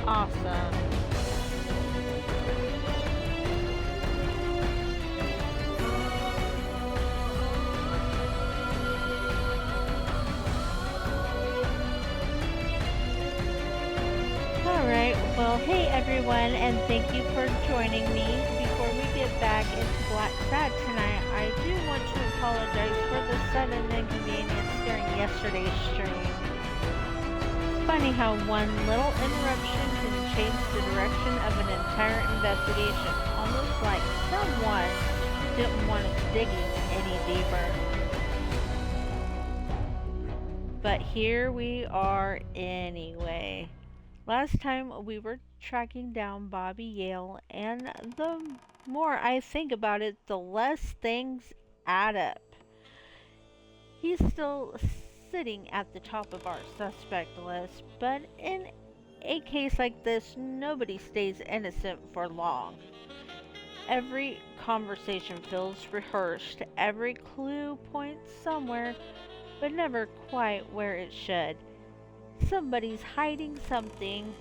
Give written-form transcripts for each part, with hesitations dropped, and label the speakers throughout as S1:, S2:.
S1: Awesome. Alright, well, hey everyone, and thank you for joining me. Before we get back into Blacksad tonight, I do want to apologize for the sudden inconvenience during yesterday's stream. Funny how one little interruption can change the direction of an entire investigation, almost like someone didn't want us digging any deeper. But here we are anyway. Last time we were tracking down Bobby Yale, and the more I think about it, the less things add up. He's still sitting at the top of our suspect list, but in a case like this, nobody stays innocent for long. Every conversation feels rehearsed, every clue points somewhere, but never quite where it should. Somebody's hiding something.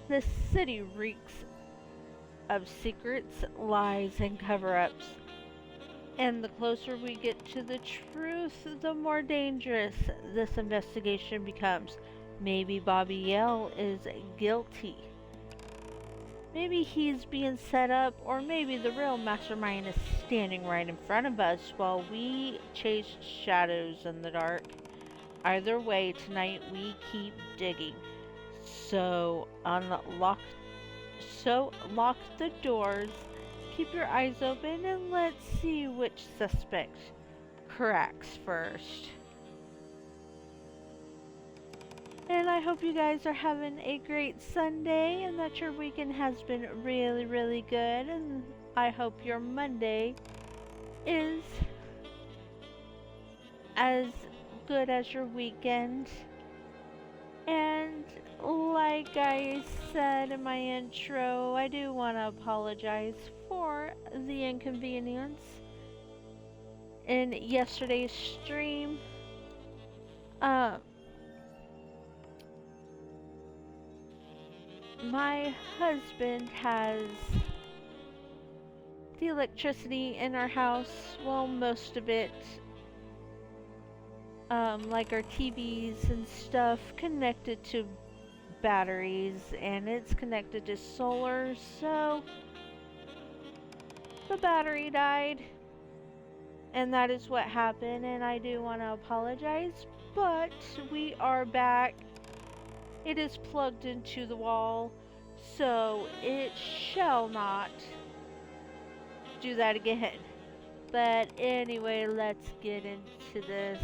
S1: The city reeks of secrets, lies, and cover-ups. And the closer we get to the truth, the more dangerous this investigation becomes. Maybe Bobby Yale is guilty. Maybe he's being set up, or maybe the real mastermind is standing right in front of us while we chase shadows in the dark. Either way, tonight we keep digging. So lock the doors, keep your eyes open, and let's see which suspect cracks first. And I hope you guys are having a great Sunday and that your weekend has been really, really good. And I hope your Monday is as good as your weekend. And like I said in my intro, I do want to apologize for the inconvenience in yesterday's stream. My husband has the electricity in our house, well, most of it, like our TVs and stuff, connected to batteries, and it's connected to solar, so the battery died, and that is what happened, and I do want to apologize, but we are back. It is plugged into the wall, so it shall not do that again. But anyway, let's get into this.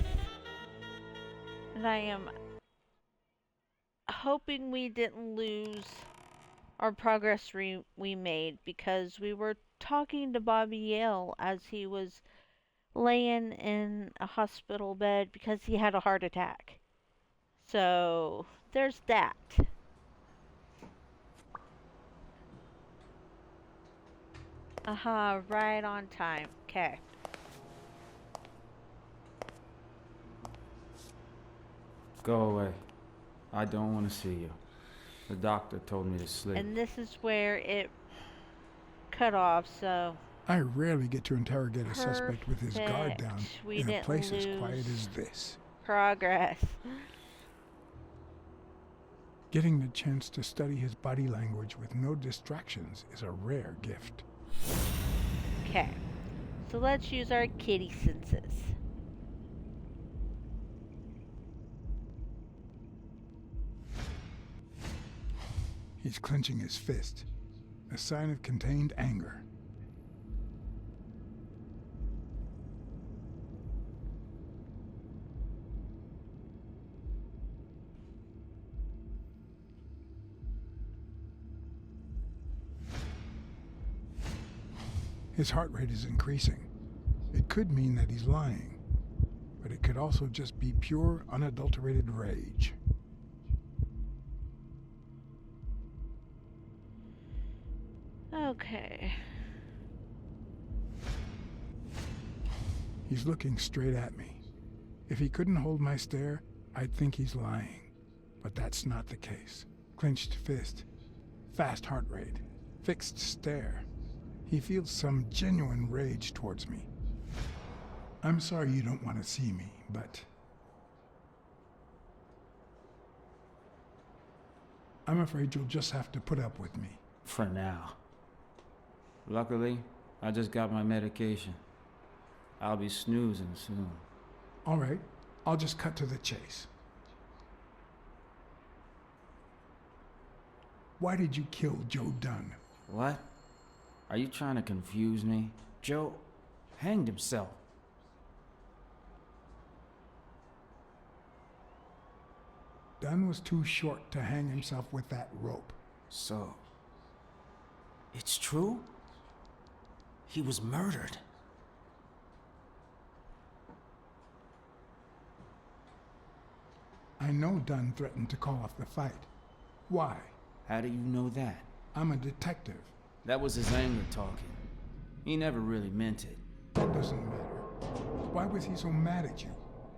S1: And I am hoping we didn't lose our progress we made, because we were talking to Bobby Yale as he was laying in a hospital bed because he had a heart attack. So there's that. Right on time. Okay.
S2: Go away. I don't want to see you. The doctor told me to sleep.
S1: And this is where it cut off, so...
S3: I rarely get to interrogate a suspect with his guard down in a place as quiet as this.
S1: Progress.
S3: Getting the chance to study his body language with no distractions is a rare gift.
S1: Okay, so let's use our kitty senses.
S3: He's clenching his fist, a sign of contained anger. His heart rate is increasing. It could mean that he's lying, but it could also just be pure, unadulterated rage.
S1: Okay.
S3: He's looking straight at me. If he couldn't hold my stare, I'd think he's lying. But that's not the case. clenched fist, fast heart rate, fixed stare. He feels some genuine rage towards me. I'm sorry you don't want to see me, but I'm afraid you'll just have to put up with me.
S2: For now. Luckily, I just got my medication. I'll be snoozing soon.
S3: All right, I'll just cut to the chase. Why did you kill Joe Dunn?
S2: What? Are you trying to confuse me? Joe hanged himself.
S3: Dunn was too short to hang himself with that rope.
S2: So, it's true? He was murdered.
S3: I know Dunn threatened to call off the fight. Why?
S2: How do you know that?
S3: I'm a detective.
S2: That was his anger talking. He never really meant it.
S3: That doesn't matter. Why was he so mad at you?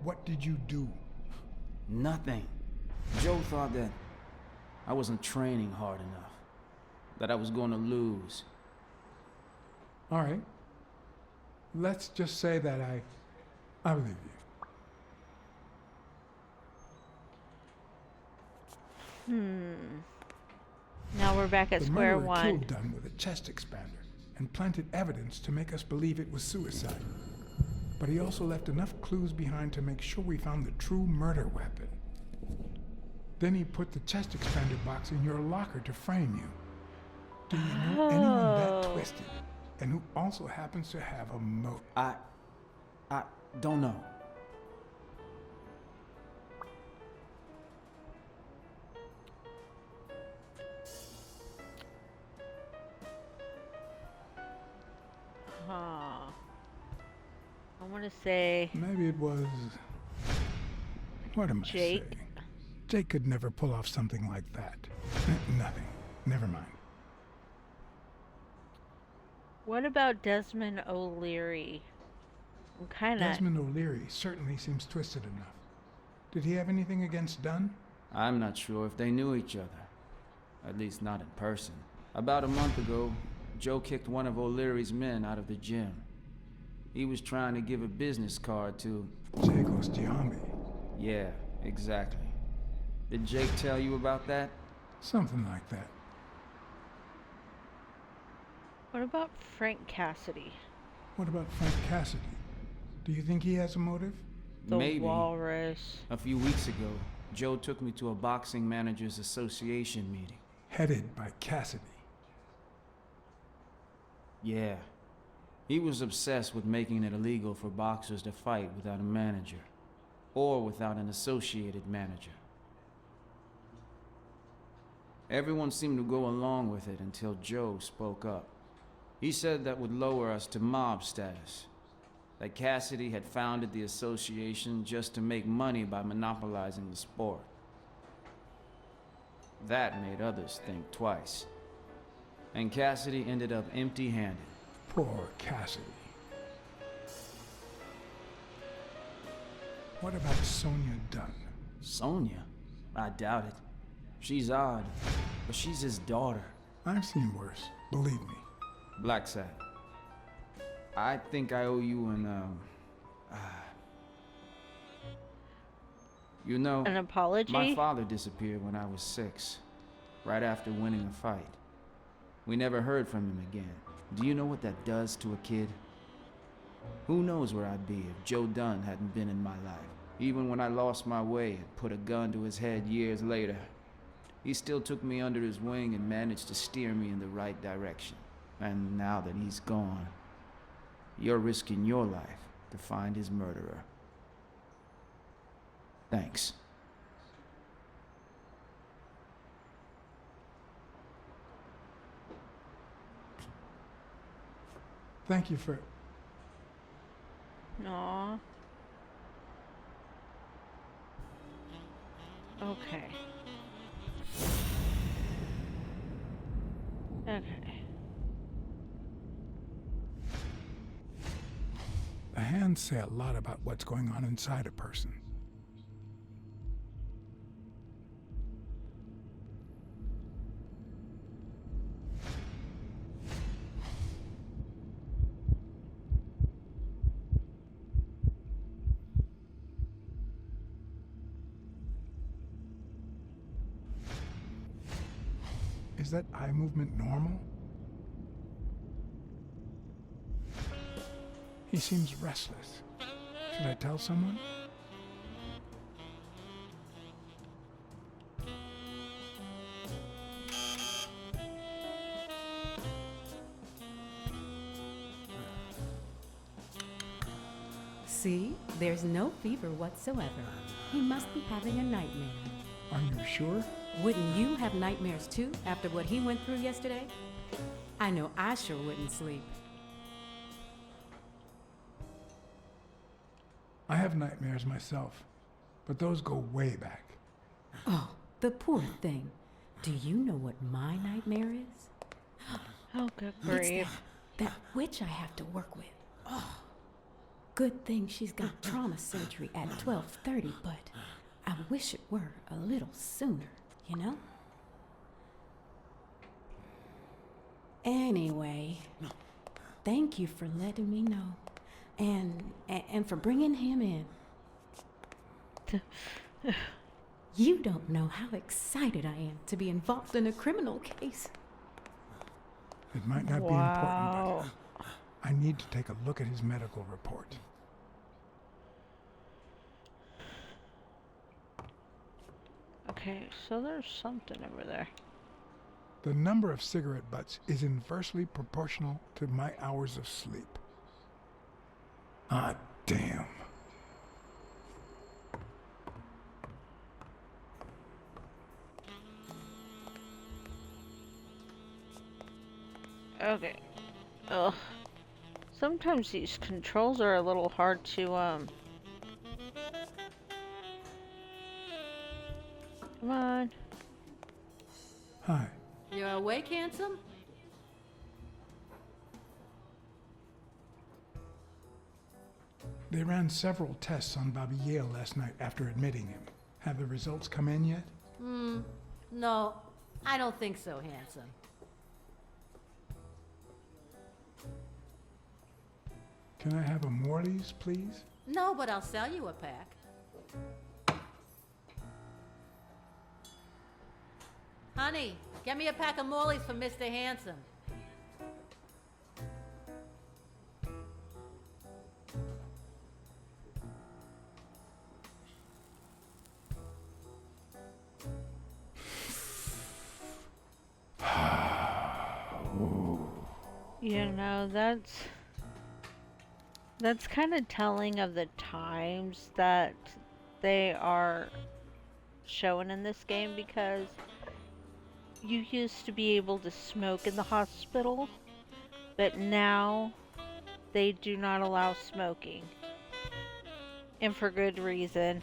S3: What did you do?
S2: Nothing. Joe thought that I wasn't training hard enough. That I was going to lose.
S3: All right. Let's just say that I believe you.
S1: Now we're back at
S3: The
S1: square
S3: murderer
S1: one.
S3: killed Dunn with a chest expander and planted evidence to make us believe it was suicide. But he also left enough clues behind to make sure we found the true murder weapon. Then he put the chest expander box in your locker to frame you. Do you know anyone that
S1: Oh.
S3: twisted and who also happens to have a motive?
S2: I don't know.
S1: Huh. I want to say
S3: Maybe it was... What am I
S1: Jake.
S3: saying? Jake could never pull off something like that. Nothing. Never mind.
S1: what about Desmond O'Leary? I'm kind of
S3: Desmond O'Leary certainly seems twisted enough. Did he have anything against Dunn?
S2: I'm not sure if they knew each other. At least not in person. About a month ago, Joe kicked one of O'Leary's men out of the gym. He was trying to give a business card to...
S3: Jacob's Giambi.
S2: Yeah, exactly. Did Jake tell you about that?
S3: Something like that.
S1: What about Frank Cassidy?
S3: What about Frank Cassidy? Do you think he has a motive?
S1: The
S2: Maybe.
S1: Walrus.
S2: A few weeks ago, Joe took me to a Boxing Managers Association meeting.
S3: Headed by Cassidy.
S2: Yeah. He was obsessed with making it illegal for boxers to fight without a manager. Or without an associated manager. Everyone seemed to go along with it until Joe spoke up. He said that would lower us to mob status. That Cassidy had founded the association just to make money by monopolizing the sport. That made others think twice. And Cassidy ended up empty-handed.
S3: Poor Cassidy. What about Sonia Dunn?
S2: Sonia? I doubt it. She's odd, but she's his daughter.
S3: I've seen worse, believe me.
S2: Blacksad. I think I owe you you know,
S1: An apology?
S2: my father disappeared when I was 6, right after winning a fight. We never heard from him again. Do you know what that does to a kid? Who knows where I'd be if Joe Dunn hadn't been in my life. Even when I lost my way and put a gun to his head years later, he still took me under his wing and managed to steer me in the right direction. And now that he's gone, you're risking your life to find his murderer. Thanks.
S3: Thank you for...
S1: Aw. Okay. Okay.
S3: The hands say a lot about what's going on inside a person. Is that eye movement normal? He seems restless. Should I tell someone?
S4: See, there's no fever whatsoever. He must be having a nightmare.
S3: Are you sure?
S4: Wouldn't you have nightmares too after what he went through yesterday? I know I sure wouldn't sleep.
S3: I have nightmares myself, but those go way back.
S4: Oh, the poor thing. Do you know what my nightmare is?
S1: Oh, good
S4: It's
S1: grief.
S4: that witch I have to work with. Oh, good thing she's got trauma surgery at 12:30, but I wish it were a little sooner, you know? Anyway, thank you for letting me know. And for bringing him in. You don't know how excited I am to be involved in a criminal case.
S3: It might not be important, but I need to take a look at his medical report.
S1: Okay, so there's something over there.
S3: The number of cigarette butts is inversely proportional to my hours of sleep. Ah, damn.
S1: Okay. Ugh. Sometimes these controls are a little hard to, Come on.
S3: Hi.
S4: You're awake, handsome?
S3: They ran several tests on Bobby Yale last night after admitting him. Have the results come in yet?
S4: No, I don't think so, handsome.
S3: Can I have a Morley's, please?
S4: No, but I'll sell you a pack. Honey, get me a pack of Morleys for Mr. Handsome.
S1: You know, that's kind of telling of the times that they are showing in this game, because you used to be able to smoke in the hospital, but now they do not allow smoking. And for good reason.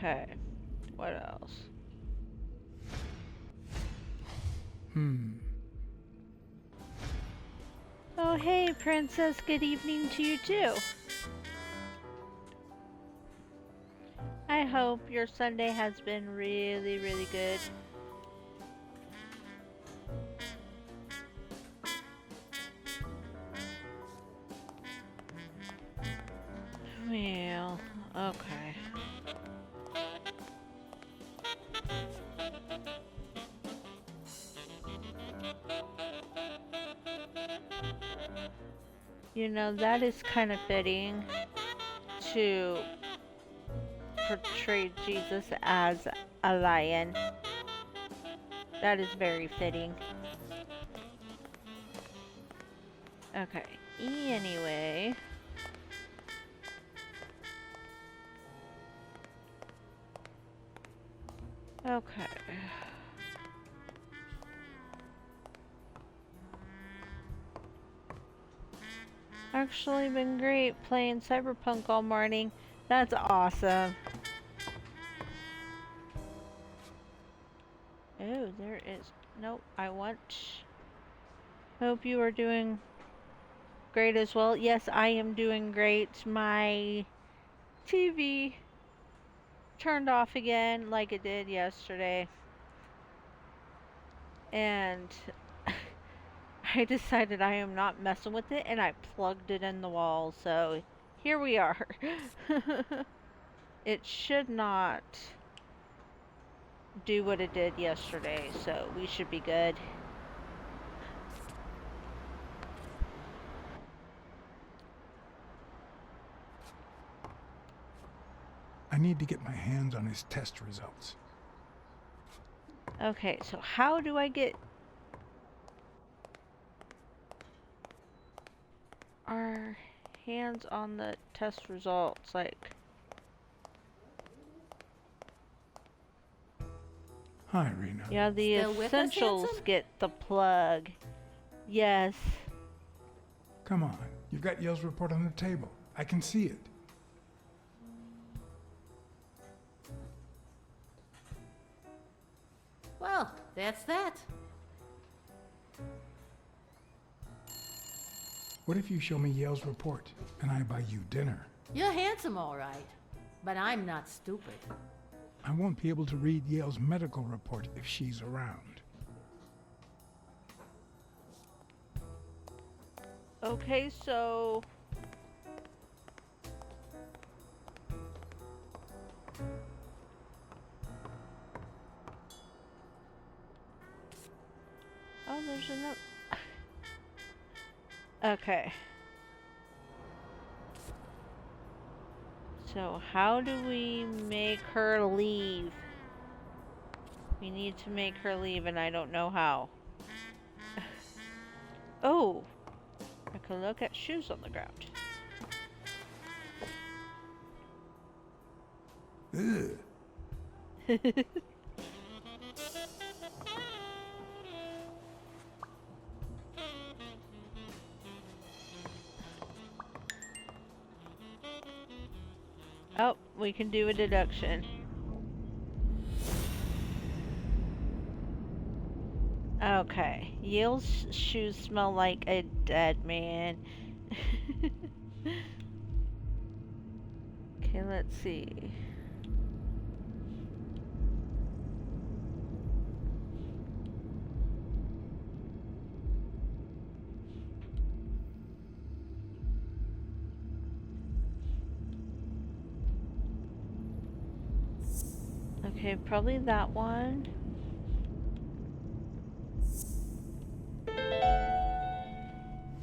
S1: Okay, what else? Oh, hey, Princess, good evening to you too. I hope your Sunday has been really, really good. Well, okay. You know, that is kind of fitting to portray Jesus as a lion. That is very fitting. Okay, anyway. Okay. Actually been great playing Cyberpunk all morning. That's awesome. Oh, there is. Nope, I want. Hope you are doing great as well. Yes, I am doing great. My TV turned off again like it did yesterday. And I decided I am not messing with it and I plugged it in the wall. So here we are. It should not do what it did yesterday, so we should be good.
S3: I need to get my hands on his test results.
S1: Okay, so how do I get our hands on the test results? Like,
S3: Hi, Rena.
S1: yeah, the
S4: Still with us,
S1: essentials
S4: handsome?
S1: get the plug. Yes.
S3: Come on. You've got Yale's report on the table. I can see it.
S5: Well, that's that.
S3: What if you show me Yale's report and I buy you dinner?
S5: You're handsome, all right. But I'm not stupid.
S3: I won't be able to read Yale's medical report if she's around.
S1: Okay, so oh, there's another. Okay. So how do we make her leave? We need to make her leave and I don't know how. Oh, I can look at shoes on the ground.
S3: Ugh.
S1: Oh, we can do a deduction. Okay, Yale's shoes smell like a dead man. Okay, let's see. Okay, probably that one.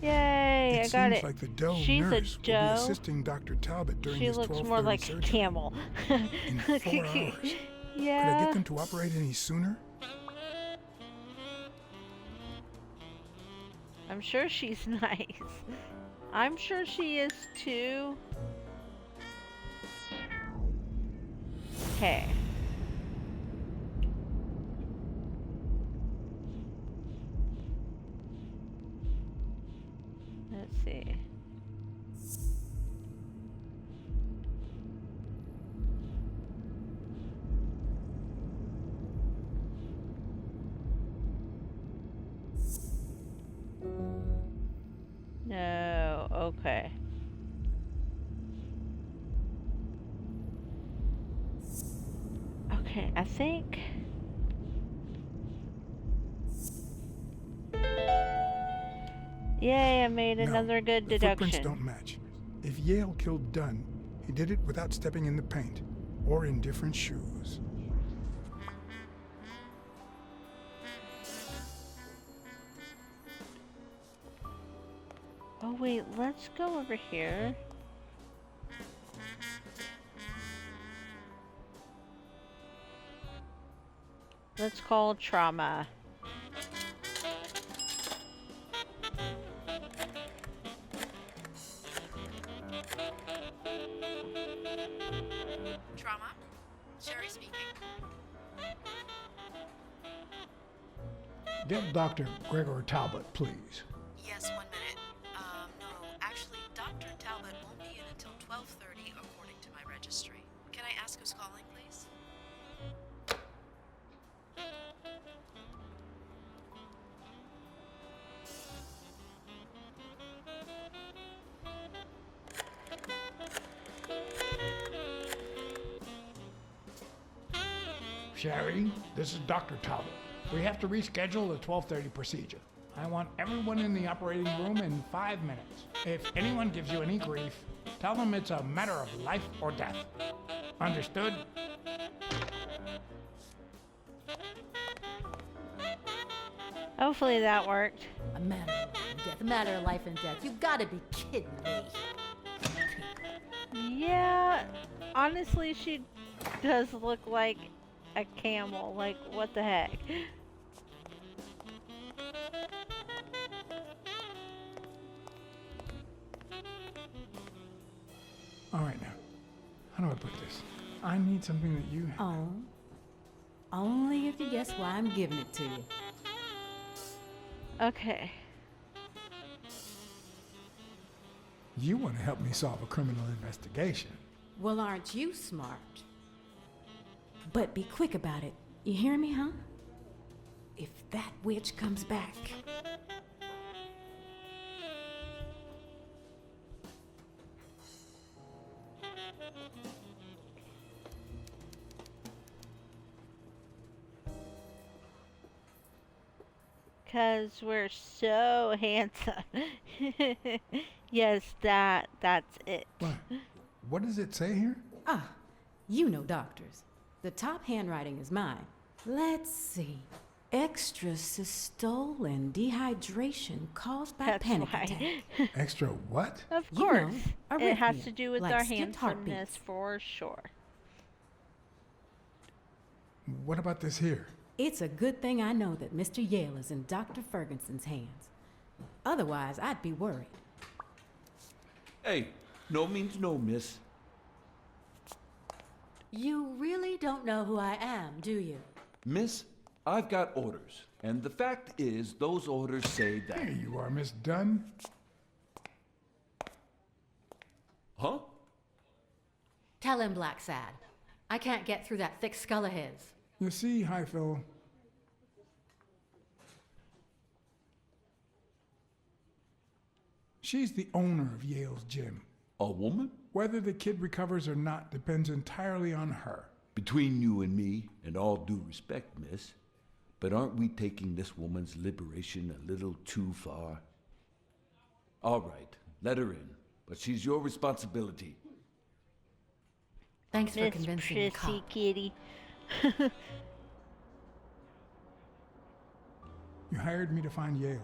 S1: Yay, I got
S3: seems
S1: it.
S3: like the Doe
S1: She's a
S3: nurse will be
S1: Doe.
S3: assisting Dr. Talbot during
S1: She
S3: his
S1: looks
S3: 12:30
S1: more like a
S3: surgery.
S1: camel.
S3: In 4 hours. Could I
S1: Yeah.
S3: get them to operate any sooner?
S1: I'm sure she's nice. I'm sure she is too. Okay. Let's see. No, okay. Okay, I think. Yay, I made another good
S3: the footprints
S1: deduction.
S3: don't match. If Yale killed Dunn, he did it without stepping in the paint, or in different shoes.
S1: Oh wait, let's go over here. Let's call trauma.
S6: Trauma? Sherry speaking.
S3: Get Dr. Gregor Talbot, please.
S6: Yes, 1 minute. No, actually, Dr. Talbot won't be in until 12:30 according to my registry. Can I ask who's calling, please?
S3: Sherry, this is Dr. Talbot. We have to reschedule the 12:30 procedure. I want everyone in the operating room in 5 minutes. If anyone gives you any grief, tell them it's a matter of life or death. Understood?
S1: Hopefully that worked.
S5: A matter of life and death. A matter of life and death. You gotta be kidding me.
S1: Yeah, honestly, she does look like a camel. Like, what the heck?
S3: All right, now. How do I put this? I need something that you have.
S4: Oh. Only if you guess why I'm giving it to you.
S1: Okay.
S3: You want to help me solve a criminal investigation.
S4: Well, aren't you smart? But be quick about it. You hear me, huh? If that witch comes back.
S1: Cause we're so handsome. Yes, that's it.
S3: What does it say here?
S4: Ah, you know doctors. The top handwriting is mine. Let's see. Extrasystole and dehydration caused by
S1: That's
S4: panic
S1: why.
S4: attack.
S3: Extra what?
S1: Of
S4: You know,
S1: course. It has
S4: arrhythmia,
S1: to do with
S4: like
S1: our
S4: skipped
S1: handsomeness
S4: heartbeats.
S1: for sure.
S3: What about this here?
S4: It's a good thing I know that Mr. Yale is in Dr. Ferguson's hands. Otherwise, I'd be worried.
S7: Hey, no means no, miss.
S5: You really don't know who I am, do you?
S7: Miss, I've got orders. And the fact is, those orders say that.
S3: There you are, Miss Dunn.
S7: Huh?
S5: Tell him, Blacksad. I can't get through that thick skull of his.
S3: You see, Highfill, she's the owner of Yale's gym.
S7: A woman?
S3: Whether the kid recovers or not depends entirely on her.
S7: Between you and me, and all due respect, miss, but aren't we taking this woman's liberation a little too far? All right, let her in, but she's your responsibility.
S5: Thanks for
S1: Miss
S5: convincing the
S1: Prissy
S5: cop.
S1: Kitty.
S3: You hired me to find Yale.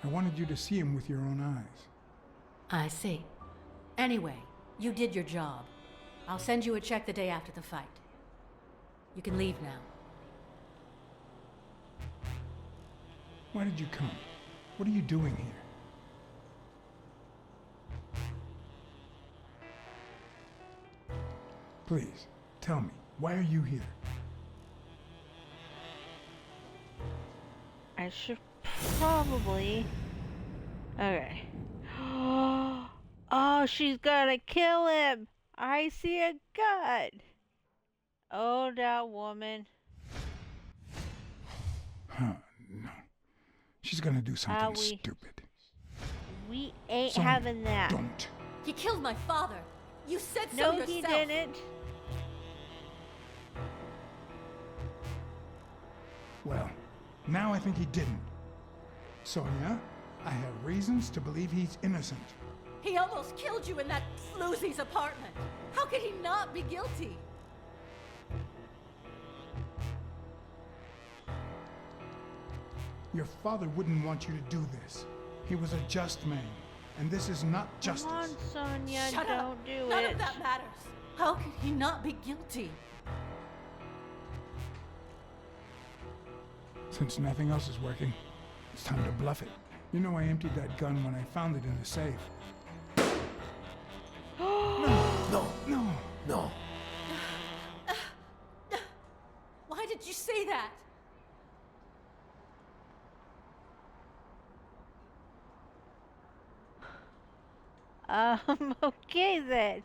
S3: I wanted you to see him with your own eyes.
S5: I see. Anyway, you did your job. I'll send you a check the day after the fight. You can leave now.
S3: Why did you come? What are you doing here? Please, tell me, why are you here?
S1: I should probably. Okay. Oh, she's gonna kill him! I see a gun! Oh, that woman.
S3: Huh, no. She's gonna do something
S1: we-
S3: stupid.
S1: We ain't
S3: Sonia,
S1: having that.
S3: Don't.
S5: He killed my father. You said so
S1: No,
S5: yourself.
S1: he didn't.
S3: Well, now I think he didn't. Sonia, I have reasons to believe he's innocent.
S5: He almost killed you in that floozy's apartment. How could he not be guilty?
S3: Your father wouldn't want you to do this. He was a just man, and this is not justice.
S1: Come on, Sonia,
S5: Shut
S1: don't
S5: up.
S1: do
S5: None
S1: it.
S5: of that matters. How could he not be guilty?
S3: Since nothing else is working, it's time to bluff it. You know I emptied that gun when I found it in the safe.
S7: No,
S3: No!
S7: no.
S5: Why did you say that?
S1: Okay then.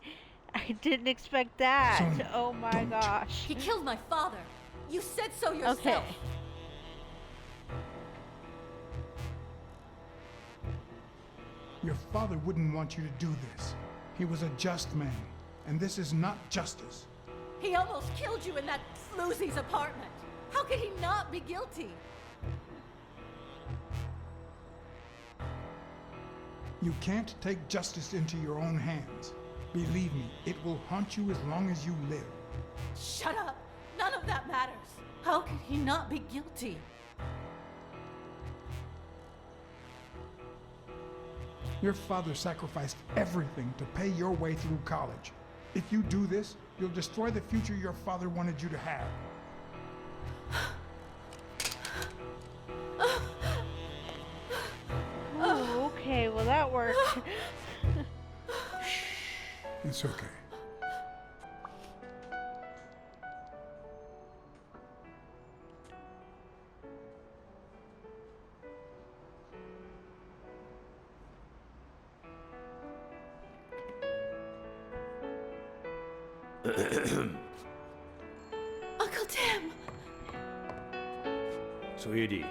S1: I didn't expect that.
S3: Sonia,
S1: Oh my
S3: don't.
S1: gosh.
S5: He killed my father. You said so yourself.
S1: Okay.
S3: Your father wouldn't want you to do this. He was a just man, and this is not justice.
S5: He almost killed you in that floozy's apartment. How could he not be guilty?
S3: You can't take justice into your own hands. Believe me, it will haunt you as long as you live.
S5: Shut up. None of that matters. How could he not be guilty?
S3: Your father sacrificed everything to pay your way through college. If you do this, you'll destroy the future your father wanted you to have.
S1: Oh, okay, well that worked.
S3: It's okay.
S5: Uncle Tim!
S8: Sweetie,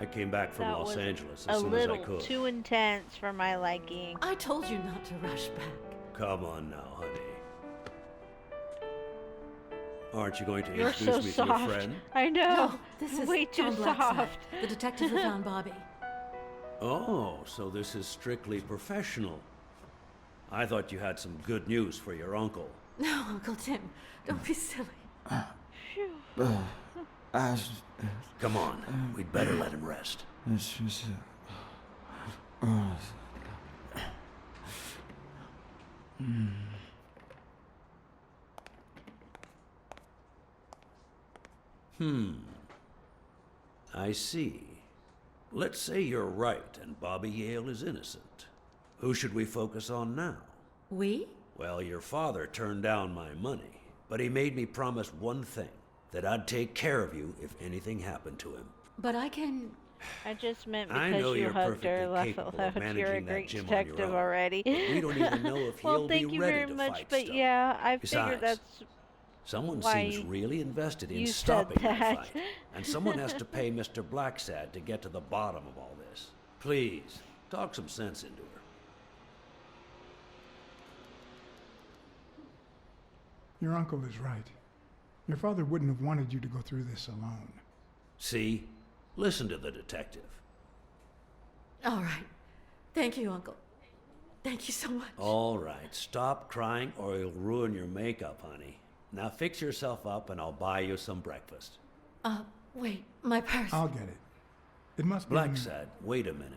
S8: I came back from
S1: That
S8: Los
S1: was
S8: Angeles
S1: a
S8: as soon as I
S1: little
S8: could.
S1: too intense for my liking.
S5: I told you not to rush back.
S8: Come on now, honey. Aren't you going to
S1: You're
S8: introduce
S1: so
S8: me
S1: soft.
S8: to your friend?
S1: I know.
S5: No, this is
S1: way too
S5: Tom Blacksad,
S1: soft.
S5: the detective who found Bobby.
S8: Oh, so this is strictly professional. I thought you had some good news for your uncle.
S5: No, Uncle Tim, don't be silly.
S8: Come on, we'd better let him rest. I see. Let's say you're right and Bobby Yale is innocent. Who should we focus on now?
S5: We?
S8: Well, your father turned down my money, but he made me promise one thing, that I'd take care of you if anything happened to him.
S5: But I can...
S1: I just meant
S8: I
S1: because
S8: know
S1: you
S8: you're
S1: hugged her,
S8: perfectly capable of
S1: left you're a
S8: managing that
S1: great
S8: gym on your
S1: detective
S8: own,
S1: already.
S8: but we don't even know if
S1: Well,
S8: he'll
S1: thank
S8: be
S1: you
S8: ready
S1: very
S8: to
S1: much,
S8: fight
S1: but
S8: still.
S1: yeah, I
S8: Besides,
S1: figured that's
S8: someone
S1: why
S8: seems really invested in
S1: you said
S8: stopping that
S1: that.
S8: fight, and someone has to pay Mr. Blacksad to get to the bottom of all this. Please, talk some sense into her.
S3: Your uncle is right. Your father wouldn't have wanted you to go through this alone.
S8: See? Listen to the detective.
S5: All right. Thank you, Uncle. Thank you so much.
S8: All right, stop crying or you'll ruin your makeup, honey. Now fix yourself up and I'll buy you some breakfast.
S5: Wait, my purse.
S3: I'll get it. It must be...
S8: Blacksad, wait a minute.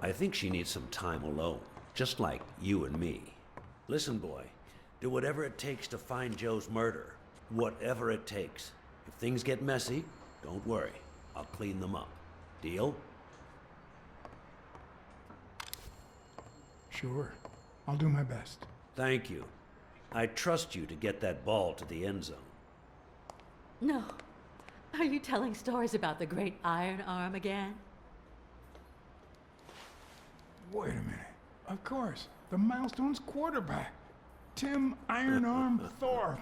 S8: I think she needs some time alone, just like you and me. Listen, boy, do whatever it takes to find Joe's murder. Whatever it takes. If things get messy, don't worry. I'll clean them up. Deal?
S3: Sure. I'll do my best.
S8: Thank you. I trust you to get that ball to the end zone.
S5: No. Are you telling stories about the great iron arm again?
S3: Wait a minute. Of course. The Milestones quarterback. Tim Iron Arm Thorpe.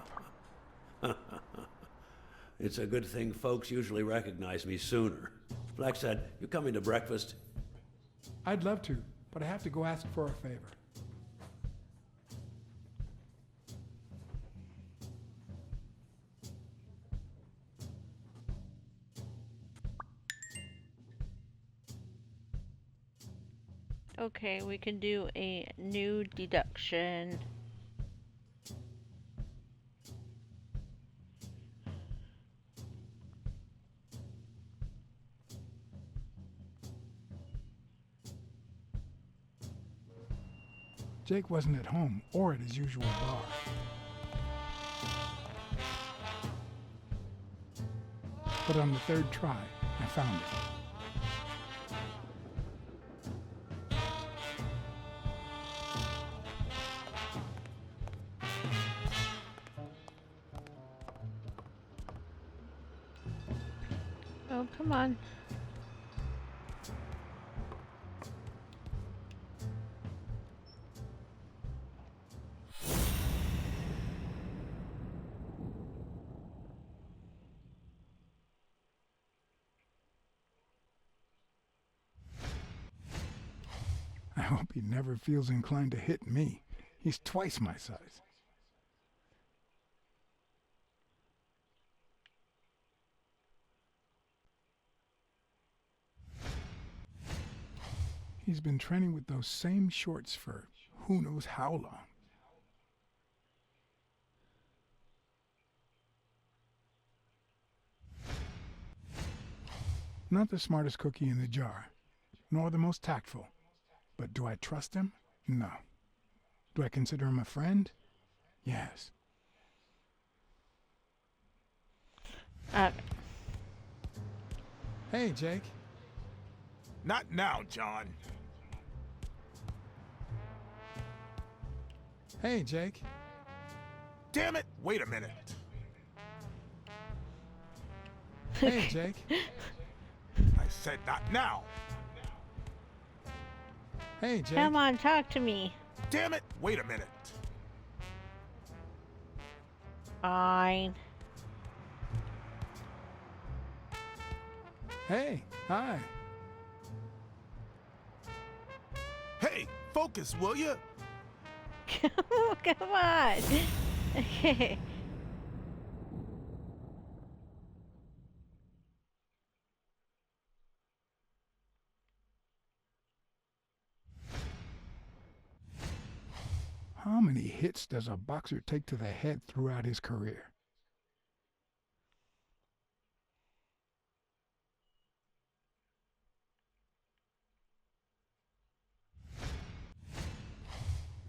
S8: It's a good thing folks usually recognize me sooner. Blacksad, you coming to breakfast?
S3: I'd love to, but I have to go ask for a favor.
S1: Okay, we can do a new deduction.
S3: Jake wasn't at home or at his usual bar. But on the third try, I found it.
S1: Oh, come on.
S3: I hope he never feels inclined to hit me. He's twice my size. He's been training with those same shorts for who knows how long. Not the smartest cookie in the jar, nor the most tactful. But do I trust him? No. Do I consider him a friend? Yes. Hey, Jake.
S9: Not now, John.
S3: Hey, Jake.
S9: Damn it! Wait a minute.
S3: Hey, Jake.
S9: I said not now.
S3: Hey, Jake.
S1: Come on, talk to me.
S9: Damn it! Wait a minute.
S1: Fine.
S3: Hey, hi.
S9: Hey, focus, will you?
S1: Come on. Okay.
S3: How many hits does a boxer take to the head throughout his career?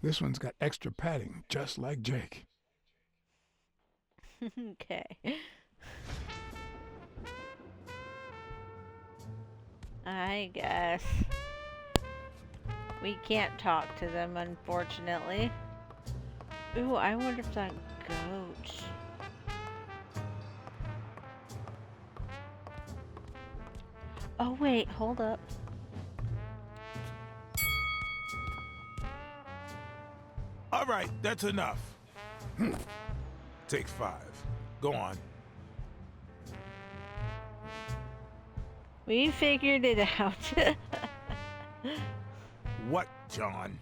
S3: This one's got extra padding, just like Jake.
S1: Okay. I guess. We can't talk to them, unfortunately. Ooh, I wonder if that goat. Oh, wait, hold up.
S9: All right, that's enough. Take 5. Go on.
S1: We figured it out.
S9: What, John?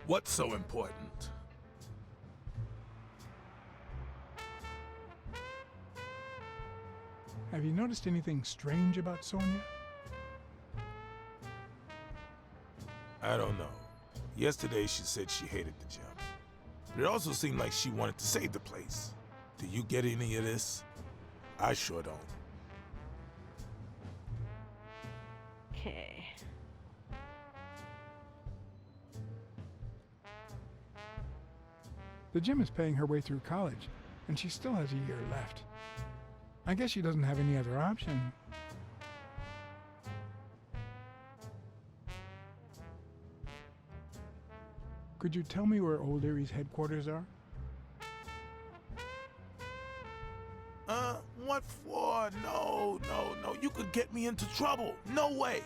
S9: What's so important?
S3: Have you noticed anything strange about Sonia?
S9: I don't know. Yesterday she said she hated the gym. But it also seemed like she wanted to save the place. Do you get any of this? I sure don't.
S1: Okay.
S3: The gym is paying her way through college, and she still has a year left. I guess she doesn't have any other option. Could you tell me where O'Leary's headquarters are?
S9: What for? No. You could get me into trouble. No way.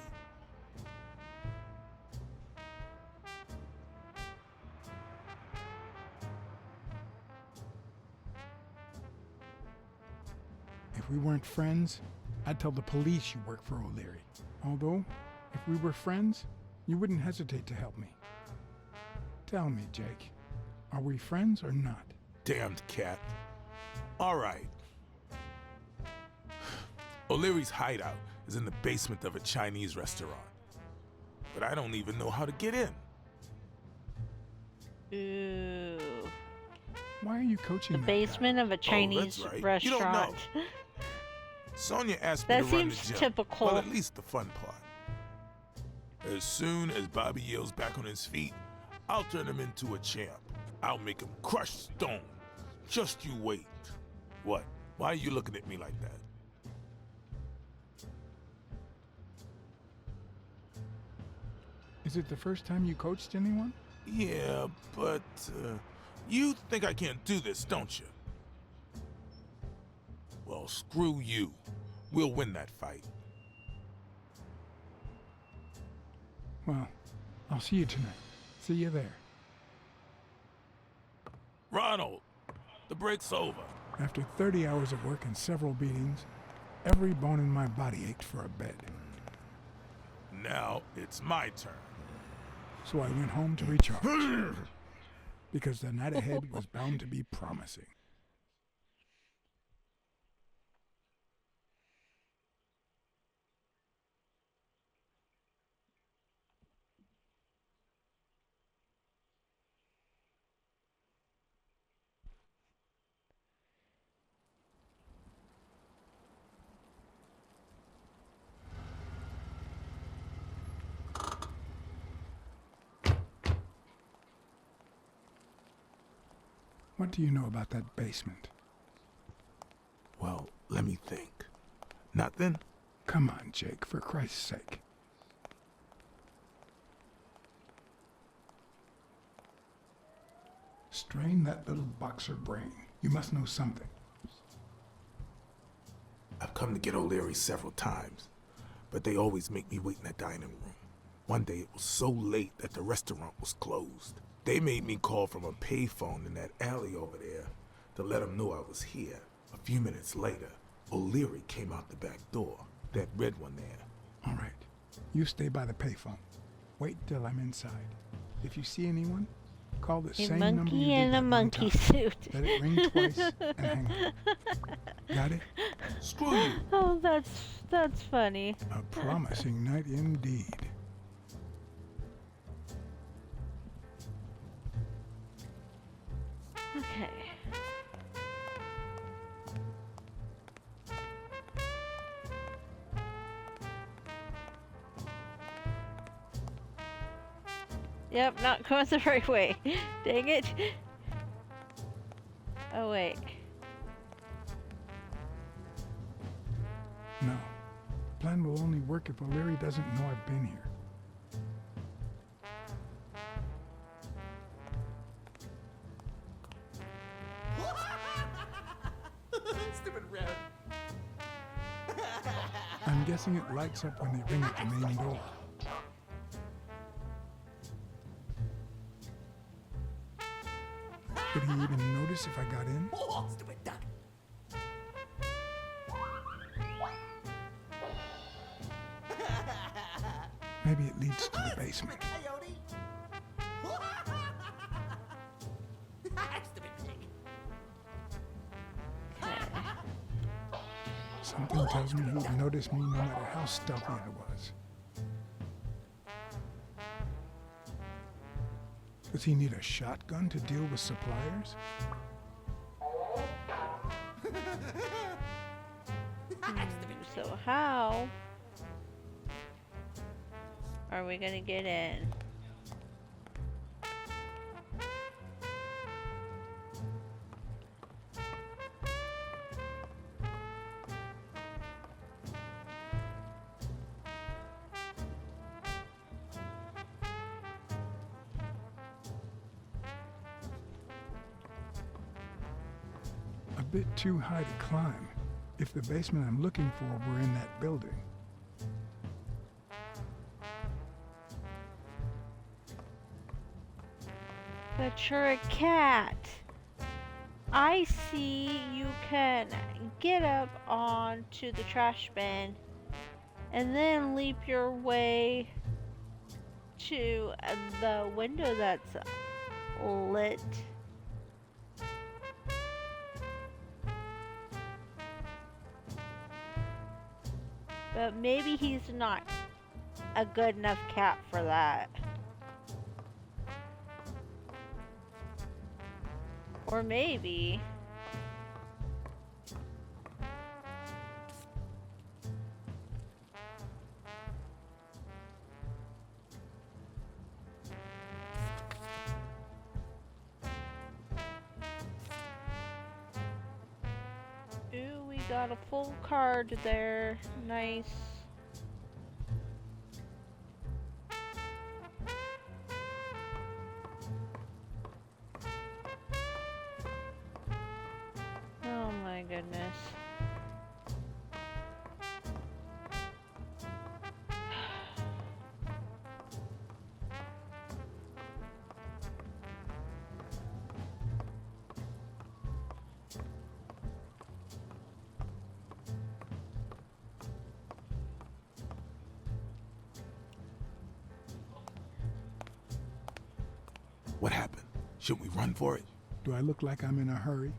S3: If we weren't friends, I'd tell the police you work for O'Leary. Although, if we were friends, you wouldn't hesitate to help me. Tell me, Jake, are we friends or not?
S9: Damned cat. All right. O'Leary's hideout is in the basement of a Chinese restaurant. But I don't even know how to get in.
S1: Ooh.
S3: Why are you coaching
S1: The
S3: that
S1: basement of a Chinese
S9: right. You don't
S1: restaurant.
S9: know. Sonia asked me
S1: That
S9: to run the
S1: seems
S9: gym.
S1: typical.
S9: Well, at least the fun part. As soon as Bobby Yale's back on his feet, I'll turn him into a champ. I'll make him crush stone. Just you wait. What? Why are you looking at me like that?
S3: Is it the first time you coached anyone?
S9: Yeah, but you think I can't do this, don't you? Well, screw you. We'll win that fight.
S3: Well, I'll see you tonight. See you there.
S9: Ronald, the break's over.
S3: After 30 hours of work and several beatings, every bone in my body ached for a bed.
S9: Now it's my turn.
S3: So I went home to recharge. Because the night ahead was bound to be promising. What do you know about that basement?
S9: Well, let me think. Nothing?
S3: Come on, Jake, for Christ's sake. Strain that little boxer brain. You must know something.
S9: I've come to get O'Leary several times, but they always make me wait in the dining room. One day it was so late that the restaurant was closed. They made me call from a payphone in that alley over there to let them know I was here. A few minutes later, O'Leary came out the back door, that red one there.
S3: All right. You stay by the payphone. Wait till I'm inside. If you see anyone, call the
S1: A
S3: same number you
S1: monkey
S3: did
S1: in a
S3: that one
S1: monkey
S3: time.
S1: suit.
S3: Let it ring twice and hang up. Got it?
S9: Screw you!
S1: Oh, that's funny.
S3: A promising night indeed.
S1: Okay. Yep, not going the right way. Dang it. Oh, wait.
S3: No. Plan will only work if O'Leary doesn't know I've been here.
S10: Stupid rabbit.
S3: I'm guessing it lights up when they ring at the main door. Would he even notice if I got in?
S10: Oh, stupid duck.
S3: Maybe it leads to the basement.
S10: Coyote. Stupid pig.
S3: Something tells me he'd notice me no matter how stealthy I was. Does he need a shotgun to deal with suppliers?
S1: So how are we gonna get in?
S3: A bit too high to climb, if the basement I'm looking for were in that building.
S1: But you're a cat. I see you can get up onto the trash bin and then leap your way to the window that's lit. But maybe he's not a good enough cat for that. Or maybe. Ooh, we got a full card there. Nice. Oh my goodness.
S9: Should we run for it?
S3: Do I look like I'm in a hurry?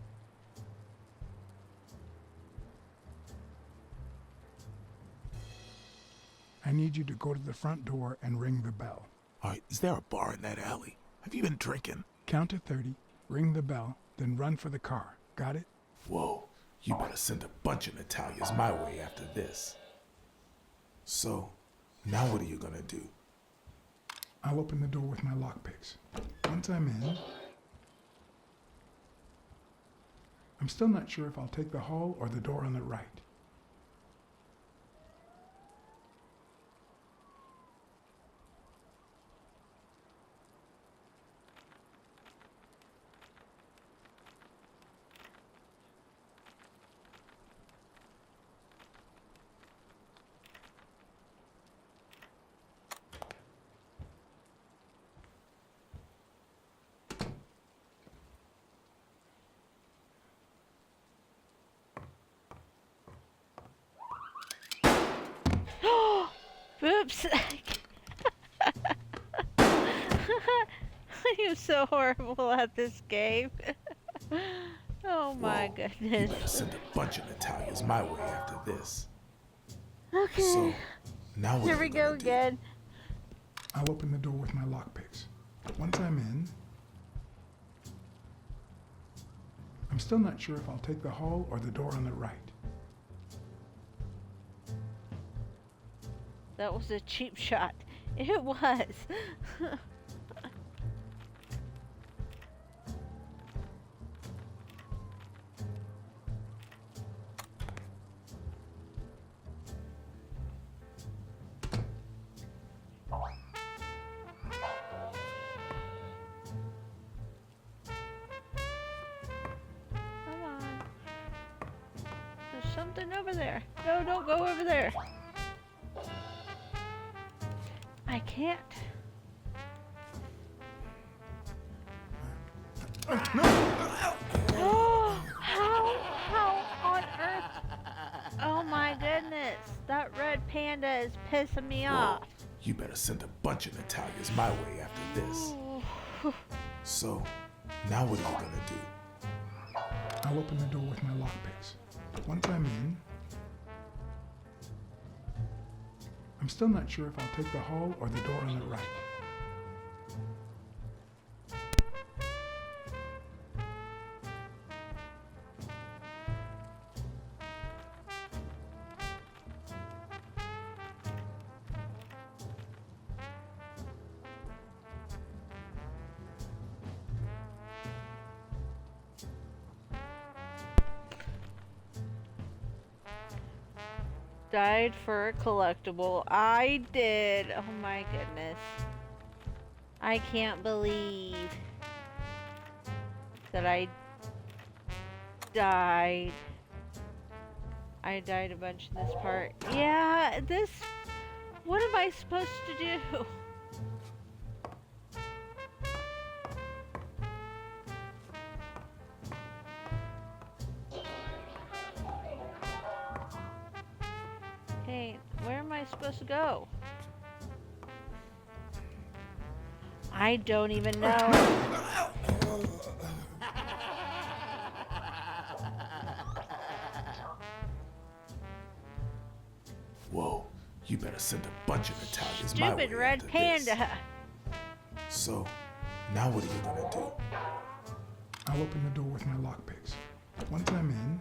S3: I need you to go to the front door and ring the bell.
S9: All right, is there a bar in that alley? Have you been drinking?
S3: Count to 30, ring the bell, then run for the car. Got it?
S9: Whoa, you better send a bunch of Natalias my way after this. So, now what are you gonna do?
S3: I'll open the door with my lockpicks. Once I'm in, I'm still not sure if I'll take the hall or the door on the right.
S1: Oops. I'm so horrible at this game. Oh my
S9: Whoa, you
S1: goodness.
S9: better send a bunch of Natalias my way after this.
S1: Okay.
S9: So, now what
S1: Here
S9: are
S1: we
S9: you
S1: go
S9: gonna do?
S1: again.
S3: I'll open the door with my lockpicks. Once I'm in, I'm still not sure if I'll take the hall or the door on the right.
S1: That was a cheap shot. It was. Come on. There's something over there. No, don't go over there. I can't. Oh, how on earth? Oh my goodness. That red panda is pissing me off.
S9: You better send a bunch of Natalias my way after this.
S1: Ooh.
S9: So, now what are you gonna do?
S3: I'll open the door with my lockpicks. Once I'm in, I'm still not sure if I'll take the hall or the door on the right.
S1: Died for a collectible. I did. Oh my goodness. I can't believe that I died. I died a bunch in this part. Yeah, this... What am I supposed to do? Okay, where am I supposed to go? I don't even know.
S9: Whoa, you better send a bunch of Natalias my way
S1: Stupid red
S9: after
S1: panda.
S9: this. So, now what are you gonna do?
S3: I'll open the door with my lockpicks. Once I'm in,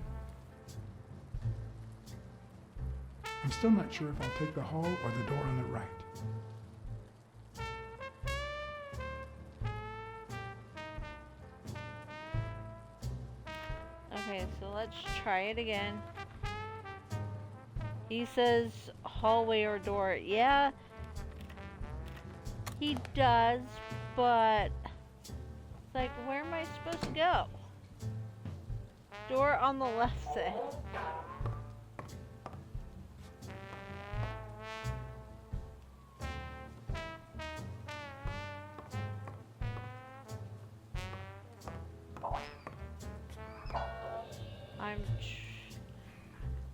S3: I'm still not sure if I'll take the hall or the door on the right.
S1: Okay, so let's try it again. He says hallway or door. Yeah, he does, but it's like, where am I supposed to go? Door on the left side.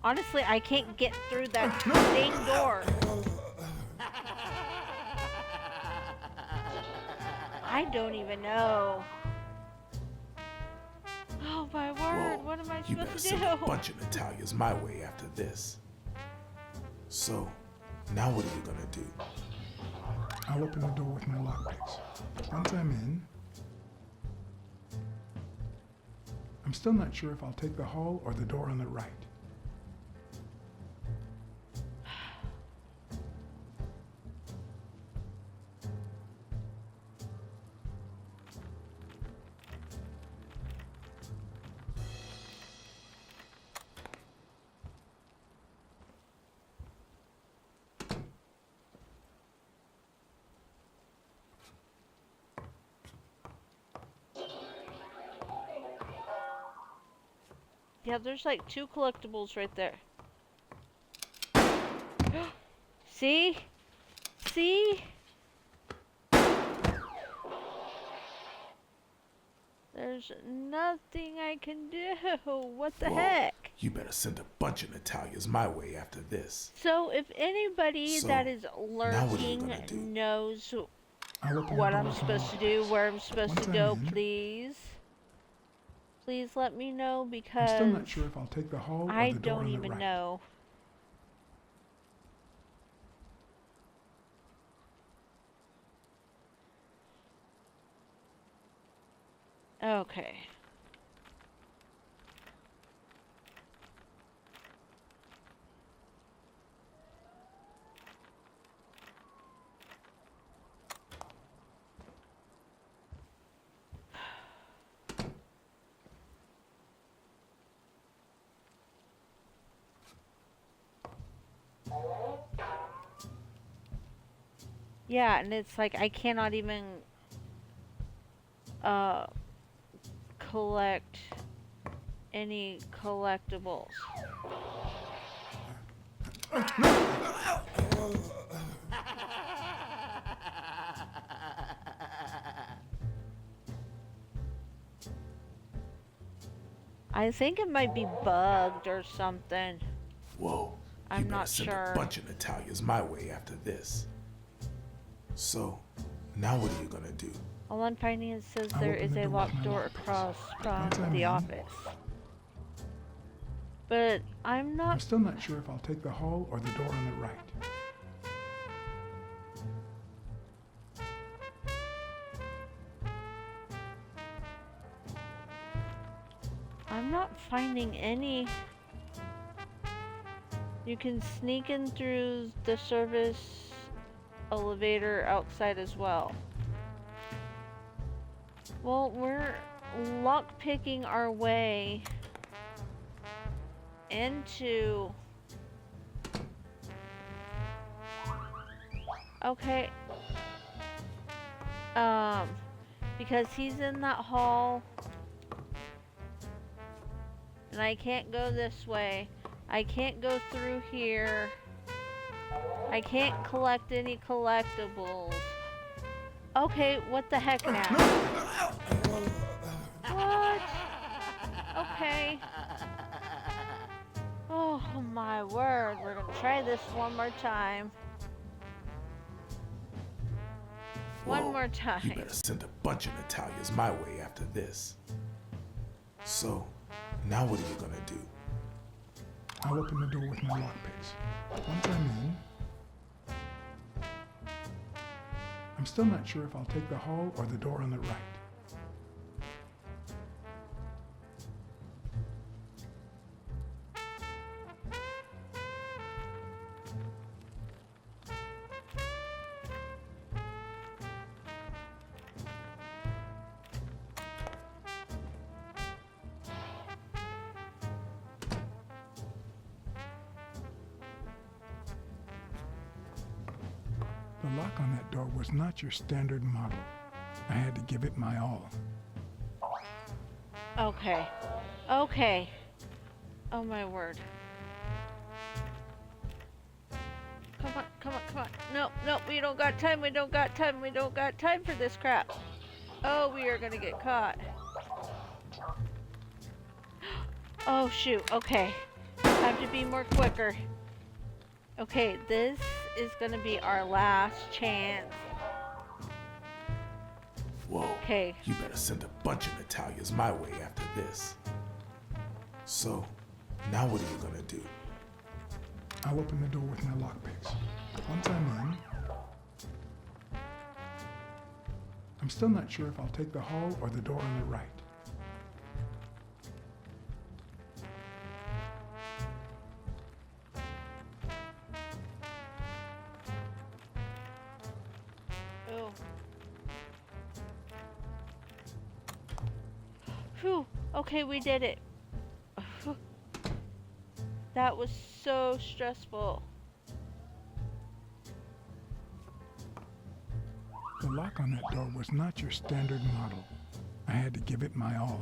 S1: Honestly, I can't get through that dang door. I don't even know.
S9: You better
S1: supposed to
S9: send a
S1: do?
S9: bunch of Natalias my way after this. So, now what are you gonna do?
S3: I'll open the door with my lockpicks. Once I'm in, I'm still not sure if I'll take the hall or the door on the right.
S1: Yeah, there's like 2 collectibles right there. See? See? There's nothing I can do. What the heck?
S9: You better send a bunch of Natalias my way after this.
S1: So if anybody
S9: So,
S1: that is
S9: now what are you
S1: lurking
S9: gonna do?
S1: knows
S3: I'll open
S1: what
S3: the door
S1: I'm
S3: with my
S1: supposed to do,
S3: lockpicks.
S1: where I'm supposed
S3: Once
S1: to
S3: I'm
S1: go,
S3: in,
S1: please. Please let me know
S3: I'm
S1: because
S3: still not sure if I'll take the hall or
S1: I
S3: the door
S1: don't
S3: on the
S1: even
S3: right.
S1: know. Okay. Yeah, and it's like I cannot even uh collect any collectibles. I think it might be bugged or something.
S9: Whoa.
S1: I'm
S9: You better
S1: not
S9: send
S1: sure.
S9: a bunch of Natalias my way after this. So, now what are you gonna do?
S1: All I'm finding is says
S3: I'll
S1: there
S3: open
S1: is
S3: the
S1: a
S3: door with
S1: locked
S3: my
S1: door
S3: lockpicks.
S1: across
S3: Once
S1: from
S3: I'm
S1: the
S3: in,
S1: office. But I'm
S3: I'm
S1: not.
S3: still not sure if I'll take the hall or the door on the right.
S1: I'm not finding any. You can sneak in through the service elevator outside as well. Well, we're lockpicking our way into. Okay. Because he's in that hall. And I can't go this way. I can't go through here. I can't collect any collectibles. Okay, what the heck now? What? Okay. Oh my word, we're gonna try this one more time. One
S9: Whoa,
S1: more
S9: You
S1: time.
S9: better send a bunch of Natalias my way after this. So, now what are you gonna do?
S3: I'll open the door with my lockpicks. Once I'm in, I'm still not sure if I'll take the hall or the door on the right. The lock on that door was not your standard model. I had to give it my all.
S1: Okay. Okay. Oh my word. Come on, come on, come on. No, no, we don't got time, we don't got time, we don't got time for this crap. Oh, we are gonna get caught. Oh shoot, okay. Have to be more quicker. Okay, this is gonna be our last chance.
S9: Whoa.
S1: Okay.
S9: You better send a bunch of Natalias my way after this. So, now what are you gonna do?
S3: I'll open the door with my lockpicks. Once I'm in, I'm still not sure if I'll take the hall or the door on the right.
S1: Oh. Phew. Okay, we did it. That was so stressful.
S3: The lock on that door was not your standard model. I had to give it my all.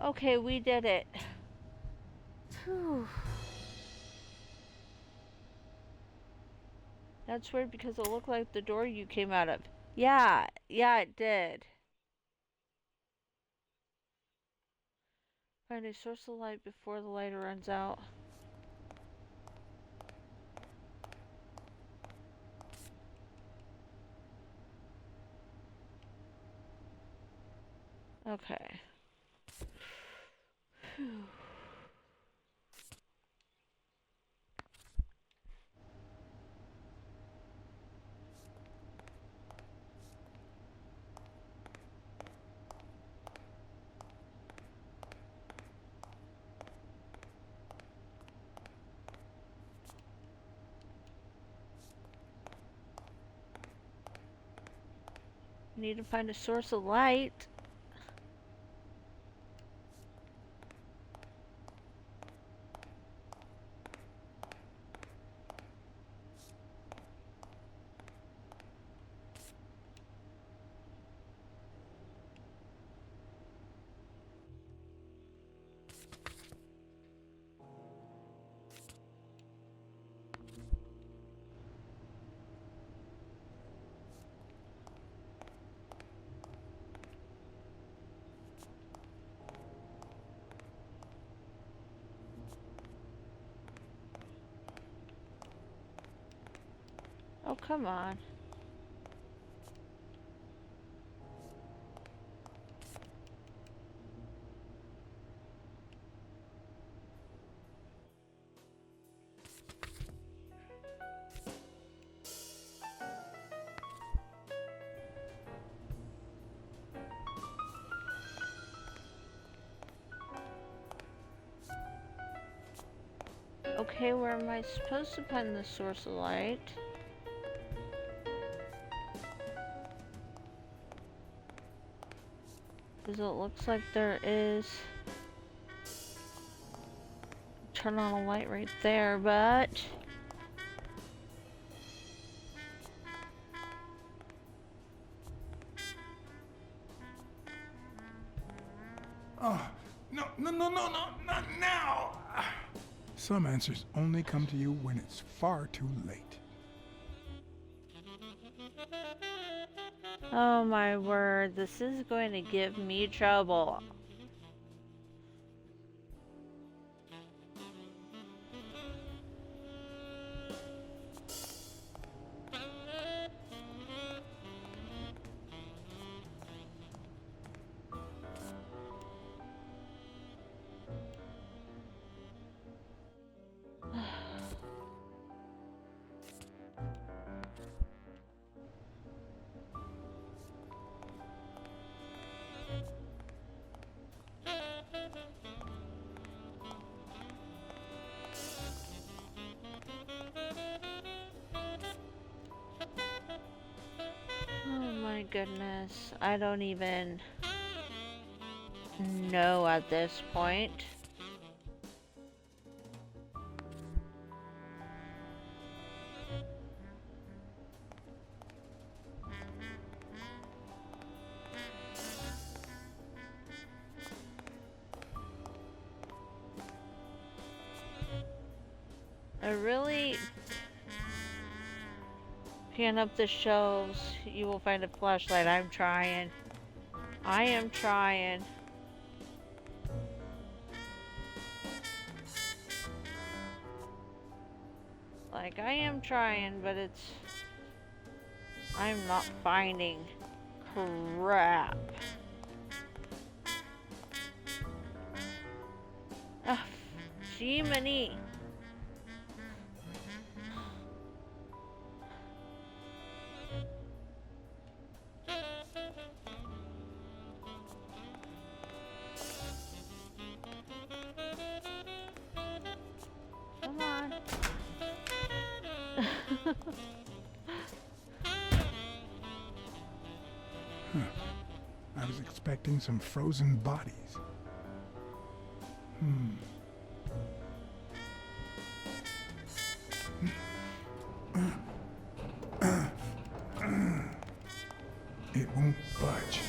S1: Okay, we did it. Whew. That's weird because it looked like the door you came out of. Yeah, it did. Find a source of light before the lighter runs out. Okay. Phew. Need to find a source of light. Oh, come on. Okay, where am I supposed to find the source of light? Because it looks like there is... Turn on a light right there, but...
S3: Oh, no, not now! Some answers only come to you when it's far too late.
S1: Oh my word, this is going to give me trouble. Oh my goodness, I don't even know at this point. I really Looking up the shelves, you will find a flashlight. I'm trying. I am trying. Like, I am trying, but it's... I'm not finding crap. Ugh, Jiminy. Come on.
S3: I was expecting some frozen bodies. It won't budge.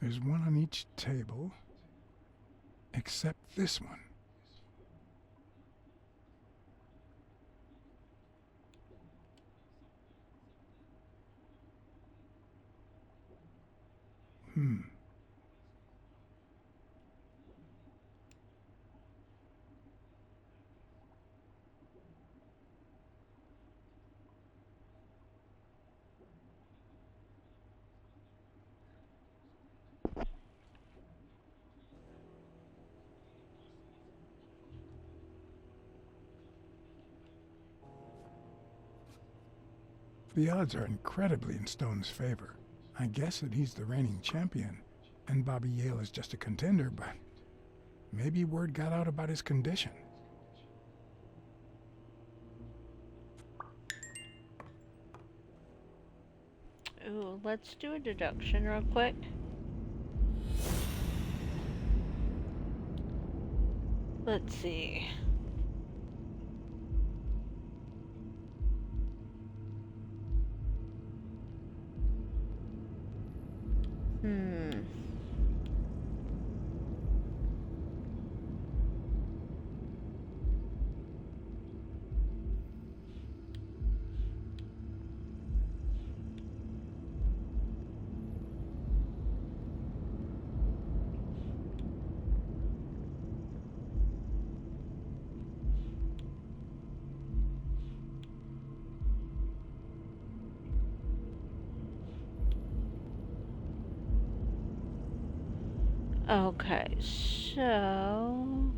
S3: There's one on each table, except this one. The odds are incredibly in Stone's favor. I guess that he's the reigning champion, and Bobby Yale is just a contender, but maybe word got out about his condition.
S1: Ooh, let's do a deduction real quick. Let's see. Okay, so...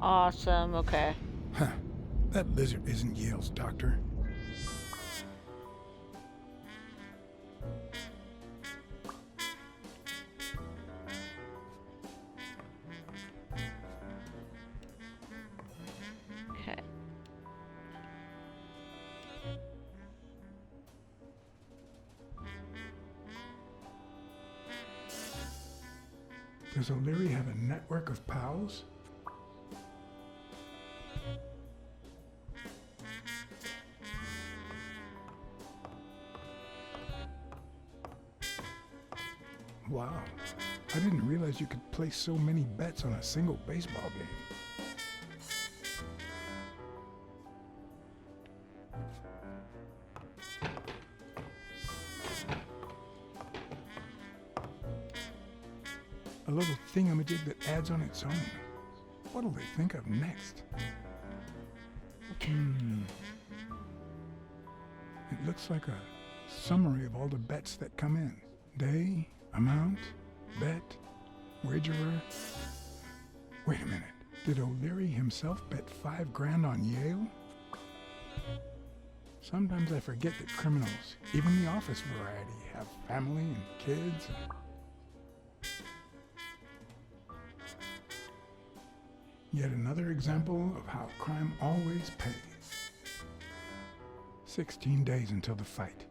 S1: Awesome, okay.
S3: Huh. That lizard isn't Yale's doctor.
S1: Okay.
S3: Does O'Leary have a network of pals? Wow. I didn't realize you could place so many bets on a single baseball game. A little thingamajig that adds on its own. What'll they think of next? It looks like a summary of all the bets that come in. Day, amount, bet, wagerer. Wait a minute. Did O'Leary himself bet $5,000 on Yale? Sometimes I forget that criminals, even the office variety, have family and kids. Yet another example of how crime always pays. 16 days until the fight.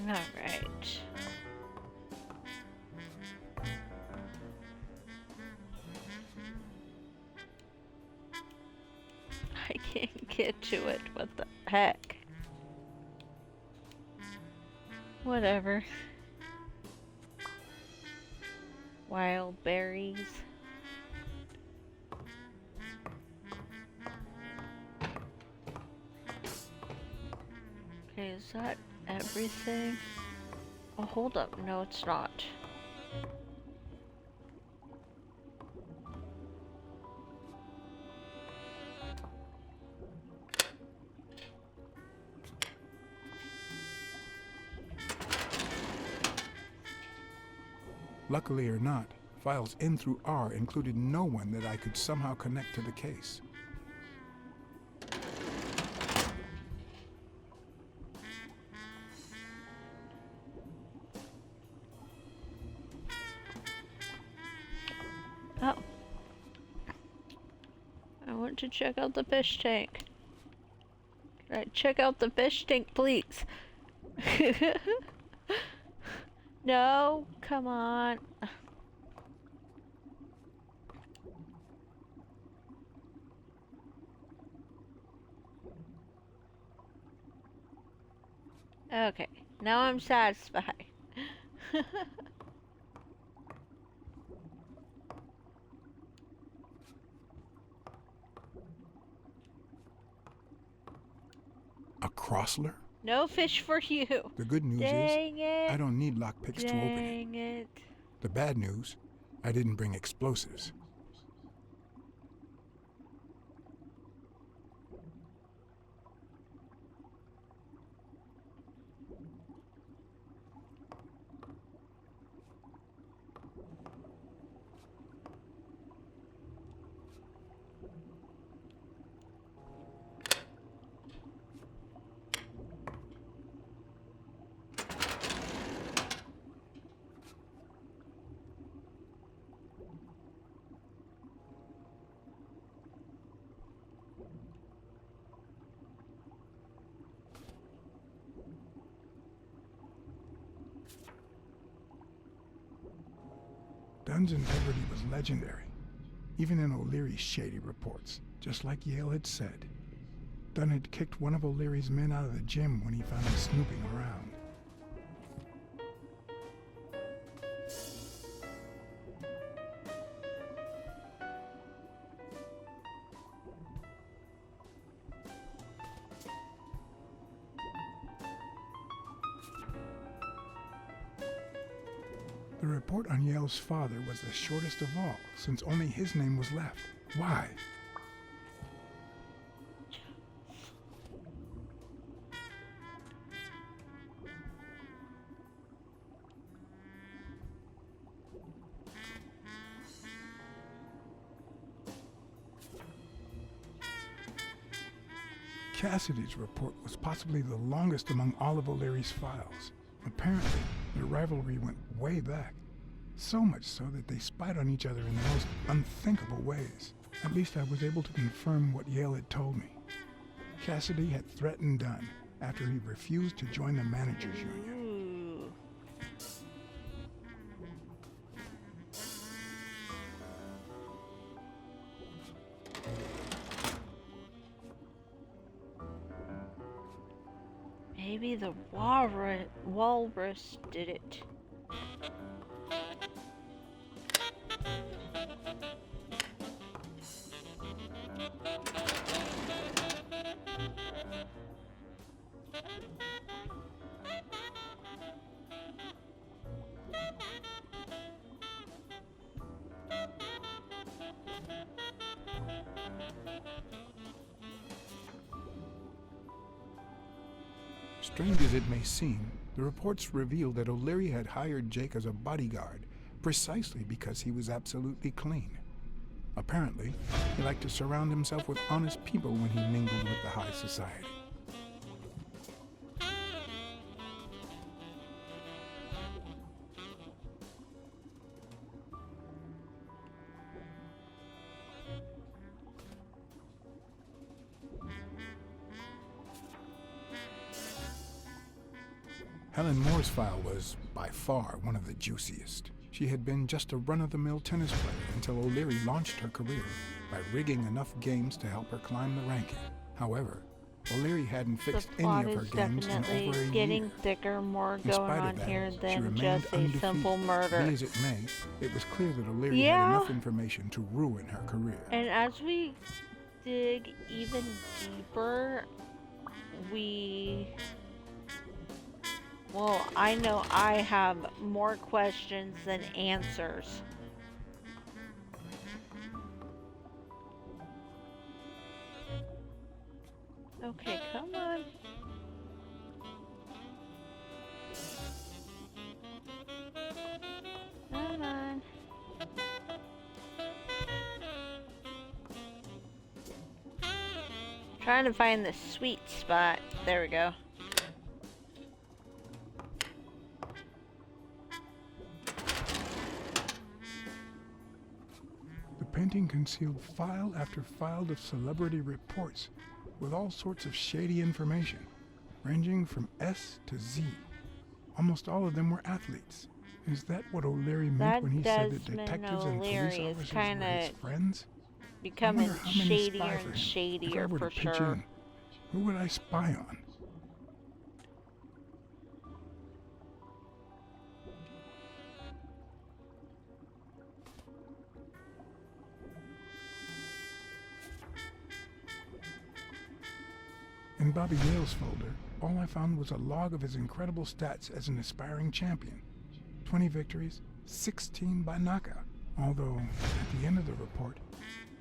S1: All right. I can't get to it. What the heck? Whatever. Wild berries. Okay, is that everything? Oh, hold up. No, it's not.
S3: Luckily or not, files in through R included no one that I could somehow connect to the case.
S1: Oh. I want to check out the fish tank. Can I check out the fish tank, please? No, come on. Okay, now I'm satisfied.
S3: A Crossler?
S1: No fish for you.
S3: The good news
S1: Dang
S3: is,
S1: it.
S3: I don't need lockpicks to open it.
S1: Dang it.
S3: The bad news, I didn't bring explosives. Dunn's integrity was legendary, even in O'Leary's shady reports, just like Yale had said. Dunn had kicked one of O'Leary's men out of the gym when he found him snooping around. The report on Yale's father was the shortest of all, since only his name was left. Why? Cassidy's report was possibly the longest among all of O'Leary's files. Apparently, their rivalry went way back. So much so that they spied on each other in the most unthinkable ways. At least I was able to confirm what Yale had told me. Cassidy had threatened Dunn after he refused to join the managers union.
S1: Ooh. Maybe the walrus did it.
S3: Strange as it may seem, the reports revealed that O'Leary had hired Jake as a bodyguard precisely because he was absolutely clean. Apparently, he liked to surround himself with honest people when he mingled with the high society. Helen Moore's file was, by far, one of the juiciest. She had been just a run-of-the-mill tennis player until O'Leary launched her career by rigging enough games to help her climb the ranking. However, O'Leary hadn't
S1: The
S3: fixed
S1: plot
S3: any of her
S1: is
S3: games in
S1: definitely
S3: over a
S1: getting
S3: year.
S1: thicker, more
S3: In
S1: going
S3: spite
S1: on
S3: of that,
S1: here
S3: she
S1: than
S3: remained
S1: just a
S3: undefeated.
S1: simple murder.
S3: Be as it may, it was clear that O'Leary had
S1: Yeah.
S3: enough information to ruin her career.
S1: And as we dig even deeper, well, I know I have more questions than answers. Okay, come on. Come on. Trying to find the sweet spot. There we go.
S3: The painting concealed file after file of celebrity reports with all sorts of shady information, ranging from S to Z. Almost all of them were athletes. Is that what O'Leary meant
S1: That
S3: when he said that
S1: Desmond
S3: detectives and police
S1: O'Leary is
S3: officers were
S1: kinda
S3: his friends? I
S1: becoming
S3: wonder how many
S1: shadier
S3: spy for
S1: and
S3: him. If I
S1: shadier
S3: were
S1: for
S3: to pitch
S1: sure.
S3: in, who would I spy on? In Bobby Yale's folder, all I found was a log of his incredible stats as an aspiring champion. 20 victories, 16 by knockout. Although, at the end of the report,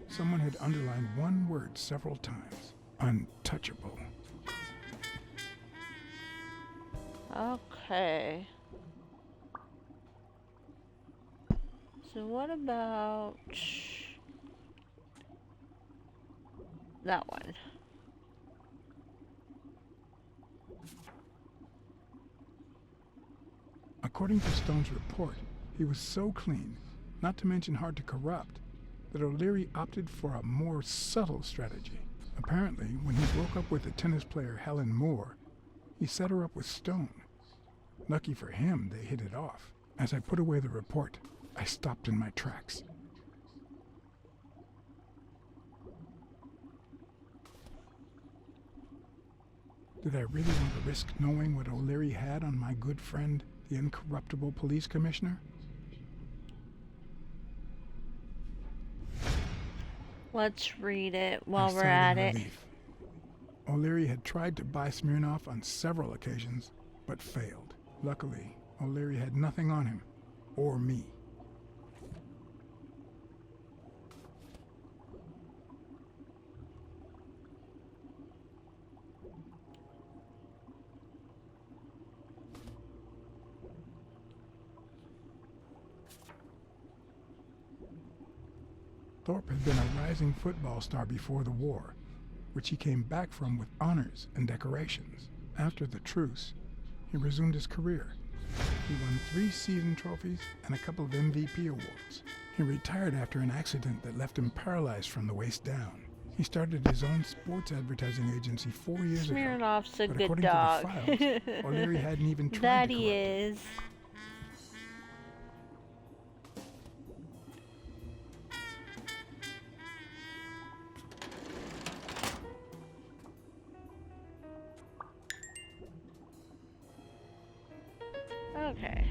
S3: someone had underlined one word several times. Untouchable.
S1: Okay. So what about that one?
S3: According to Stone's report, he was so clean, not to mention hard to corrupt, that O'Leary opted for a more subtle strategy. Apparently, when he broke up with the tennis player Helen Moore, he set her up with Stone. Lucky for him, they hit it off. As I put away the report, I stopped in my tracks. Did I really want to risk knowing what O'Leary had on my good friend, the incorruptible police commissioner?
S1: Let's read it
S3: I
S1: while we're
S3: sighed
S1: at
S3: in
S1: it.
S3: relief. O'Leary had tried to buy Smirnoff on several occasions, but failed. Luckily, O'Leary had nothing on him, or me. Thorpe had been a rising football star before the war, which he came back from with honors and decorations. After the truce, he resumed his career. He won 3 season trophies and a couple of MVP awards. He retired after an accident that left him paralyzed from the waist down. He started his own sports advertising agency 4 years ago.
S1: Smirnoff's a
S3: But
S1: good
S3: according
S1: dog.
S3: to the files, O'Leary hadn't even tried
S1: That
S3: to
S1: he
S3: correct it.
S1: is. Okay.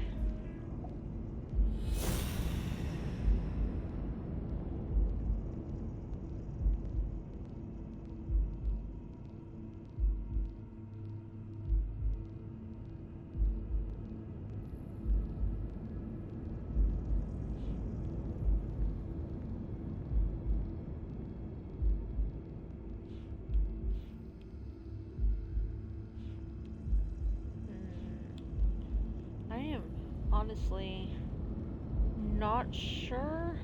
S1: I am honestly not sure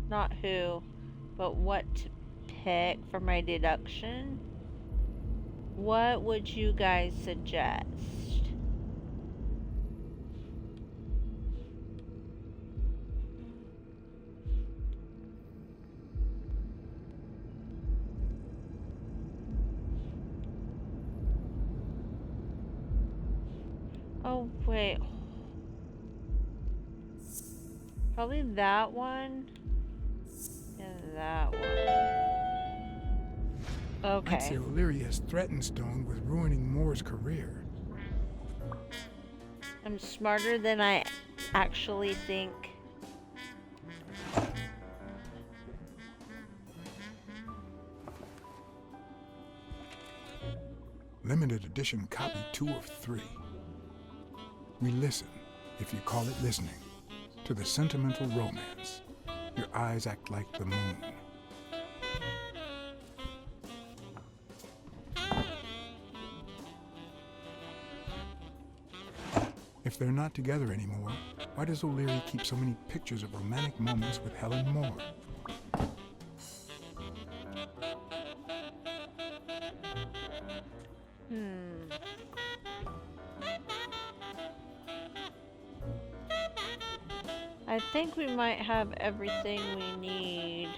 S1: not who, but what to pick for my deduction. What would you guys suggest? Oh, wait. Probably that one and that one.
S3: I'd say
S1: Okay.
S3: O'Leary has threatened Stone with ruining Moore's career.
S1: I'm smarter than I actually think.
S3: Limited edition copy 2 of 3. We listen, if you call it listening, to the sentimental romance. Your eyes act like the moon. If they're not together anymore, why does O'Leary keep so many pictures of romantic moments with Helen Moore?
S1: I think we might have everything we need.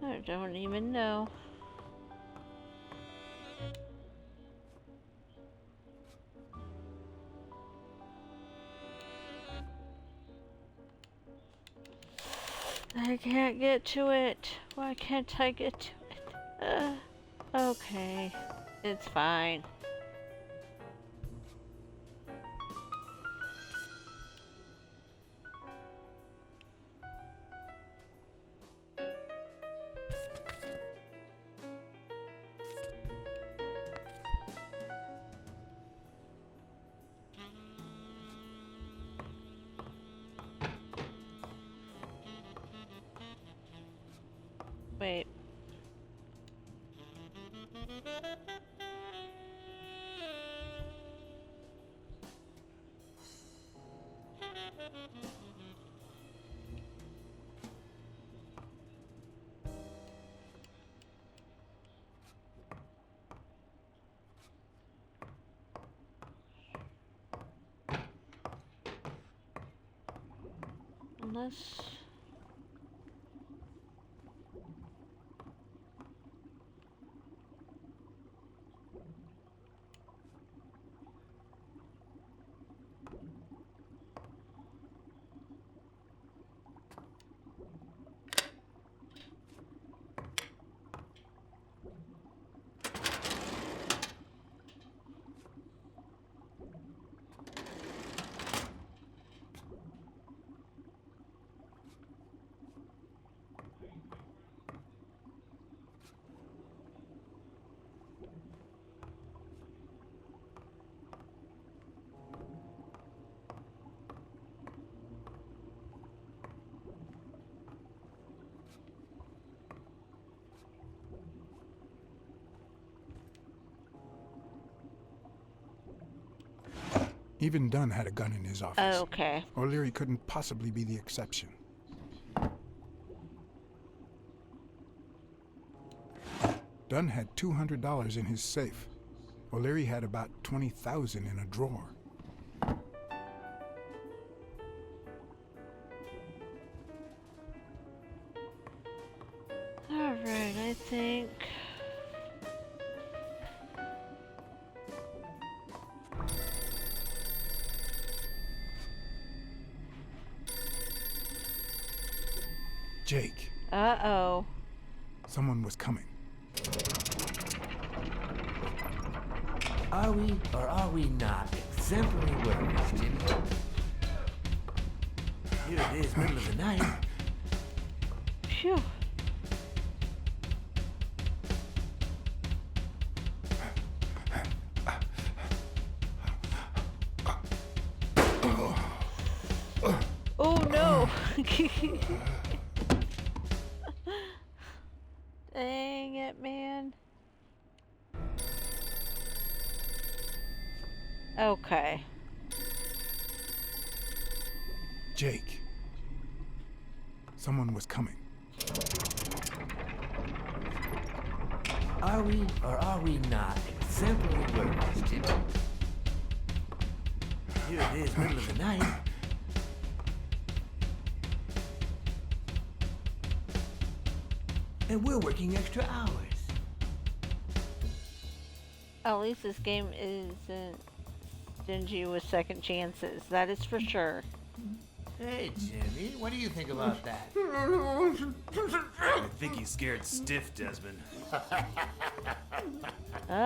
S1: I don't even know. I can't get to it. Why can't I get to it? Okay. It's fine. Wait. Unless...
S3: Even Dunn had a gun in his office.
S1: Okay.
S3: O'Leary couldn't possibly be the exception. Dunn had $200 in his safe. O'Leary had about $20,000 in a drawer.
S1: Alright, I think...
S3: Jake.
S1: Uh-oh.
S3: Someone was coming.
S10: Are we or are we not exemplary workers, Jimmy? Here it is, middle of the night.
S1: Phew. Oh no! Dang it, man. Okay.
S3: Jake. Someone was coming.
S10: Are we or are we not exemplary workers, Jimmy? Here it is, middle of the night. And we're working extra hours.
S1: At least this game isn't stingy with second chances. That is for sure.
S10: Hey, Jimmy, what do you think about that?
S11: I think he's scared stiff, Desmond.
S1: Uh-oh.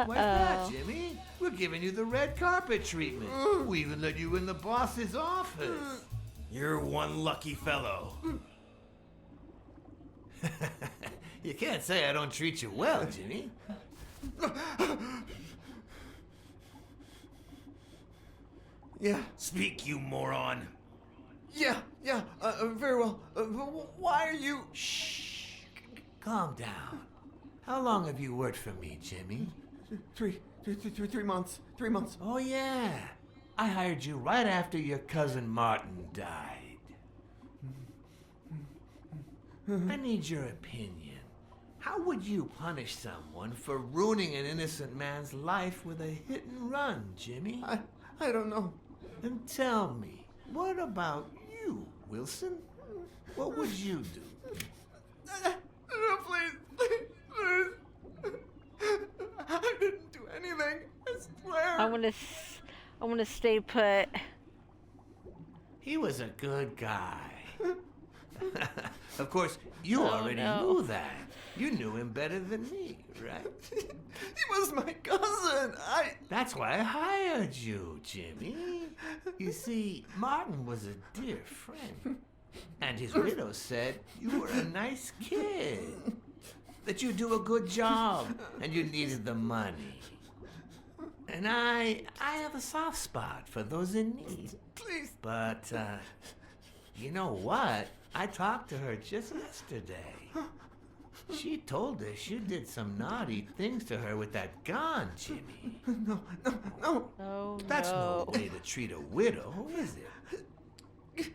S10: What's that, Jimmy? We're giving you the red carpet treatment. We even let you in the boss's office.
S11: You're one lucky fellow.
S10: You can't say I don't treat you well, Jimmy.
S11: Yeah. Speak, you moron.
S10: Yeah, very well. Why are you... Shh. Calm down. How long have you worked for me, Jimmy?
S12: 3 months. 3 months.
S10: Oh, yeah. I hired you right after your cousin Martin died. I need your opinion. How would you punish someone for ruining an innocent man's life with a hit and run, Jimmy?
S12: I don't know.
S10: Then tell me, what about you, Wilson? What would you do?
S12: No, please. I didn't do anything. I swear.
S1: I wanna stay put.
S10: He was a good guy. Of course, you already knew that. You knew him better than me, right?
S12: He was my cousin.
S10: That's why I hired you, Jimmy. You see, Martin was a dear friend. And his widow said you were a nice kid. That you do a good job and you needed the money. And I have a soft spot for those in need.
S12: Please.
S10: But, you know what? I talked to her just yesterday. She told us you did some naughty things to her with that gun, Jimmy.
S12: No.
S1: Oh,
S10: That's
S1: no.
S10: no way to treat a widow, is it?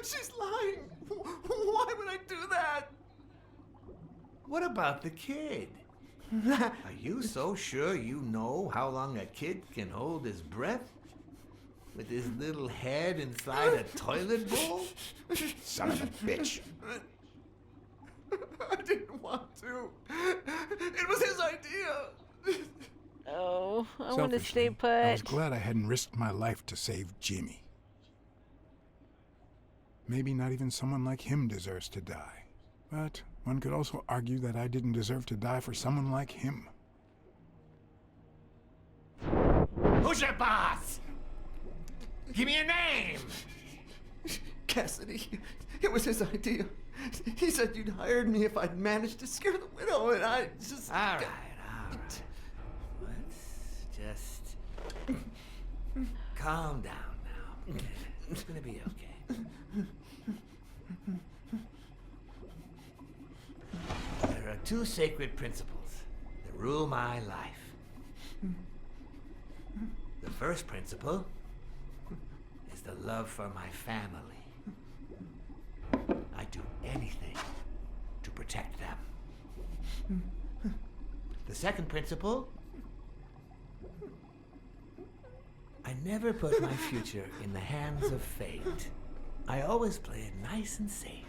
S12: She's lying. Why would I do that?
S10: What about the kid? Are you so sure you know how long a kid can hold his breath? With his little head inside a toilet bowl?
S3: Son of a bitch.
S12: I didn't want to. It was his idea.
S1: Oh, I want to stay
S3: Selfishly,
S1: put.
S3: I was glad I hadn't risked my life to save Jimmy. Maybe not even someone like him deserves to die. But one could also argue that I didn't deserve to die for someone like him.
S10: Who's your boss? Give me a name!
S12: Cassidy. It was his idea. He said you'd hired me if I'd managed to scare the widow, and I just...
S10: All right. Let's just calm down now. It's gonna be okay. There are two sacred principles that rule my life. The first principle is the love for my family. I do anything to protect them. The second principle, I never put my future in the hands of fate. I always play it nice and safe.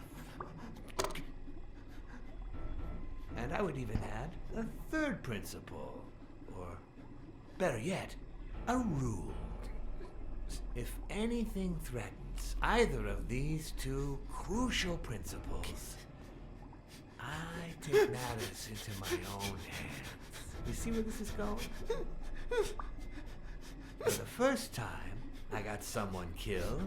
S10: And I would even add a third principle, or better yet, a rule. If anything threatens either of these two crucial principles, I take matters into my own hands. You see where this is going? For the first time, I got someone killed.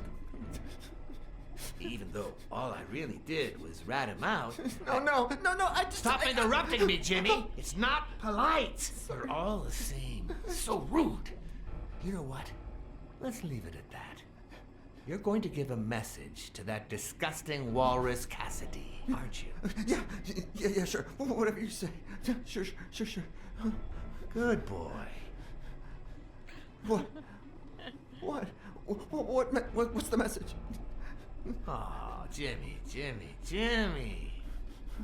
S10: Even though all I really did was rat him out.
S12: No, I just...
S10: Stop interrupting me, Jimmy! It's not polite! You're all the same. So rude. You know what? Let's leave it at that. You're going to give a message to that disgusting walrus Cassidy, aren't you?
S12: Yeah, sure. Whatever you say. Yeah, sure.
S10: Good boy.
S12: What's the message?
S10: Oh, Jimmy.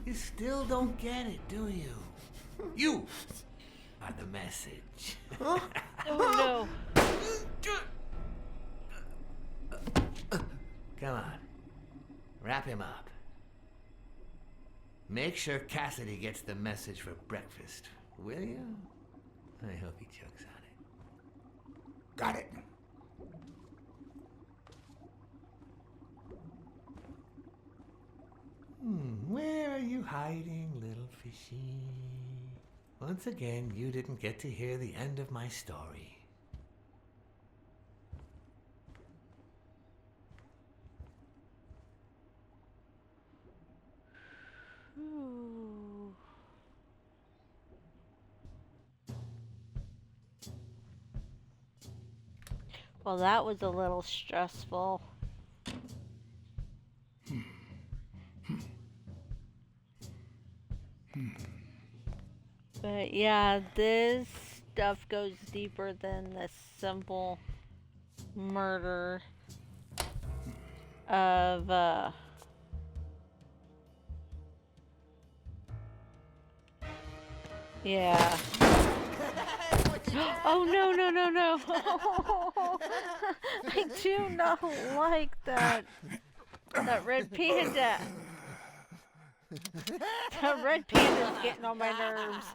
S10: You still don't get it, do you? You are the message.
S1: Oh no.
S10: Come on. Wrap him up. Make sure Cassidy gets the message for breakfast, will you? I hope he chokes on it.
S3: Got it.
S10: Where are you hiding, little fishy? Once again, you didn't get to hear the end of my story.
S1: Ooh. Well, that was a little stressful. But yeah, this stuff goes deeper than the simple murder of yeah. Oh no. I do not like that red panda. The red panda's getting on my nerves.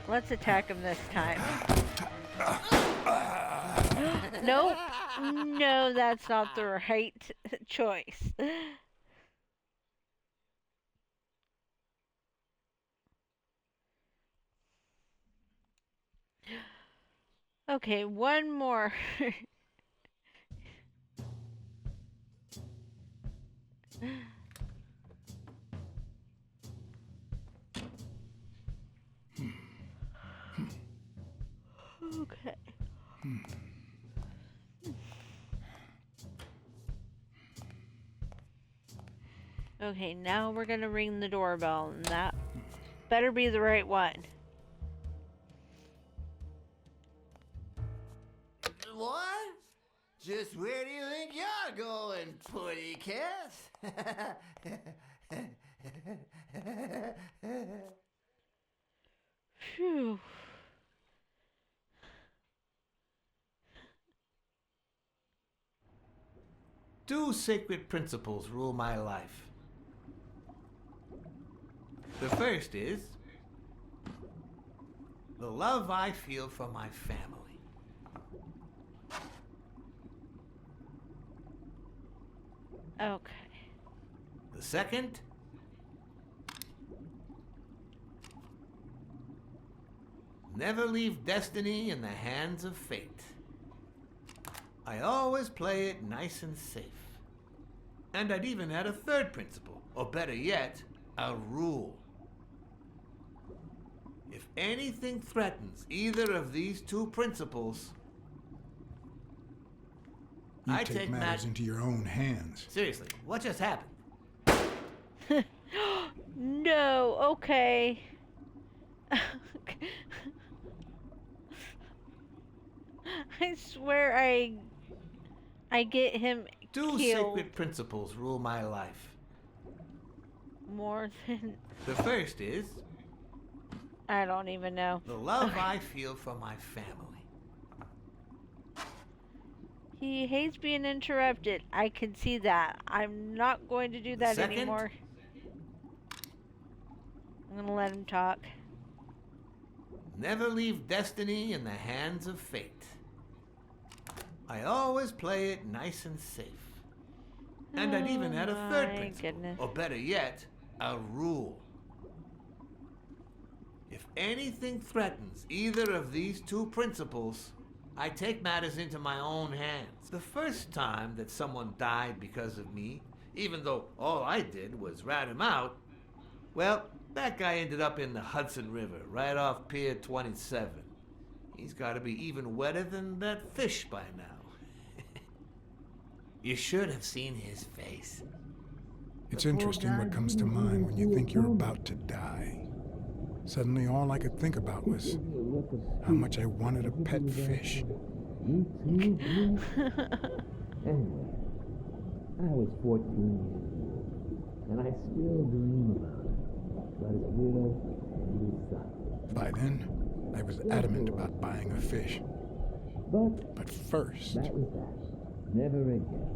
S1: Let's attack him this time. Nope. No, that's not the right choice. Okay, one more. Okay. Okay, now we're gonna ring the doorbell, and that better be the right one.
S12: What? Just where do you think you're going, putty cat?
S1: Phew.
S10: Two sacred principles rule my life. The first is the love I feel for my family.
S1: Okay.
S10: The second, Never leave destiny in the hands of fate. I always play it nice and safe. And I'd even add a third principle, or better yet, a rule. If anything threatens either of these two principles,
S3: You
S10: I
S3: take matters into your own hands.
S10: Seriously, what just happened?
S1: No, okay. I swear I get him
S10: Two
S1: killed
S10: sacred principles rule my life.
S1: more than
S10: The first is
S1: I don't even know.
S10: the love I feel for my family.
S1: He hates being interrupted. I can see that. I'm not going to do that
S10: second?
S1: anymore. I'm gonna let him talk.
S10: Never leave destiny in the hands of fate. I always play it nice and safe. And I'd even add a third
S1: my
S10: principle,
S1: goodness.
S10: or better yet, a rule. If anything threatens either of these two principles, I take matters into my own hands. The first time that someone died because of me, even though all I did was rat him out, well, that guy ended up in the Hudson River, right off Pier 27. He's got to be even wetter than that fish by now. You should have seen his face.
S3: It's interesting what comes to mind when you think you're about to die. Suddenly, all I could think about was how much I wanted a pet fish.
S13: Anyway, I was 14 years old, and I still dream about it. But his widow and his son.
S3: By then, I was adamant about buying a fish. But first...
S13: That was that. Never again.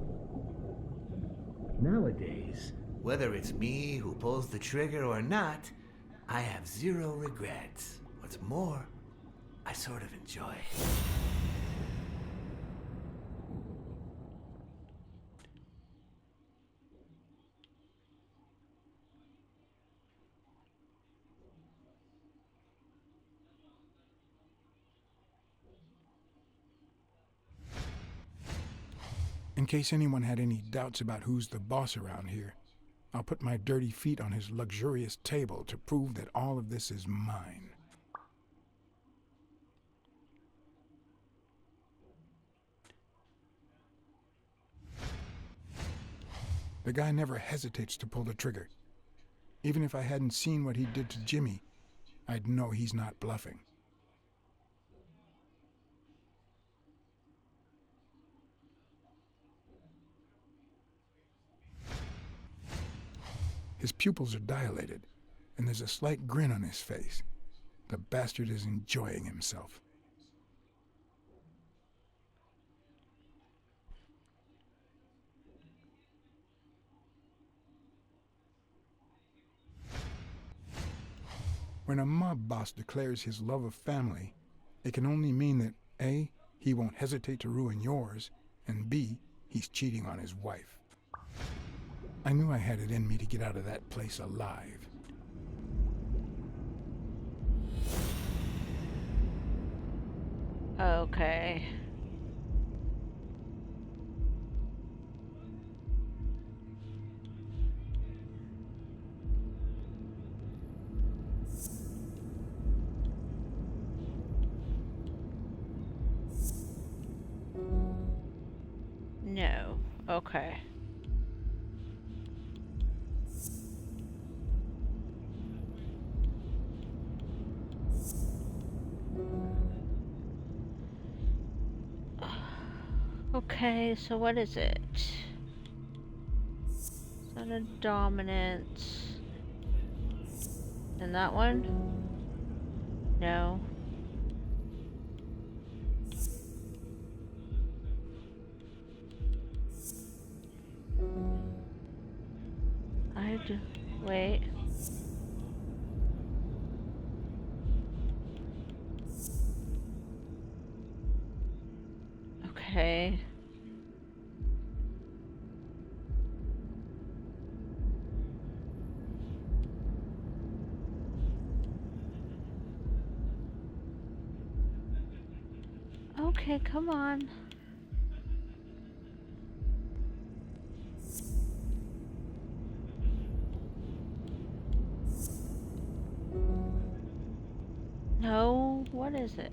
S10: Nowadays, whether it's me who pulls the trigger or not, I have zero regrets. What's more, I sort of enjoy it.
S3: In case anyone had any doubts about who's the boss around here, I'll put my dirty feet on his luxurious table to prove that all of this is mine. The guy never hesitates to pull the trigger. Even if I hadn't seen what he did to Jimmy, I'd know he's not bluffing. His pupils are dilated, and there's a slight grin on his face. The bastard is enjoying himself. When a mob boss declares his love of family, it can only mean that A, he won't hesitate to ruin yours, and B, he's cheating on his wife. I knew I had it in me to get out of that place alive.
S1: Okay. No. Okay. Okay, so what is it? Is that a dominance? And that one? No. I have to wait. Okay. Okay, come on. No, what is it?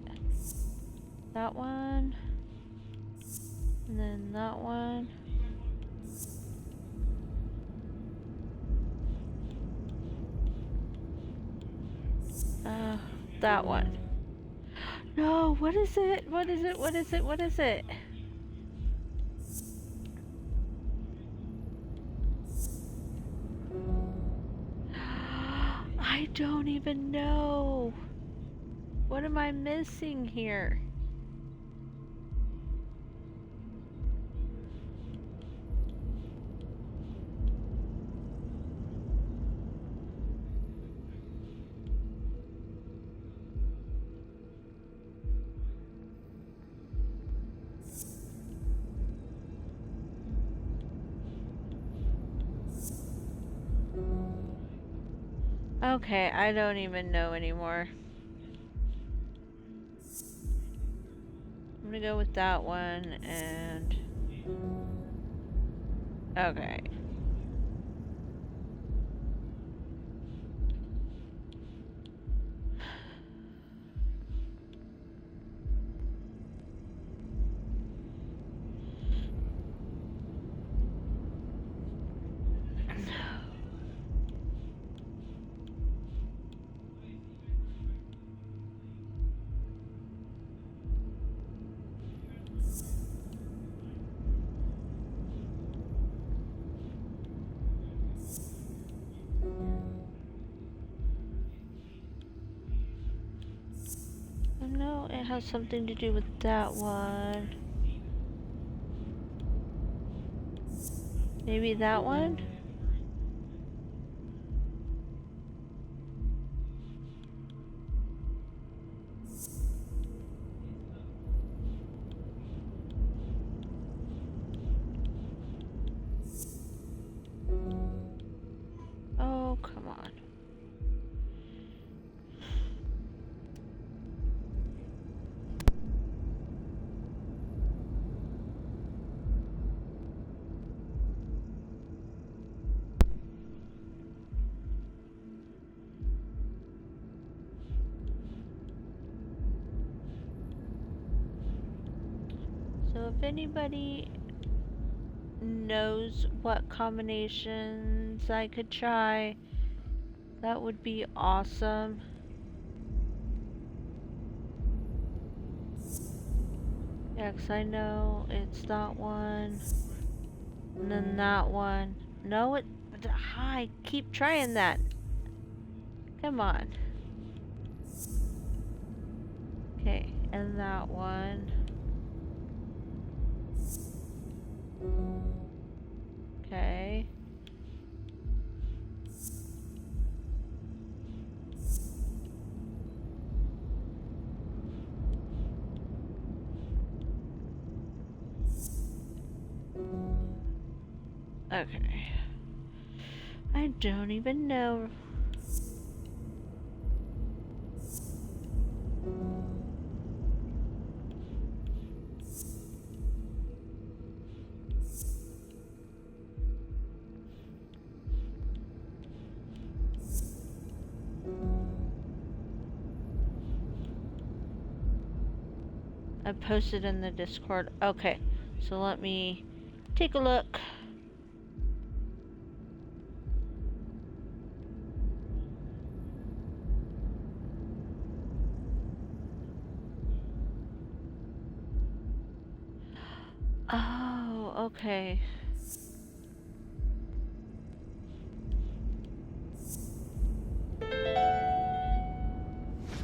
S1: That one. And then that one. That one. No, what is it? What is it? What is it? What is it? I don't even know. What am I missing here? Okay, I don't even know anymore. I'm gonna go with that one and... Okay. No, it has something to do with that one. Maybe that one? Oh, come on. So if anybody knows what combinations I could try, that would be awesome. Yeah, 'cause I know it's that one, and then that one. No, I keep trying that. Come on. Okay, and that one. Okay. Okay. I don't even know. I posted in the Discord. Okay, so let me take a look. Oh, okay.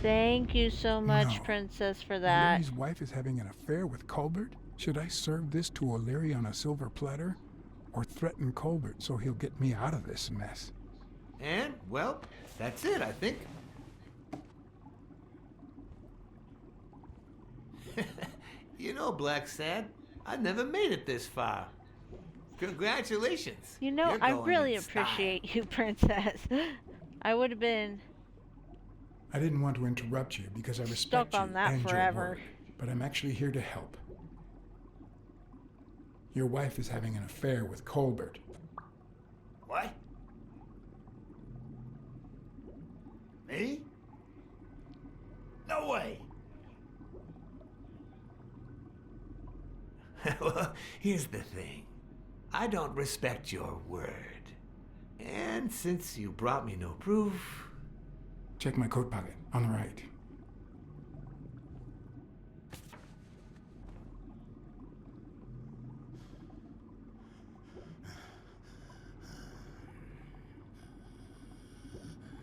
S1: Thank you so much,
S3: No.
S1: Princess, for that.
S3: O'Leary's wife is having an affair with Colbert? Should I serve this to O'Leary on a silver platter? Or threaten Colbert so he'll get me out of this mess?
S10: And, well, that's it, I think. You know, Blacksad, I never made it this far. Congratulations.
S1: You know,
S10: You're
S1: I
S10: going
S1: really
S10: in style.
S1: appreciate you, Princess. I would have been
S3: I didn't want to interrupt you because I respect
S1: stuck
S3: you
S1: on that
S3: and
S1: forever.
S3: your word. but I'm actually here to help. Your wife is having an affair with Colbert.
S10: What? Me? No way! Well, here's the thing. I don't respect your word. And since you brought me no proof...
S3: Check my coat pocket, on the right.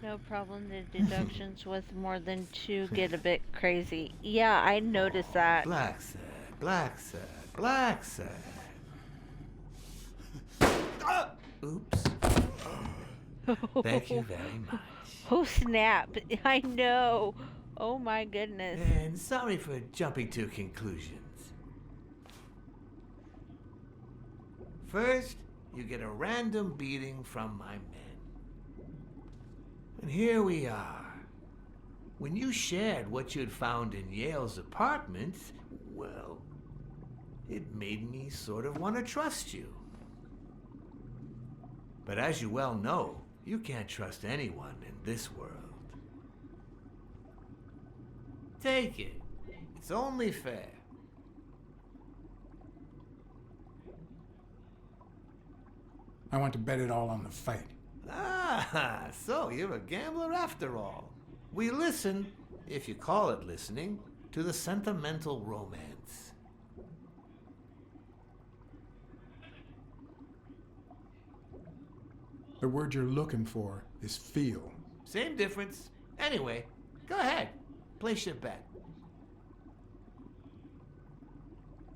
S1: No problem. The deductions with more than 2 get a bit crazy. Yeah, I noticed that.
S10: Blacksad, Blacksad, Blacksad. Oops. Thank you very much.
S1: Oh, snap. I know. Oh, my goodness.
S10: And sorry for jumping to conclusions. First, you get a random beating from my men. And here we are. When you shared what you'd found in Yale's apartment, well, it made me sort of want to trust you. But as you well know, you can't trust anyone in this world. Take it. It's only fair.
S3: I want to bet it all on the fight.
S10: Ah, so you're a gambler after all. We listen, if you call it listening, to the sentimental romance.
S3: The word you're looking for is feel.
S10: Same difference. Anyway, go ahead. Place your bet.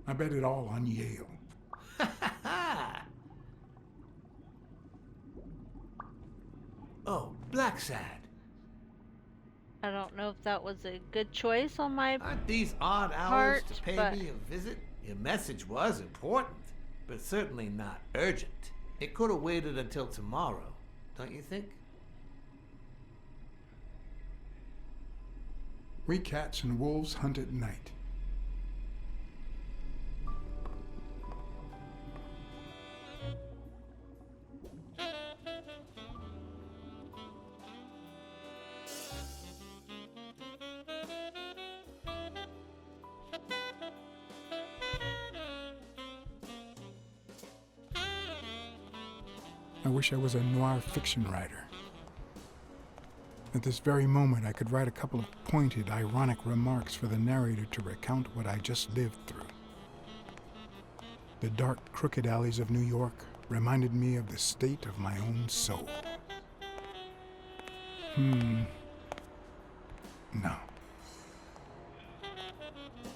S3: I bet it all on Yale.
S10: Oh, Blacksad.
S1: I don't know if that was a good choice on my
S10: Aren't these odd hours
S1: part,
S10: to pay
S1: but...
S10: me a visit? Your message was important, but certainly not urgent. It could have waited until tomorrow, don't you think?
S3: We cats and wolves hunt at night. I wish I was a noir fiction writer. At this very moment, I could write a couple of pointed, ironic remarks for the narrator to recount what I just lived through. The dark, crooked alleys of New York reminded me of the state of my own soul. No.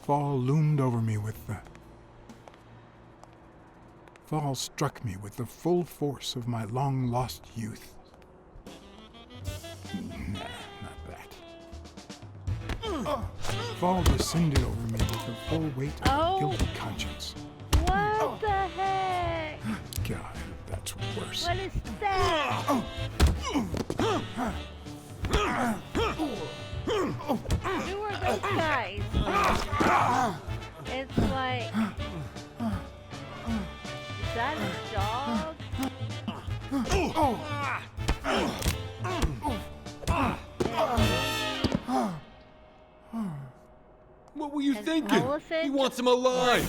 S3: Fall loomed over me with the... Fall struck me with the full force of my long-lost youth. Nah, not that. Fall descended over me with the full weight of a guilty conscience.
S1: What the heck?
S3: God, that's worse.
S1: What is that? Who are those guys? It's like... Is that a dog?
S14: What were you
S1: An
S14: thinking?
S1: elephant?
S14: He wants him alive.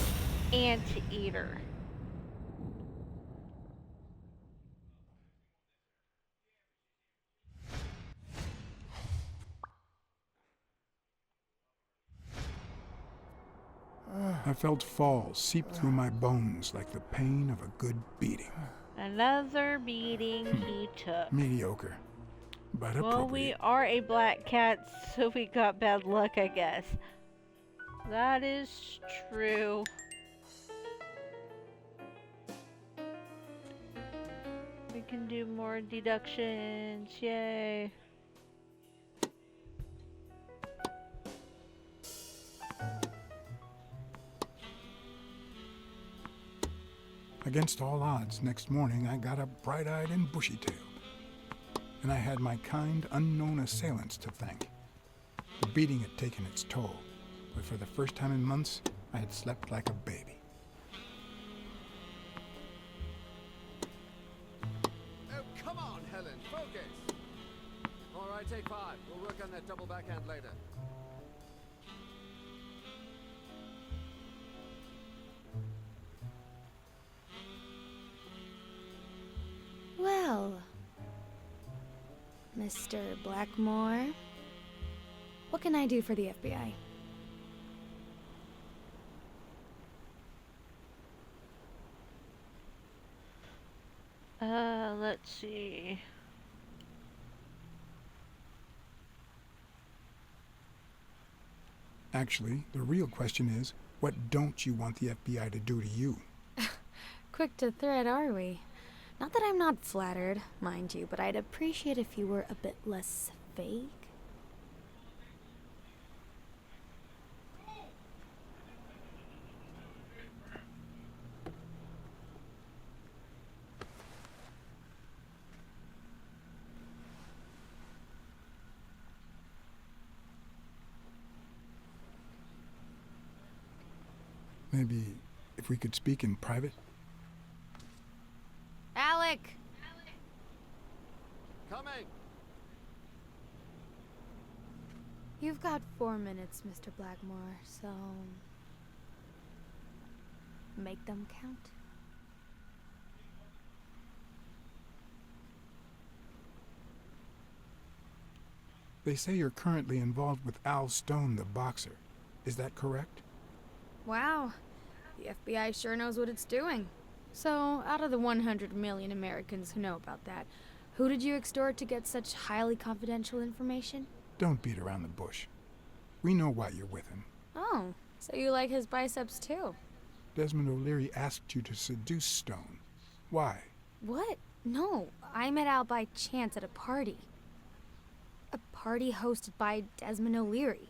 S1: Anteater.
S3: I felt fall seep through my bones like the pain of a good beating.
S1: Another beating he took.
S3: Mediocre, but appropriate.
S1: Well, we are a black cat, so we got bad luck, I guess. That is true. We can do more deductions, yay.
S3: Against all odds, next morning I got up bright-eyed and bushy-tailed. And I had my kind, unknown assailants to thank. The beating had taken its toll, but for the first time in months, I had slept like a baby.
S15: Oh, come on, Helen, focus! All right, take 5. We'll work on that double backhand later.
S16: Well, Mr. Blackmore, what can I do for the FBI?
S1: Let's see.
S3: Actually, the real question is, what don't you want the FBI to do to you?
S16: Quick to thread, are we? Not that I'm not flattered, mind you, but I'd appreciate if you were a bit less vague.
S3: Maybe if we could speak in private?
S16: Alec!
S15: Coming!
S16: You've got 4 minutes, Mr. Blackmore, so... make them count.
S3: They say you're currently involved with Al Stone, the boxer. Is that correct?
S16: Wow. The FBI sure knows what it's doing. So, out of the 100 million Americans who know about that, who did you extort to get such highly confidential information?
S3: Don't beat around the bush. We know why you're with him.
S16: Oh, so you like his biceps too?
S3: Desmond O'Leary asked you to seduce Stone. Why?
S16: What? No, I met Al by chance at a party. A party hosted by Desmond O'Leary.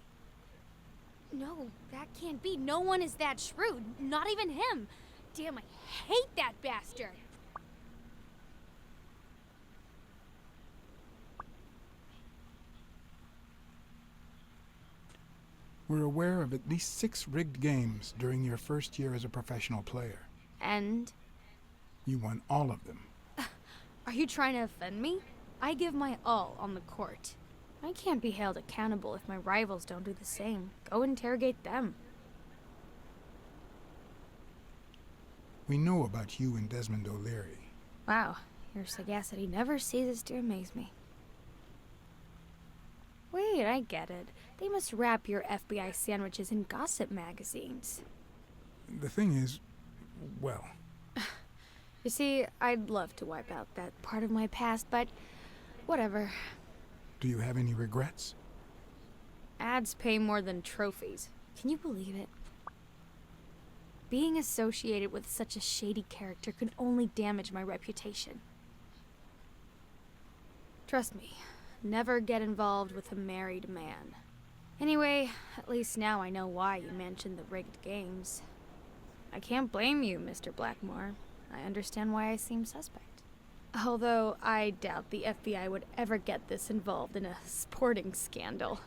S16: No, that can't be. No one is that shrewd. Not even him. Damn, I hate that bastard.
S3: We're aware of at least 6 rigged games during your first year as a professional player.
S16: And?
S3: You won all of them.
S16: Are you trying to offend me? I give my all on the court. I can't be held accountable if my rivals don't do the same. Go interrogate them.
S3: We know about you and Desmond O'Leary.
S16: Wow, your sagacity never ceases to amaze me. Wait, I get it. They must wrap your FBI sandwiches in gossip magazines.
S3: The thing is, well...
S16: You see, I'd love to wipe out that part of my past, but whatever.
S3: Do you have any regrets?
S16: Ads pay more than trophies. Can you believe it? Being associated with such a shady character could only damage my reputation. Trust me, never get involved with a married man. Anyway, at least now I know why you mentioned the rigged games. I can't blame you, Mr. Blackmore. I understand why I seem suspect. Although I doubt the FBI would ever get this involved in a sporting scandal.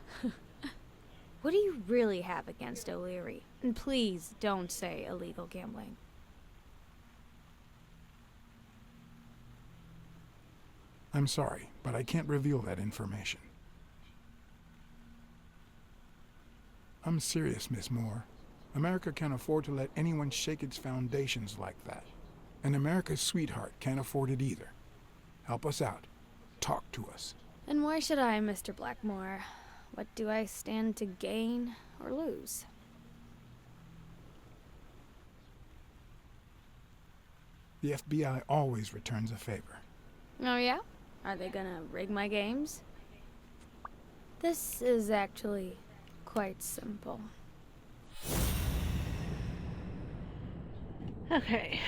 S16: What do you really have against O'Leary? And please don't say illegal gambling.
S3: I'm sorry, but I can't reveal that information. I'm serious, Miss Moore. America can't afford to let anyone shake its foundations like that. And America's sweetheart can't afford it either. Help us out. Talk to us.
S16: And why should I, Mr. Blackmore? What do I stand to gain or lose?
S3: The FBI always returns a favor.
S16: Oh yeah? Are they gonna rig my games? This is actually quite simple.
S1: Okay.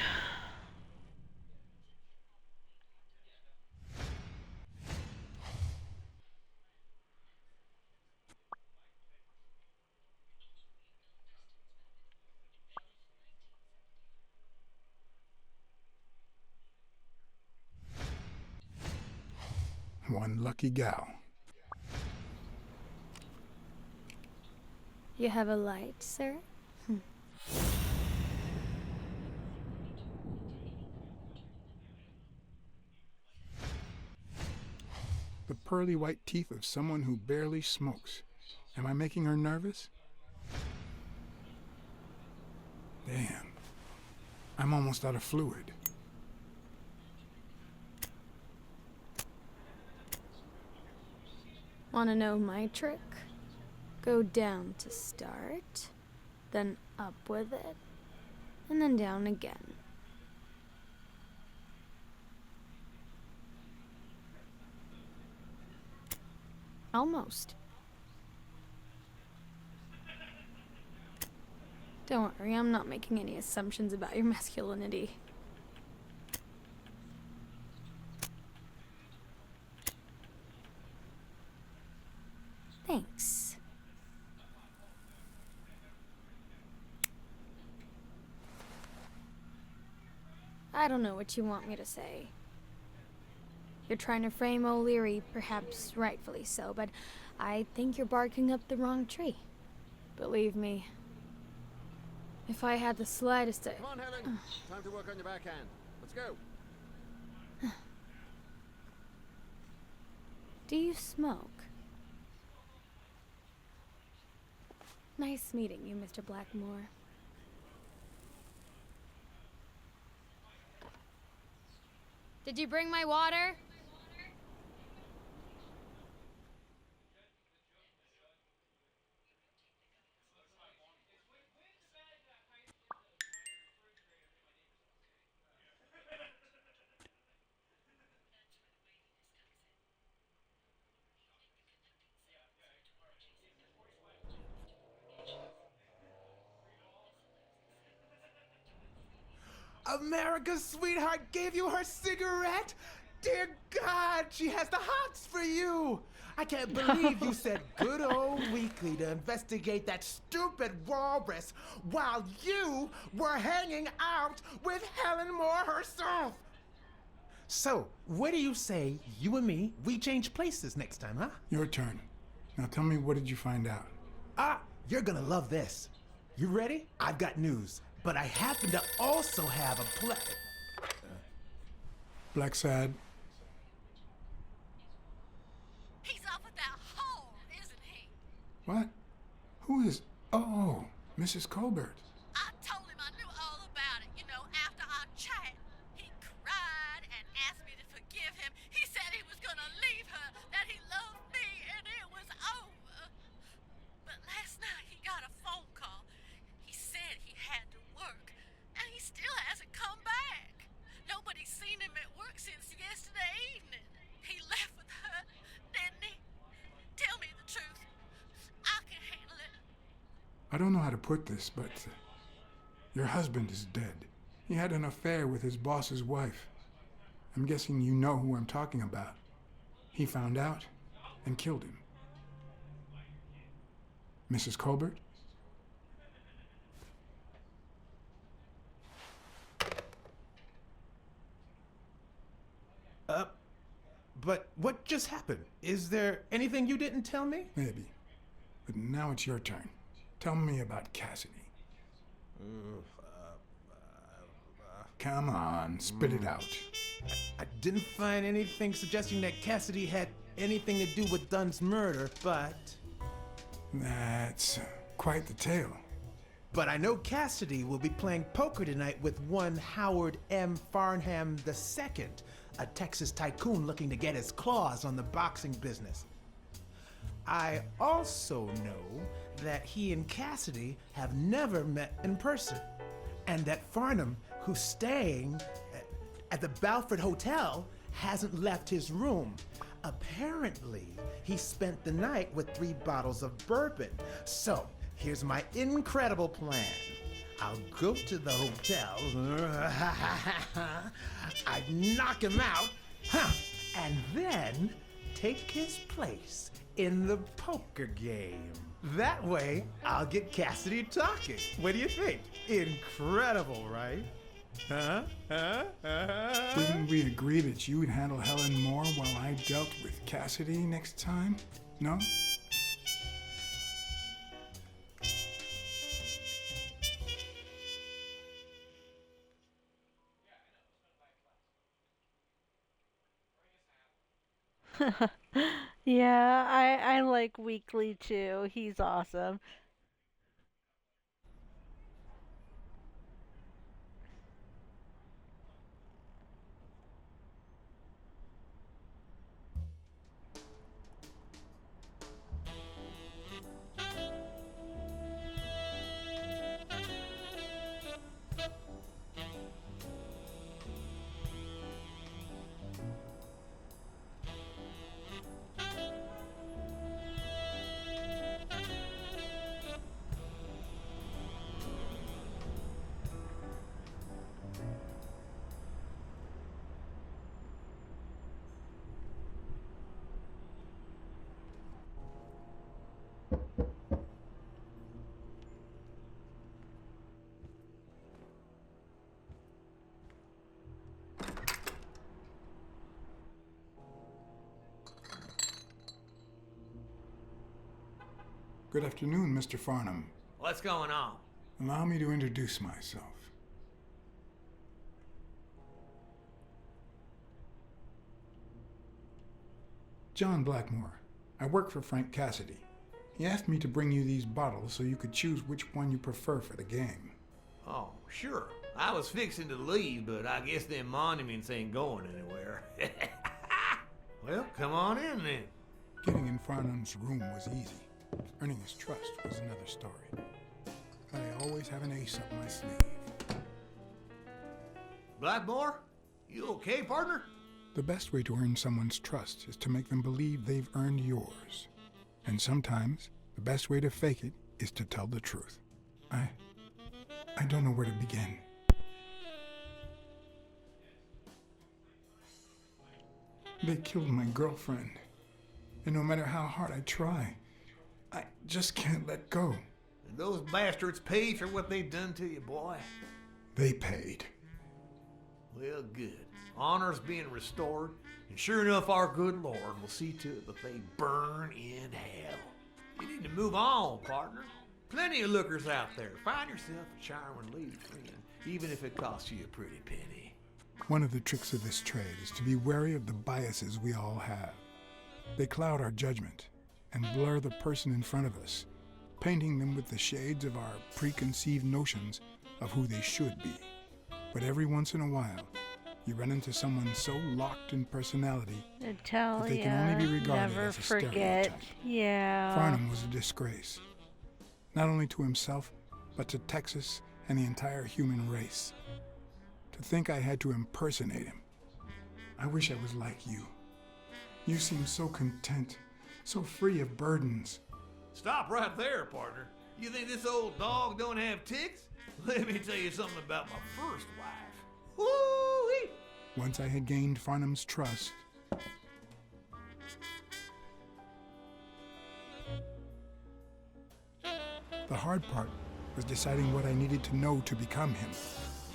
S3: One lucky gal.
S16: You have a light, sir?
S3: The pearly white teeth of someone who barely smokes. Am I making her nervous? Damn. I'm almost out of fluid.
S16: Wanna know my trick? Go down to start, then up with it, and then down again. Almost. Don't worry, I'm not making any assumptions about your masculinity. Thanks. I don't know what you want me to say. You're trying to frame O'Leary, perhaps rightfully so, but I think you're barking up the wrong tree. Believe me, if I had the slightest...
S15: Come on, Helen. Time to work on your backhand. Let's go.
S16: Do you smoke? Nice meeting you, Mr. Blackmore. Did you bring my water?
S10: America's sweetheart gave you her cigarette? Dear God, she has the hots for you. I can't believe you said good old Weekly to investigate that stupid walrus while you were hanging out with Helen Moore herself. So, what do you say, you and me, we change places next time, huh?
S3: Your turn. Now tell me, what did you find out?
S10: You're gonna love this. You ready? I've got news, but I happen to also have a
S3: Blacksad.
S6: He's up with that whore, isn't he?
S3: What? Who is... Oh, Mrs. Colbert.
S6: I told him I knew all about it. You know, after our chat, he cried and asked me to forgive him. He said he was gonna leave her, that he loved me, and it was over. But last night he got a phone call. He said he had to work, and he still hasn't come back. Nobody's seen him at work since yesterday evening. He left with her, didn't he? Tell me the truth. I can handle it.
S3: I don't know how to put this, but your husband is dead. He had an affair with his boss's wife. I'm guessing you know who I'm talking about. He found out and killed him. Mrs. Colbert?
S10: But what just happened? Is there anything you didn't tell me?
S3: Maybe. But now it's your turn. Tell me about Cassidy. Come on, spit it out.
S10: I didn't find anything suggesting that Cassidy had anything to do with Dunn's murder, but...
S3: That's quite the tale.
S10: But I know Cassidy will be playing poker tonight with one Howard M. Farnham II, a Texas tycoon looking to get his claws on the boxing business. I also know that he and Cassidy have never met in person, and that Farnham, who's staying at the Balford Hotel, hasn't left his room. Apparently, he spent the night with 3 bottles of bourbon. So, here's my incredible plan. I'll go to the hotel, I'd knock him out, and then take his place in the poker game. That way, I'll get Cassidy talking. What do you think? Incredible, right?
S3: Didn't we agree that you would handle Helen Moore while I dealt with Cassidy next time? No?
S1: Yeah, I like Weekly too. He's awesome.
S3: Good afternoon, Mr. Farnham.
S10: What's going on?
S3: Allow me to introduce myself. John Blackmore. I work for Frank Cassidy. He asked me to bring you these bottles so you could choose which one you prefer for the game.
S10: Oh, sure. I was fixing to leave, but I guess them monuments ain't going anywhere. Well, come on in then.
S3: Getting in Farnham's room was easy. Earning his trust was another story. But I always have an ace up my sleeve.
S10: Blackmore? You okay, partner?
S3: The best way to earn someone's trust is to make them believe they've earned yours. And sometimes, the best way to fake it is to tell the truth. I don't know where to begin. They killed my girlfriend. And no matter how hard I try, I just can't let go.
S10: And those bastards paid for what they done to you, boy.
S3: They paid.
S10: Well, good. Honor's being restored, and sure enough, our good Lord will see to it that they burn in hell. You need to move on, partner. Plenty of lookers out there. Find yourself a charming lady friend, even if it costs you a pretty penny.
S3: One of the tricks of this trade is to be wary of the biases we all have. They cloud our judgment and blur the person in front of us, painting them with the shades of our preconceived notions of who they should be. But every once in a while, you run into someone so locked in personality that they can only be regarded
S1: never
S3: as a
S1: forget.
S3: stereotype.
S1: Yeah.
S3: Farnham was a disgrace, not only to himself, but to Texas and the entire human race. To think I had to impersonate him. I wish I was like you. You seem so content, so free of burdens.
S10: Stop right there, partner. You think this old dog don't have ticks? Let me tell you something about my first wife. Woo-wee!
S3: Once I had gained Farnham's trust, the hard part was deciding what I needed to know to become him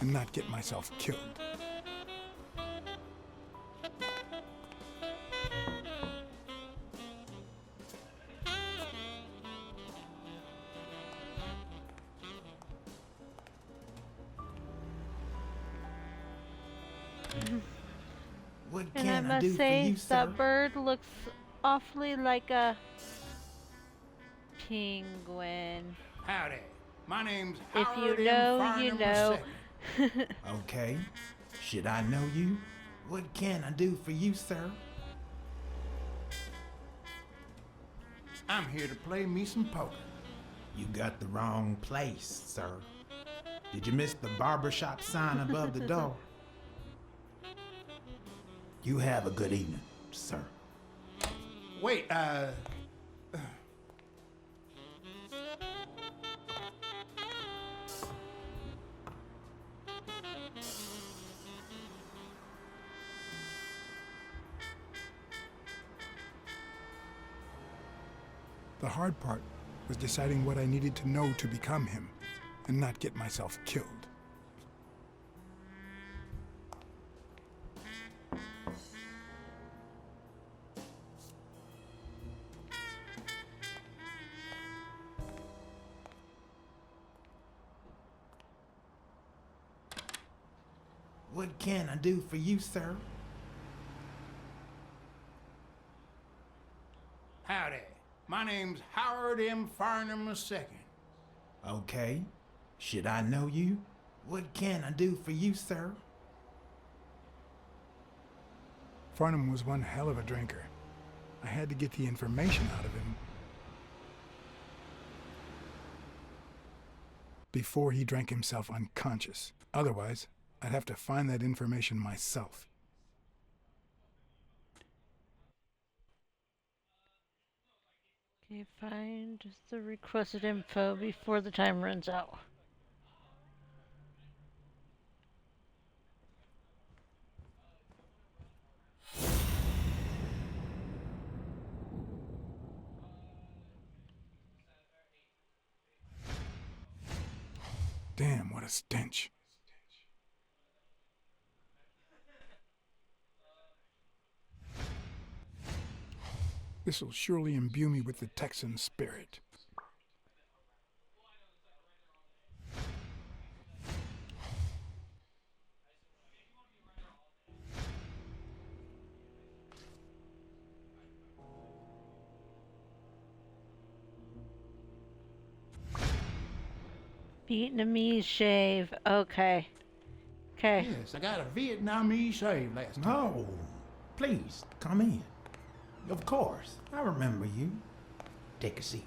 S3: and not get myself killed.
S10: What
S1: And I
S10: can I
S1: must
S10: do for
S1: say,
S10: you, sir?
S1: that bird looks awfully like a penguin.
S17: Howdy. My name's
S1: If
S17: Howard
S1: you
S17: M.
S1: know,
S17: Farnham
S1: you know.
S17: II. Okay. Should I know you? What can I do for you, sir? I'm here to play me some poker. You got the wrong place, sir. Did you miss the barbershop sign above the door? You have a good evening, sir. Wait,
S3: The hard part was deciding what I needed to know to become him and not get myself killed.
S17: what can I do for you, sir? Howdy. My name's Howard M. Farnham II. Okay. Should I know you? What can I do for you, sir?
S3: Farnham was one hell of a drinker. I had to get the information out of him before he drank himself unconscious. Otherwise, I'd have to find that information myself.
S1: Okay, find the requested info before the time runs out.
S3: Damn, what a stench. This'll surely imbue me with the Texan spirit.
S1: Vietnamese shave. Okay. Okay.
S17: Yes, I got a Vietnamese shave last time. No, please, come in. Of course, I remember you. Take a seat.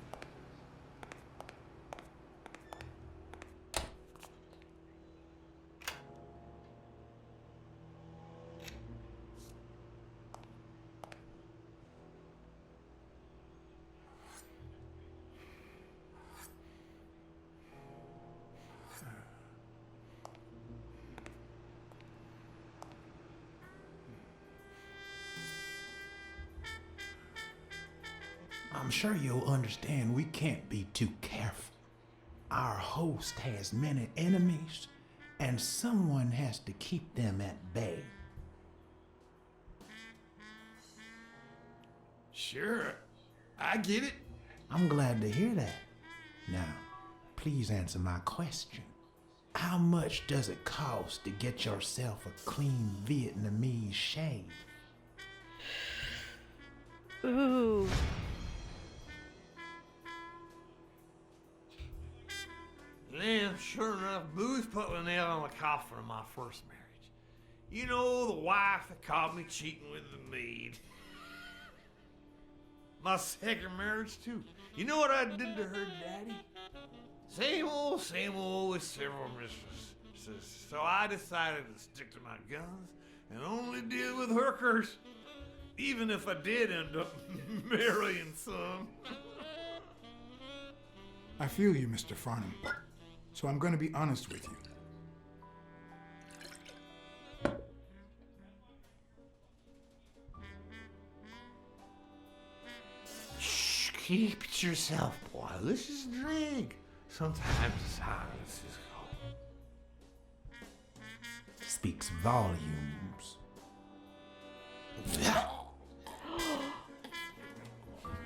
S17: I'm sure you'll understand we can't be too careful. Our host has many enemies, and someone has to keep them at bay. Sure, I get it. I'm glad to hear that. Now, please answer my question. How much does it cost to get yourself a clean Vietnamese shave?
S1: Ooh.
S10: Yeah, sure enough, booze put the nail on the coffin of my first marriage. You know, the wife that caught me cheating with the maid. My second marriage, too. You know what I did to her daddy? Same old with several mistresses. So I decided to stick to my guns and only deal with hookers. Even if I did end up marrying some.
S3: I feel you, Mr. Farnham. So I'm going to be honest with you.
S10: Shh, keep it yourself, boy. Let's just drink. Sometimes silence is gold.
S17: Speaks volumes.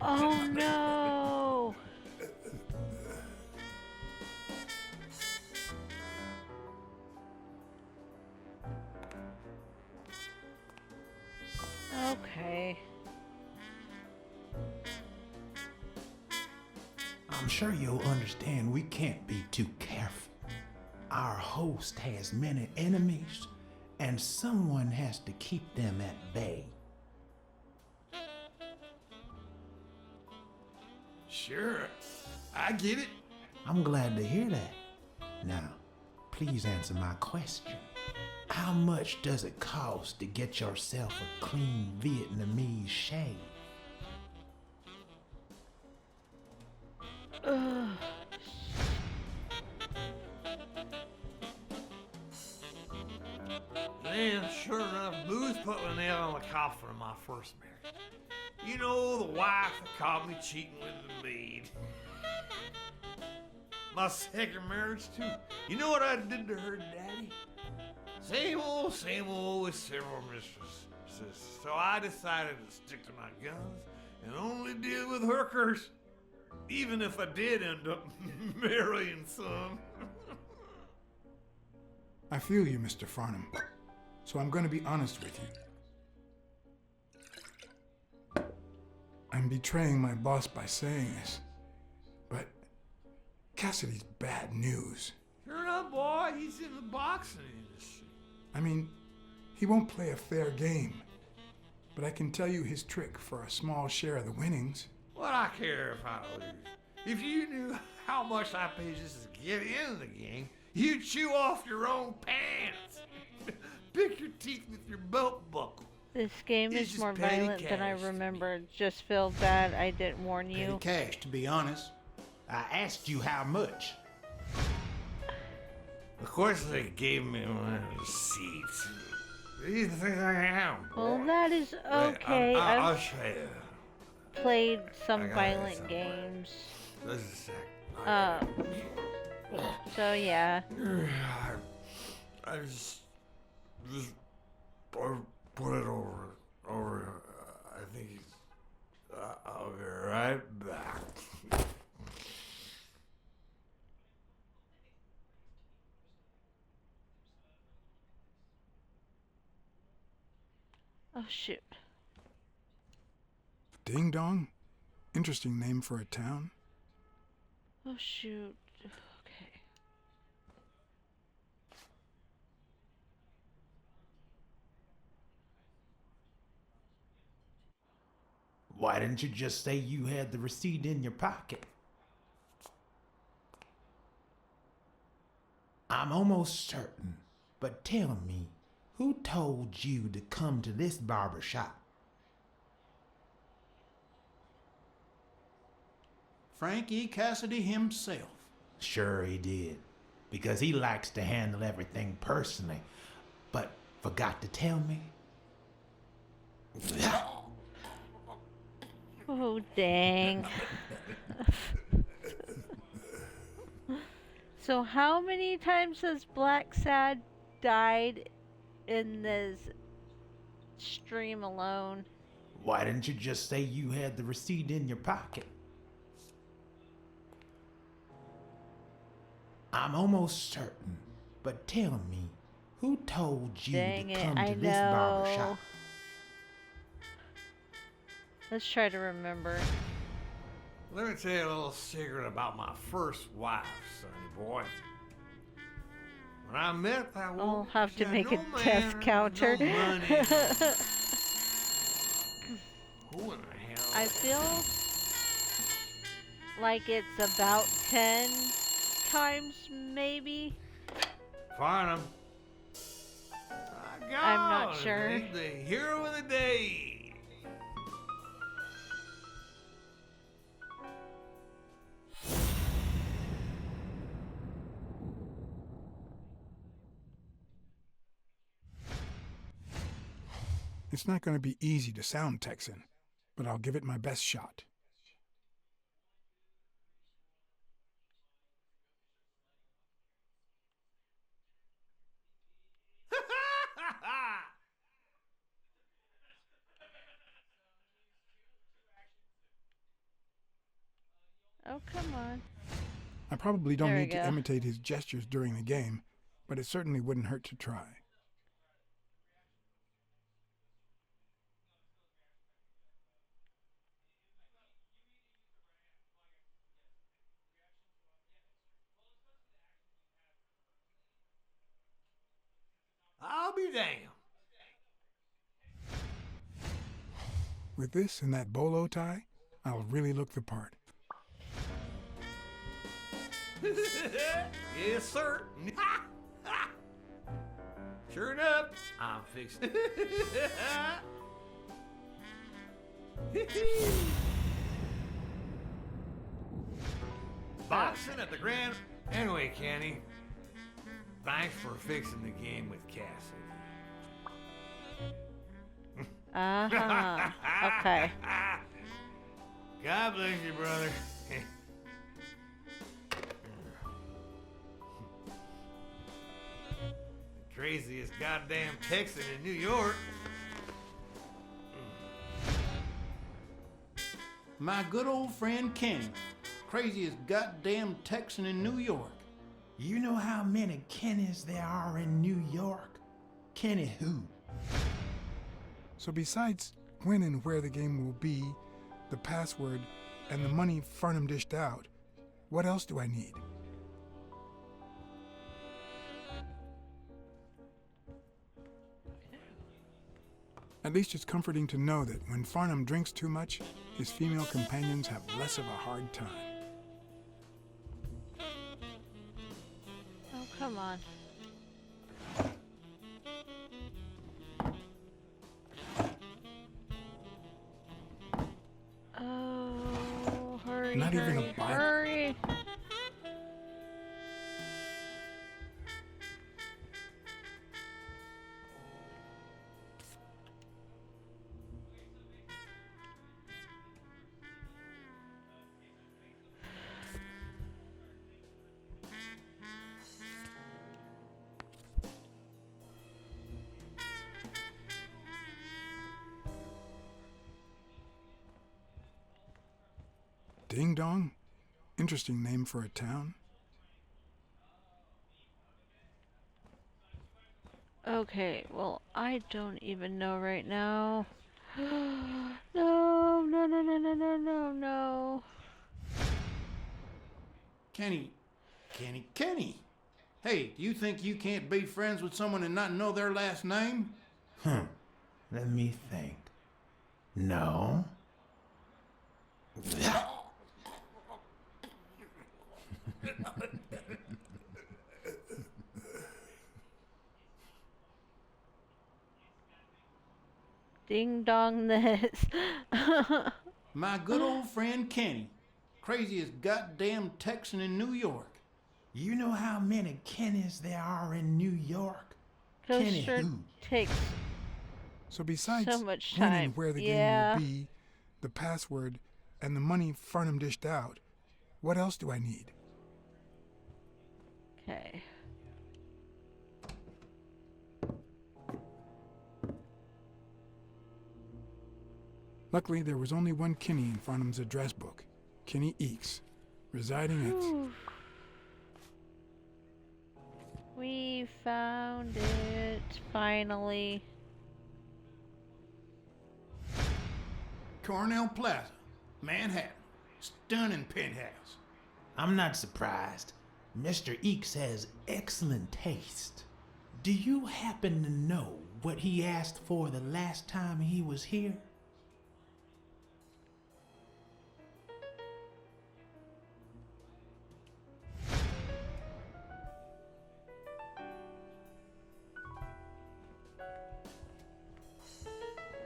S1: Oh no! Okay.
S17: I'm sure you'll understand we can't be too careful. Our host has many enemies, and someone has to keep them at bay. Sure, I get it. I'm glad to hear that. Now, please answer my question. How much does it cost to get yourself a clean Vietnamese shave?
S10: Then, sure enough, booze put the nail on the coffin of my first marriage. You know, the wife that caught me cheating with the maid. My second marriage, too. You know what I did to her daddy? Same old with several mistresses. So I decided to stick to my guns and only deal with hookers. Even if I did end up marrying some.
S3: I feel you, Mr. Farnham. So I'm going to be honest with you. I I'm betraying my boss by saying this, but Cassidy's bad news.
S10: Sure enough, boy, he's in the boxing industry.
S3: I mean, he won't play a fair game, but I can tell you his trick for a small share of the winnings.
S10: What I care if I lose? If you knew how much I pay just to get in the game, you'd chew off your own pants. Pick your teeth with your belt buckle.
S1: This game
S10: It's
S1: is more
S10: just petty
S1: violent than I
S10: cash to
S1: remembered. Just feel bad I didn't warn you.
S17: Petty cash, to be honest. I asked you how much.
S10: Of course they gave me one of the receipts. What do you think I am?
S1: Well, that is okay.
S10: I'll
S1: I've
S10: show you.
S1: played
S10: I
S1: some
S10: got
S1: violent
S10: it
S1: games.
S10: This is sick.
S1: So yeah.
S10: I just put it over. I think I'll be right back.
S1: Oh shoot.
S3: Ding Dong? Interesting name for a town.
S1: Oh shoot. Okay.
S17: Why didn't you just say you had the receipt in your pocket? I'm almost certain, but tell me, who told you to come to this barber shop?
S18: Frank E. Cassidy himself.
S17: Sure he did, because he likes to handle everything personally, but forgot to tell me?
S1: Oh dang. So how many times has Blacksad died in this stream alone?
S17: Why didn't you just say you had the receipt in your pocket? I'm almost certain, but tell me, who told you
S1: Dang
S17: to
S1: it,
S17: come
S1: I
S17: to this barber
S1: know.
S17: shop?
S1: Let's try to remember.
S10: Let me tell you a little secret about my first wife, sonny boy. When I met that woman,
S1: I'll have
S10: she
S1: to
S10: had
S1: make a
S10: no
S1: death
S10: manners,
S1: counter.
S10: No money. Who in the hell?
S1: I feel like it's about 10 times, maybe.
S10: Find him.
S1: I'm not sure.
S10: Ain't the hero of the day.
S3: It's not going to be easy to sound Texan, but I'll give it my best shot.
S1: Oh, come on.
S3: I probably don't
S1: There we
S3: need to
S1: go.
S3: imitate his gestures during the game, but it certainly wouldn't hurt to try.
S10: I'll be damned.
S3: With this and that bolo tie, I'll really look the part.
S10: Yes, sir. Sure enough, I'm fixing. Boxing at the Grand. Anyway, Kenny, thanks for fixing the game with Cassidy.
S1: Okay.
S10: God bless you, brother. The craziest goddamn Texan in New York.
S18: My good old friend Kenny. Craziest goddamn Texan in New York.
S17: You know how many Kennys there are in New York? Kenny who?
S3: So besides when and where the game will be, the password, and the money Farnham dished out. What else do I need? At least it's comforting to know that when Farnham drinks too much, his female companions have less of a hard time.
S1: Oh, come on. Oh, hurry,
S3: Not even a Bible.
S1: hurry.
S3: Ding Dong? Interesting name for a town.
S1: Okay, well, I don't even know right now. No, no, no, no, no, no, no, no.
S18: Kenny. Hey, do you think you can't be friends with someone and not know their last name?
S17: Let me think. No.
S1: Ding dong this.
S18: My good old friend Kenny. Craziest goddamn Texan in New York.
S17: You know how many Kennys there are in New York?
S1: Goes
S17: Kenny
S1: sure
S17: who?
S1: takes
S3: So besides
S1: so much
S3: when
S1: time.
S3: and where the
S1: Yeah.
S3: game will be, the password, and the money Farnham dished out, what else do I need?
S1: Okay.
S3: Luckily, there was only one Kinney in Farnham's address book, Kinney Eakes, residing at...
S1: We found it, finally.
S18: Cornell Plaza, Manhattan. Stunning penthouse.
S17: I'm not surprised. Mr. Eakes has excellent taste. Do you happen to know what he asked for the last time he was here?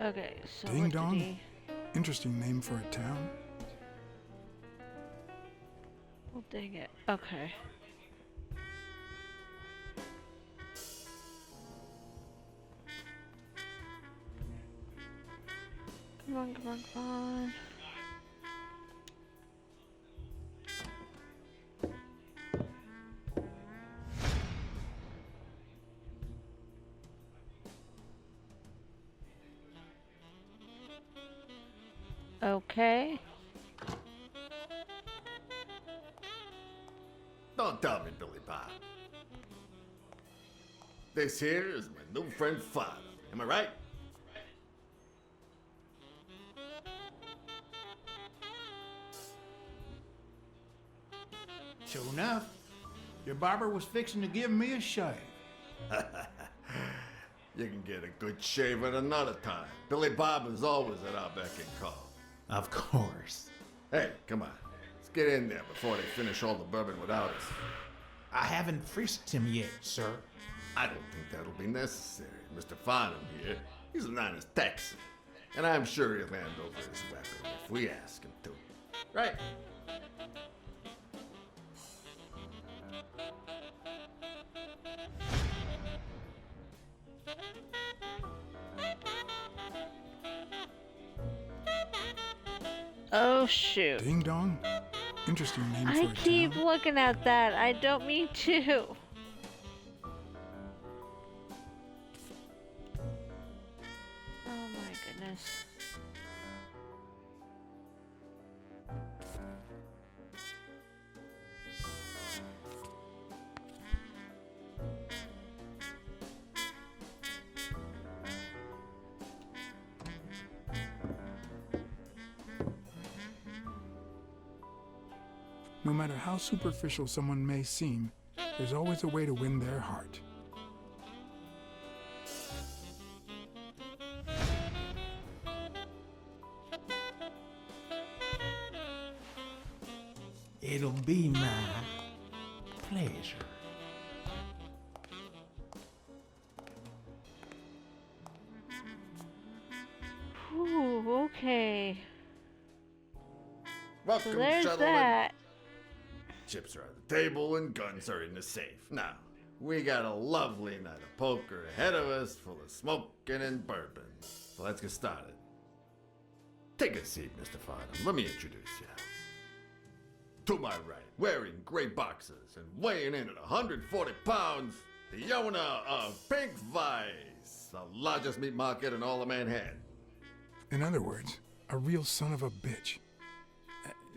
S1: Okay, so
S3: Ding
S1: what
S3: Dong?
S1: did he...
S3: Interesting name for a town.
S1: Well, dang it. Okay. Come on, come on, come on. Okay.
S19: Don't tell me, Billy Bob. This here is my new friend Father. Am I right?
S18: Sure enough, your barber was fixing to give me a shave.
S19: You can get a good shave at another time. Billy Bob is always at our beck and call.
S17: Of course.
S19: Hey, come on. Let's get in there before they finish all the bourbon without us.
S17: I haven't frisked him yet, sir.
S19: I don't think that'll be necessary. Mr. Farnham here, he's an honest Texan. And I'm sure he'll hand over his weapon if we ask him to. Right?
S1: Oh, shoot.
S3: Ding Dong? Interesting name for
S1: I
S3: a
S1: keep
S3: town.
S1: looking at that. I don't mean to. Oh my goodness.
S3: No matter how superficial someone may seem, there's always a way to win their heart.
S17: It'll be my pleasure.
S1: Ooh, okay.
S19: Welcome,
S1: So there's
S19: gentlemen.
S1: that.
S19: Chips are on the table and guns are in the safe. Now, we got a lovely night of poker ahead of us, full of smoking and bourbon. So let's get started. Take a seat, Mr. Farnham. Let me introduce you. To my right, wearing gray boxers and weighing in at 140 pounds, the owner of Pink Vice, the largest meat market in all of Manhattan.
S3: In other words, a real son of a bitch.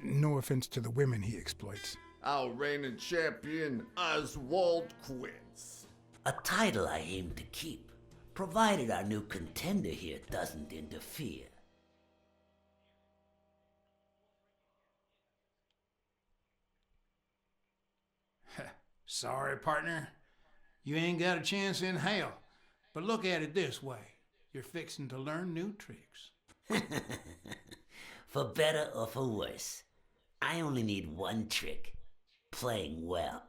S3: No offense to the women he exploits.
S19: Our reigning champion, Oswald Quince.
S8: A title I aim to keep, provided our new contender here doesn't interfere.
S18: Sorry, partner. You ain't got a chance in hell. But look at it this way. You're fixing to learn new tricks.
S8: For better or for worse, I only need one trick. Playing well.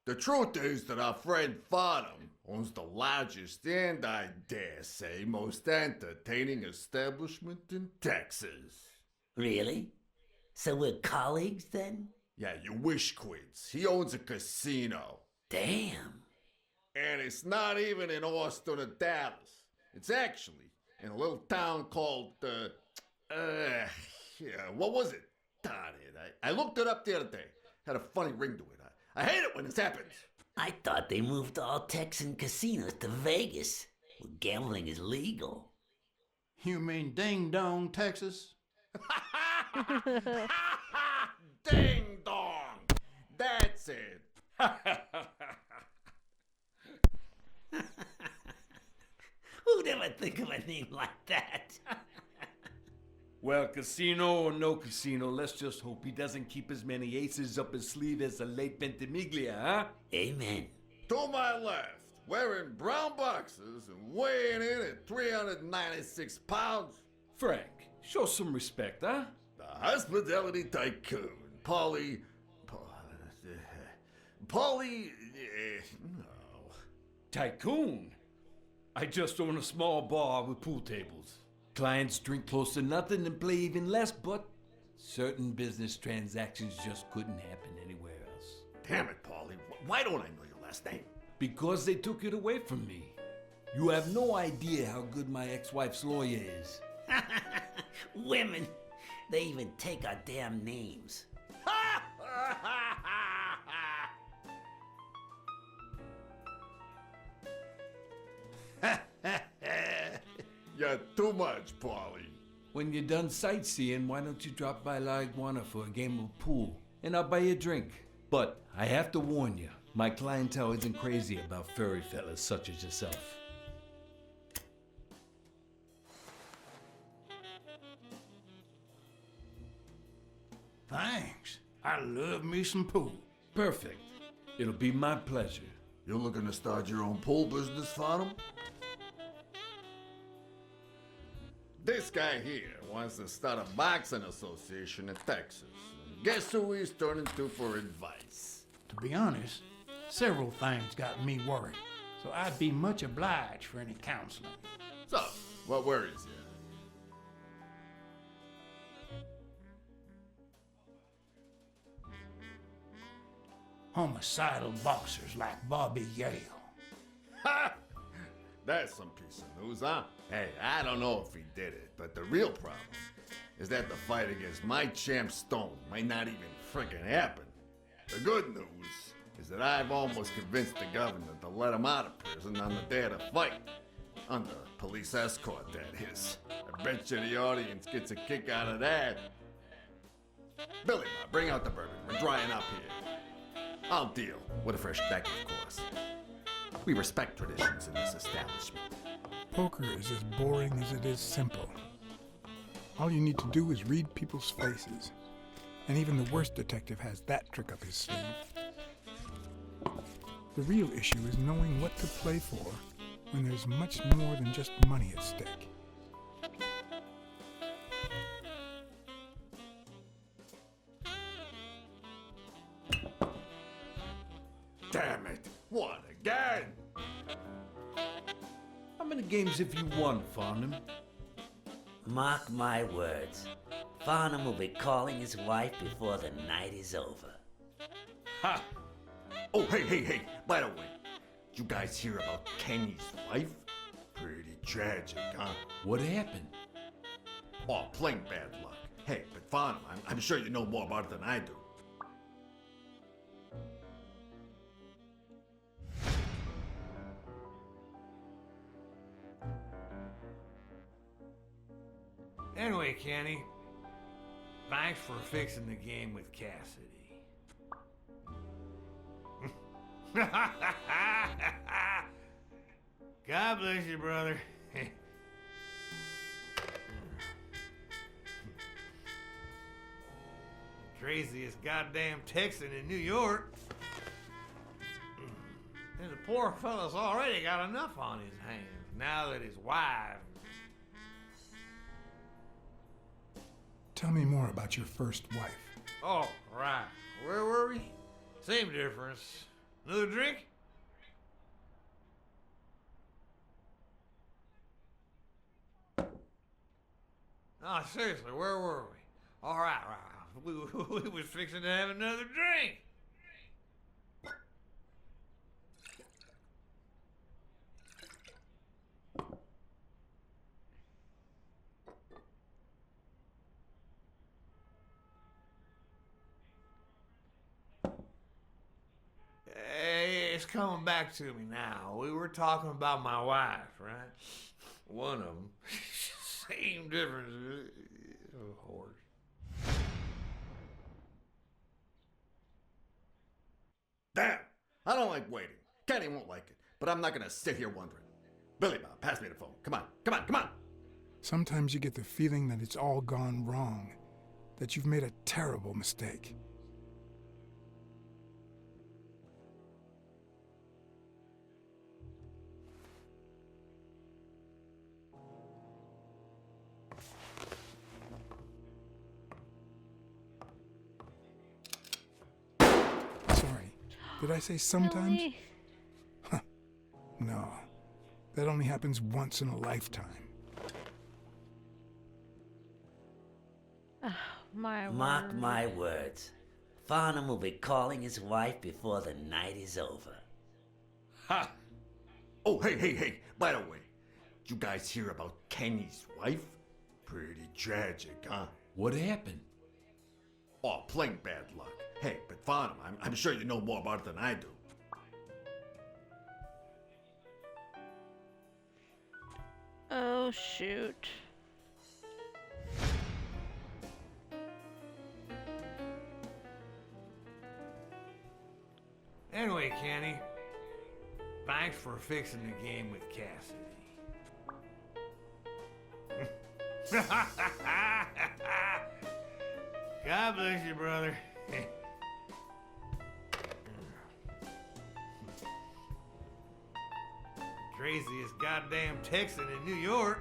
S19: The truth is that our friend Farnham owns the largest and, I dare say, most entertaining establishment in Texas.
S8: Really? So we're colleagues then?
S19: Yeah, you wish, Quince. He owns a casino.
S8: Damn.
S19: And it's not even in Austin or Dallas. It's actually in a little town called, what was it? Darn it. I looked it up the other day. Had a funny ring to it. I hate it when this happens.
S8: I thought they moved all Texan casinos to Vegas, where gambling is legal.
S18: You mean Ding Dong, Texas?
S19: Ding dong! That's it.
S8: Who'd ever think of a name like that?
S7: Well, casino or no casino, let's just hope he doesn't keep as many aces up his sleeve as the late Ventimiglia, huh?
S8: Amen.
S19: To my left, wearing brown boxers and weighing in at 396 pounds.
S7: Frank, show some respect, huh?
S19: The hospitality tycoon, no.
S7: Tycoon? I just own a small bar with pool tables. Clients drink close to nothing and play even less, but certain business transactions just couldn't happen anywhere else.
S19: Damn it, Paulie. Why don't I know your last name?
S7: Because they took it away from me. You have no idea how good my ex-wife's lawyer is.
S8: Women, they even take our damn names.
S19: You're too much, Paulie.
S7: When you're done sightseeing, why don't you drop by La Iguana for a game of pool? And I'll buy you a drink. But I have to warn you, my clientele isn't crazy about furry fellas such as yourself.
S18: Thanks. I love me some pool.
S7: Perfect. It'll be my pleasure.
S19: You're looking to start your own pool business, Farnham? This guy here wants to start a boxing association in Texas. Guess who he's turning to for advice?
S18: To be honest, several things got me worried, so I'd be much obliged for any counseling.
S19: So, what worries you?
S18: Homicidal boxers like Bobby Yale.
S19: Ha! That's some piece of news, huh? Hey, I don't know if he did it, but the real problem is that the fight against my champ Stone might not even frickin' happen. The good news is that I've almost convinced the governor to let him out of prison on the day of the fight. Under police escort, that is. I bet you the audience gets a kick out of that. Billy, bring out the bourbon. We're drying up here. I'll deal with a fresh deck, of course. We respect traditions in this establishment.
S3: Poker is as boring as it is simple. All you need to do is read people's faces. And even the worst detective has that trick up his sleeve. The real issue is knowing what to play for when there's much more than just money at stake.
S19: Damn it! What again?
S7: How many games have you won, Farnham?
S8: Mark my words. Farnham will be calling his wife before the night is over.
S19: Ha! Oh, hey! By the way, you guys hear about Kenny's wife? Pretty tragic, huh?
S7: What happened?
S19: Oh, plain bad luck. Hey, but Farnham, I'm sure you know more about it than I do.
S10: Anyway, Kenny, thanks for fixing the game with Cassidy. God bless you, brother. Craziest goddamn Texan in New York. And the poor fella's already got enough on his hands now that his wife.
S3: Tell me more about your first wife.
S10: Oh, right. Where were we? Same difference. Another drink? No, seriously, where were we? All right. We was fixing to have another drink. Hey, it's coming back to me now. We were talking about my wife, right? One of them. Same difference. Oh, horse.
S19: Damn! I don't like waiting. Kenny won't like it, but I'm not gonna sit here wondering. Billy Bob, pass me the phone. Come on!
S3: Sometimes you get the feeling that it's all gone wrong, that you've made a terrible mistake. Sorry, did I say sometimes?
S1: Really?
S3: Huh. No, that only happens once in a lifetime.
S8: Mark my words. Farnham will be calling his wife before the night is over.
S19: Ha! Oh, hey! By the way, you guys hear about Kenny's wife? Pretty tragic, huh?
S7: What happened?
S19: Oh, plain bad luck. Hey, but Farnham, I'm sure you know more about it than I do.
S1: Oh, shoot.
S10: Anyway, Kenny, thanks for fixing the game with Cassidy. God bless you, brother. Craziest goddamn Texan in New York.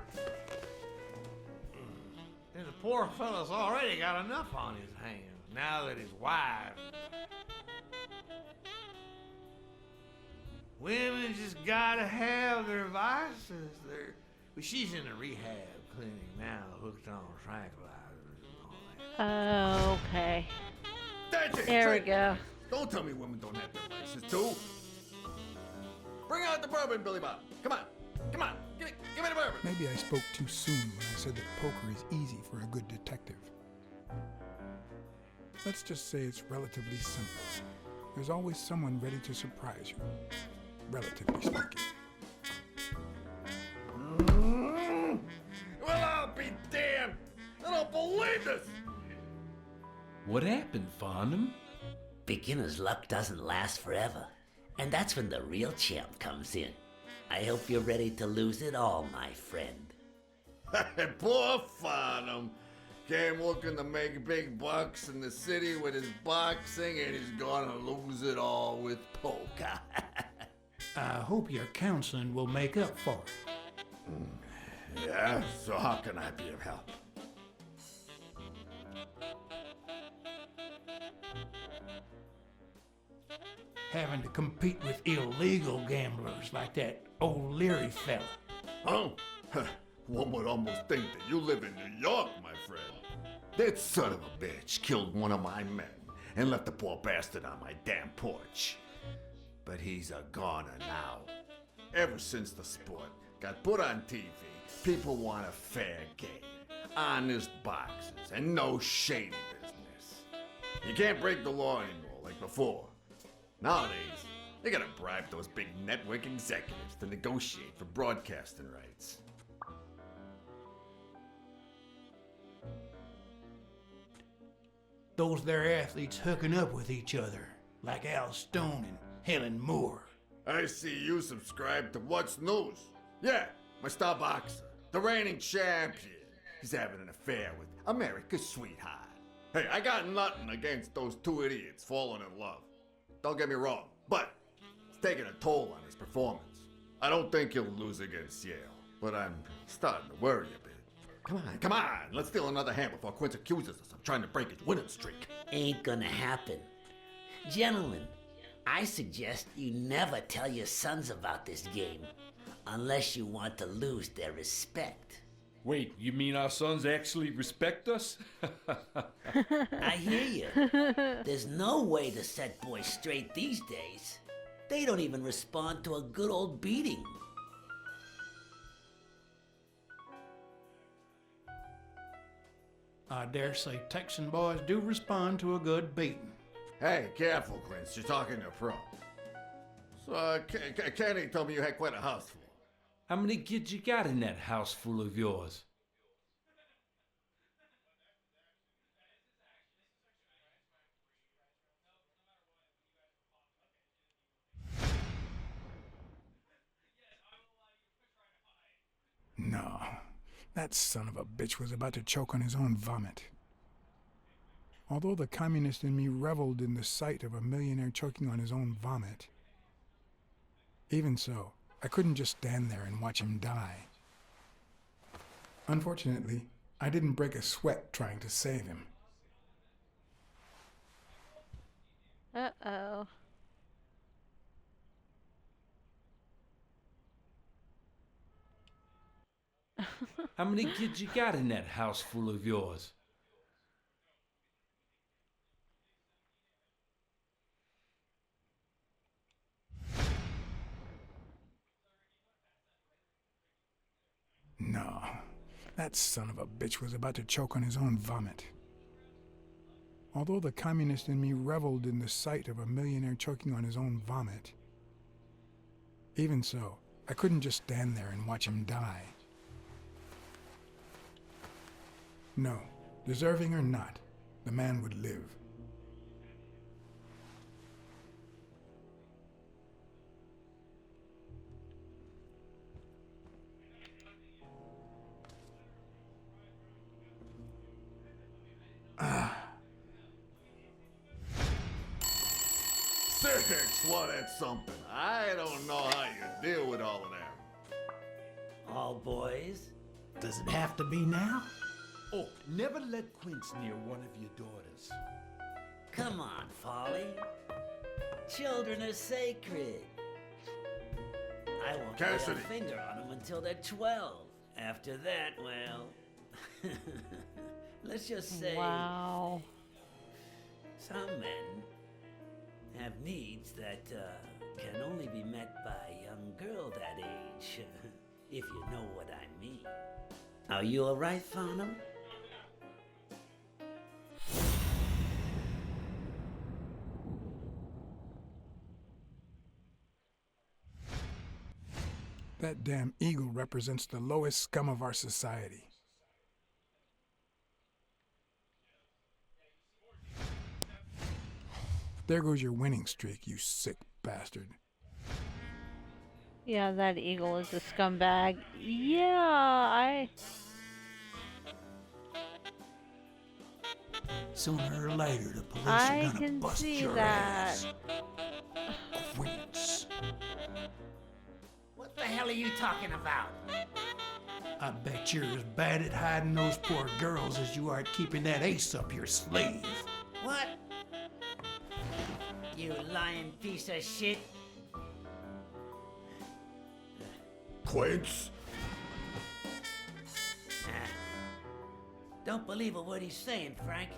S10: And the poor fella's already got enough on his hands now that his wife. Women just gotta have their vices. But she's in a rehab clinic now, hooked on tranquilizers and all that.
S1: Oh, okay.
S19: That's it!
S1: There we go.
S19: Don't tell me women don't have their vices, too. Bring out the bourbon, Billy Bob. Come on. Give me the bourbon.
S3: Maybe I spoke too soon when I said that poker is easy for a good detective. Let's just say it's relatively simple. There's always someone ready to surprise you, relatively speaking.
S19: Well, I'll be damned. I don't believe this.
S7: What happened, Farnham?
S8: Beginner's luck doesn't last forever, and that's when the real champ comes in. I hope you're ready to lose it all, my friend.
S19: Poor Farnham. Came looking to make big bucks in the city with his boxing, and he's gonna lose it all with poker.
S18: I hope your counseling will make up for it.
S19: Yeah, so how can I be of help?
S18: Having to compete with illegal gamblers like that old Leary fella.
S19: Oh, one would almost think that you live in New York, my friend. That son of a bitch killed one of my men and left the poor bastard on my damn porch. But he's a goner now. Ever since the sport got put on TV, people want a fair game, honest boxes, and no shady business. You can't break the law anymore like before. Nowadays, they gotta bribe those big network executives to negotiate for broadcasting rights.
S18: Those there athletes hooking up with each other, like Al Stone and Helen Moore.
S19: I see you subscribe to What's News. Yeah, my star boxer, the reigning champion. He's having an affair with America's sweetheart. Hey, I got nothing against those two idiots falling in love. Don't get me wrong, but it's taking a toll on his performance. I don't think he'll lose against Yale, but I'm starting to worry a bit. Come on, let's steal another hand before Quince accuses us of trying to break his winning streak.
S20: Ain't gonna happen. Gentlemen, I suggest you never tell your sons about this game, unless you want to lose their respect.
S14: Wait, you mean our sons actually respect us?
S20: I hear you. There's no way to set boys straight these days. They don't even respond to a good old beating.
S18: I dare say Texan boys do respond to a good beating.
S19: Hey, careful, Quince. You're talking to a pro. So, Kenny told me you had quite a house full.
S14: How many kids you got in that house full of yours?
S3: No, that son of a bitch was about to choke on his own vomit. Although the communist in me reveled in the sight of a millionaire choking on his own vomit, even so, I couldn't just stand there and watch him die. Unfortunately, I didn't break a sweat trying to save him.
S1: Uh-oh.
S14: How many kids you got in that house full of yours?
S3: No, that son of a bitch was about to choke on his own vomit. Although the communist in me reveled in the sight of a millionaire choking on his own vomit, even so, I couldn't just stand there and watch him die. No, deserving or not, the man would live.
S19: Six, well, that's something. I don't know how you deal with all of that.
S20: All boys?
S17: Does it have to be now?
S11: Oh, never let Quince near one of your daughters.
S20: Come on, Folly. Children are sacred. I won't lay a
S19: Cassidy.
S20: finger on them until they're 12. After that, well, let's just say
S1: Wow.
S20: some men have needs that can only be met by a young girl that age, if you know what I mean. Are you all right, Farnham?
S3: That damn eagle represents the lowest scum of our society. There goes your winning streak, you sick bastard.
S1: Yeah, that eagle is a scumbag. Yeah,
S18: Sooner or later, the police are
S1: I
S18: gonna
S1: can
S18: bust
S1: see
S18: your
S1: that.
S18: ass. Quince.
S10: What the hell are you talking about?
S18: I bet you're as bad at hiding those poor girls as you are at keeping that ace up your sleeve.
S10: What? You lying piece of shit.
S19: Quince?
S20: Don't believe a word he's saying, Frank.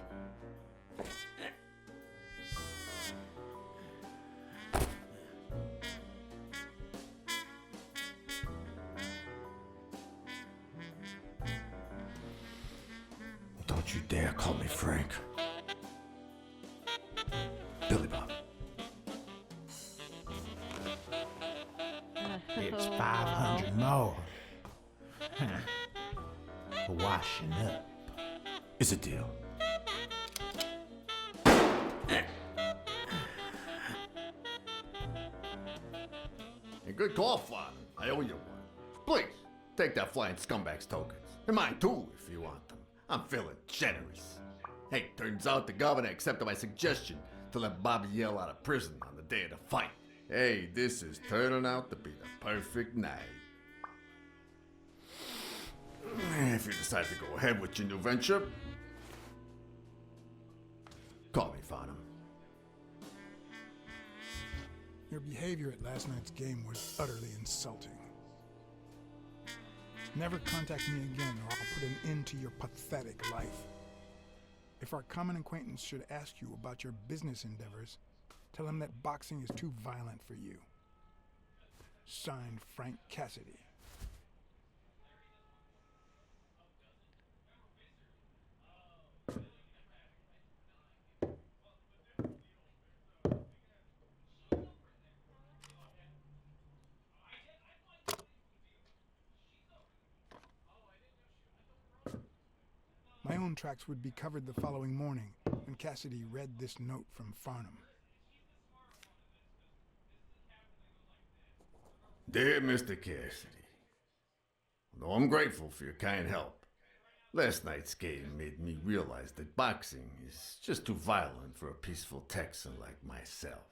S19: Don't you dare call me Frank. Billy Bob.
S17: It's 500 more. For washing up.
S19: It's a deal. A good call, Father. I owe you one. Please, take that flying scumbag's tokens. And mine too, if you want them. I'm feeling generous. Hey, turns out the governor accepted my suggestion to let Bobby Yale out of prison on the day of the fight. Hey, this is turning out to be the perfect night. If you decide to go ahead with your new venture, call me, Farnham.
S3: Your behavior at last night's game was utterly insulting. Never contact me again or I'll put an end to your pathetic life. If our common acquaintance should ask you about your business endeavors, tell him that boxing is too violent for you. Signed, Frank Cassidy. My own tracks would be covered the following morning, and Cassidy read this note from Farnham.
S19: Dear Mr. Cassidy, although I'm grateful for your kind help, last night's game made me realize that boxing is just too violent for a peaceful Texan like myself.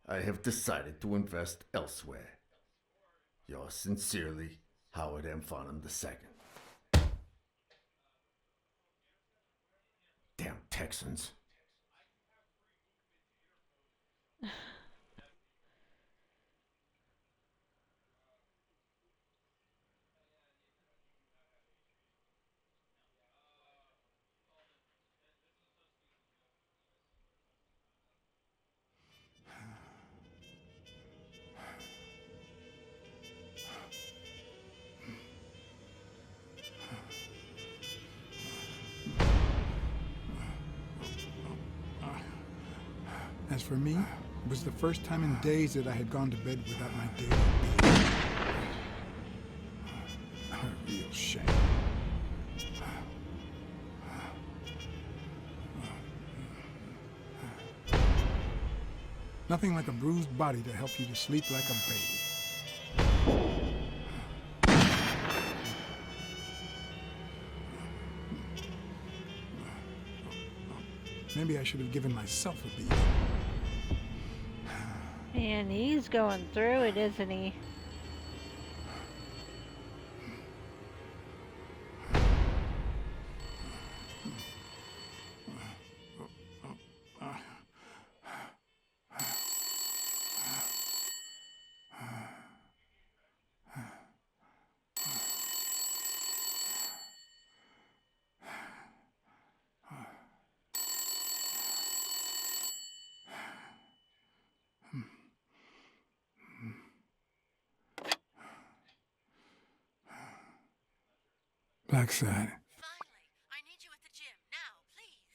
S19: I have decided to invest elsewhere. Yours sincerely, Howard M. Farnham II. Damn Texans.
S3: As for me, it was the first time in days that I had gone to bed without my daily beer. A real shame. Nothing like a bruised body to help you to sleep like a baby. Maybe I should have given myself a beat.
S1: Man, he's going through it, isn't he?
S3: Blacksad.
S6: Finally, I need you at the gym now, please.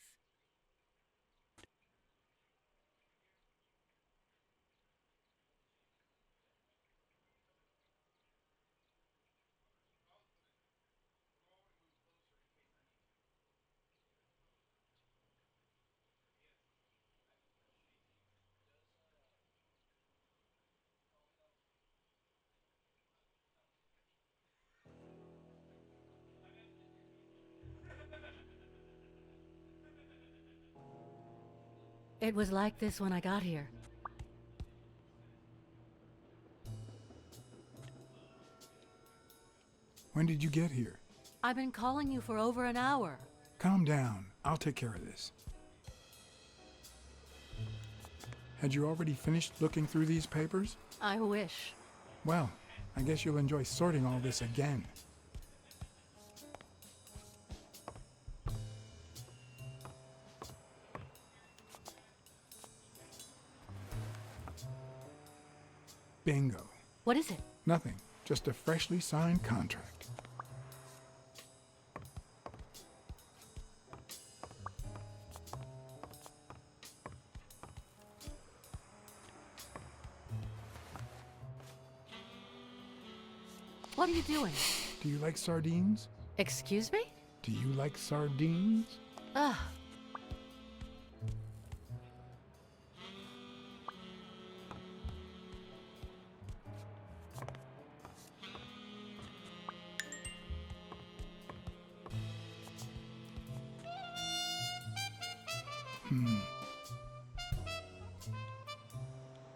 S5: It was like this when I got here.
S3: When did you get here?
S5: I've been calling you for over an hour.
S3: Calm down. I'll take care of this. Had you already finished looking through these papers?
S5: I wish.
S3: Well, I guess you'll enjoy sorting all this again. Bingo.
S5: What is it?
S3: Nothing. Just a freshly signed contract.
S5: What are you doing?
S3: Do you like sardines?
S5: Excuse me?
S3: Do you like sardines?
S5: Ugh.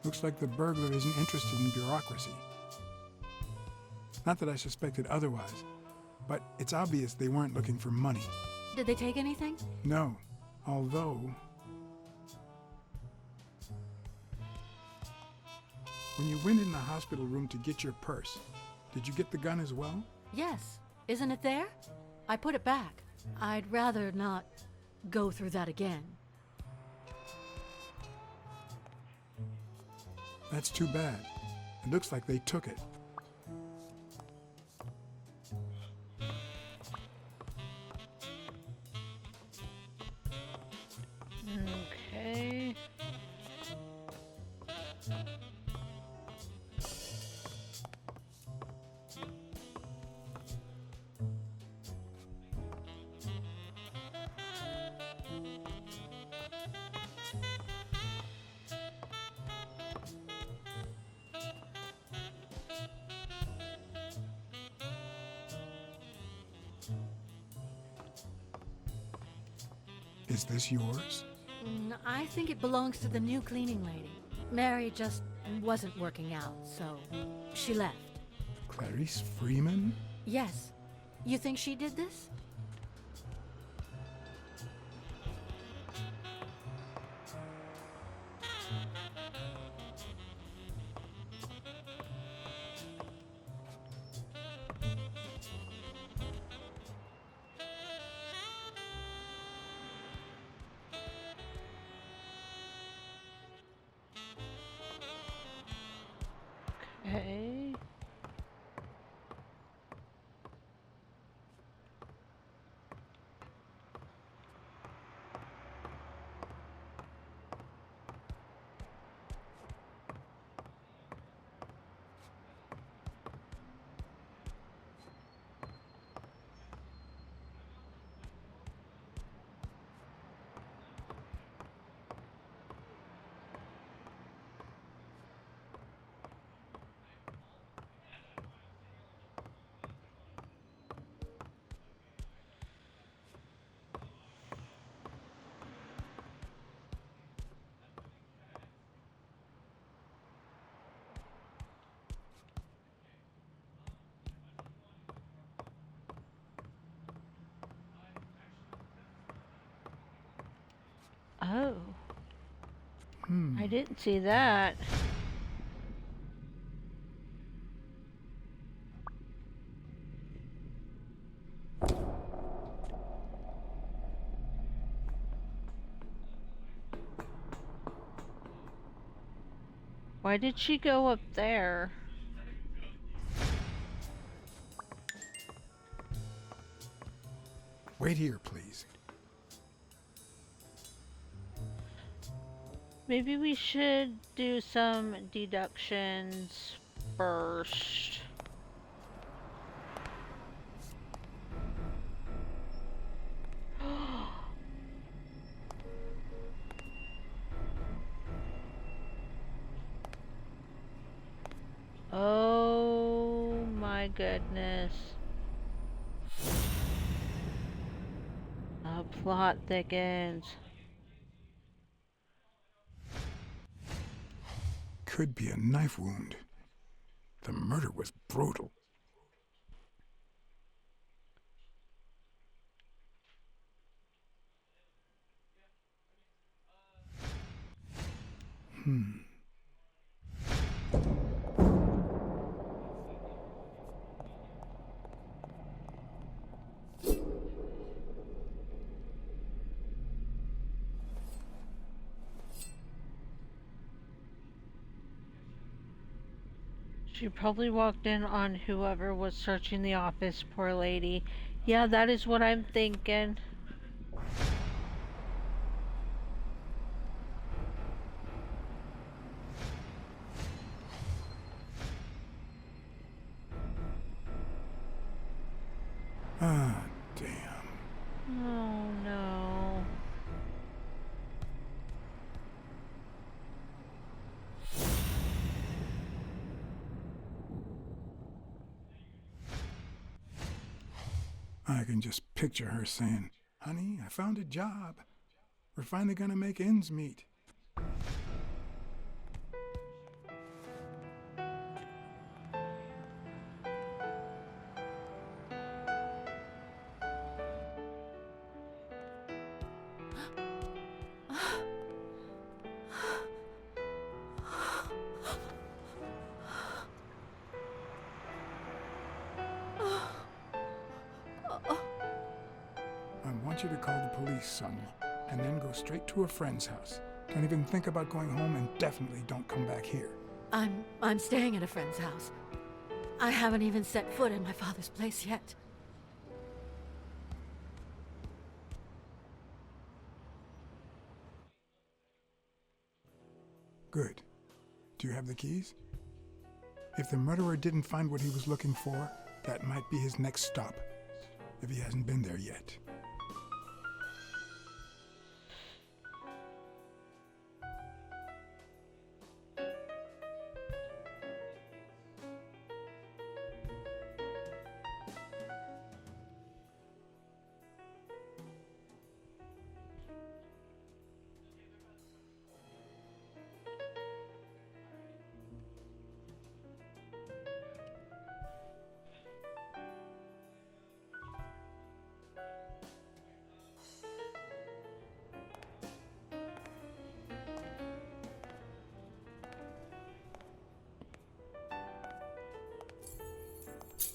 S3: Looks like the burglar isn't interested in bureaucracy. Not that I suspected otherwise, but it's obvious they weren't looking for money.
S5: Did they take anything?
S3: No, although... When you went in the hospital room to get your purse, did you get the gun as well?
S5: Yes. Isn't it there? I put it back. I'd rather not go through that again.
S3: That's too bad. It looks like they took it.
S1: Okay.
S3: Is this yours?
S5: I think it belongs to the new cleaning lady. Mary just wasn't working out, so she left.
S3: Clarice Freeman?
S5: Yes. You think she did this?
S1: Okay. Oh. I didn't see that. Why did she go up there?
S3: Wait here, please.
S1: Maybe we should do some deductions first. Oh my goodness. The plot thickens.
S3: could be a knife wound. The murder was brutal.
S1: She probably walked in on whoever was searching the office, poor lady. Yeah, that is what I'm thinking.
S3: Ah, damn.
S1: Oh no.
S3: I can just picture her saying, "Honey, I found a job. We're finally gonna make ends meet." I want you to call the police, Sonia, and then go straight to a friend's house. Don't even think about going home, and definitely don't come back here.
S5: I'm staying at a friend's house. I haven't even set foot in my father's place yet.
S3: Good. Do you have the keys? If the murderer didn't find what he was looking for, that might be his next stop, if he hasn't been there yet.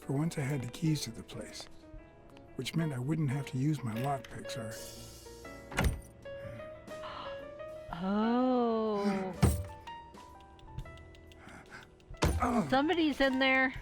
S3: For once I had the keys to the place, which meant I wouldn't have to use my lockpicks or...
S1: Oh. Somebody's in there.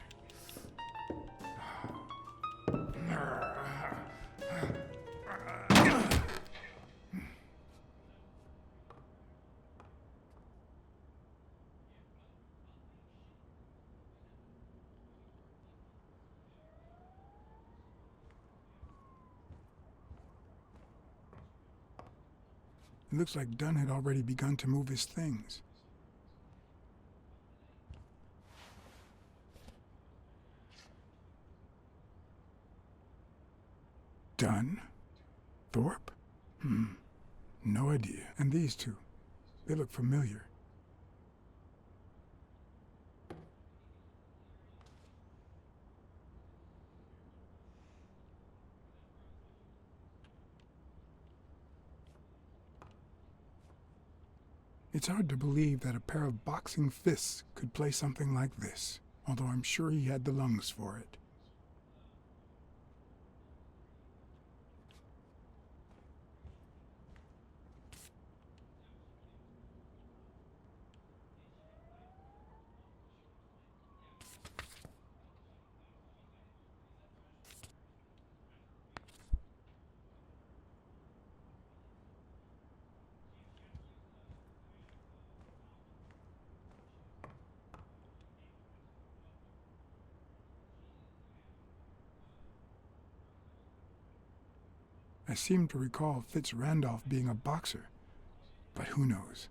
S3: It looks like Dunn had already begun to move his things. Dunn? Thorpe? No idea. And these two, they look familiar. It's hard to believe that a pair of boxing fists could play something like this, although I'm sure he had the lungs for it. I seem to recall Fitz Randolph being a boxer, but who knows?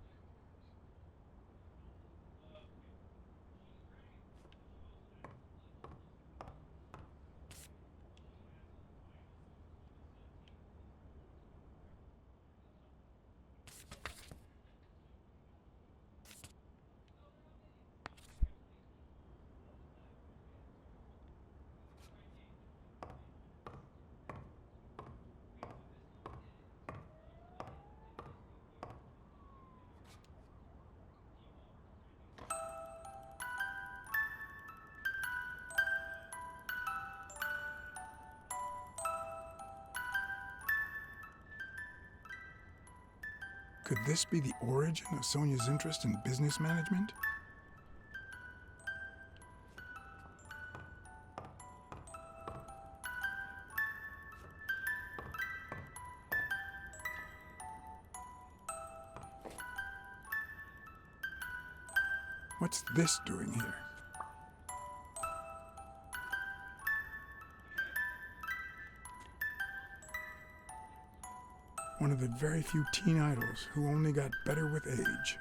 S3: Could this be the origin of Sonia's interest in business management? What's this doing here? One of the very few teen idols who only got better with age.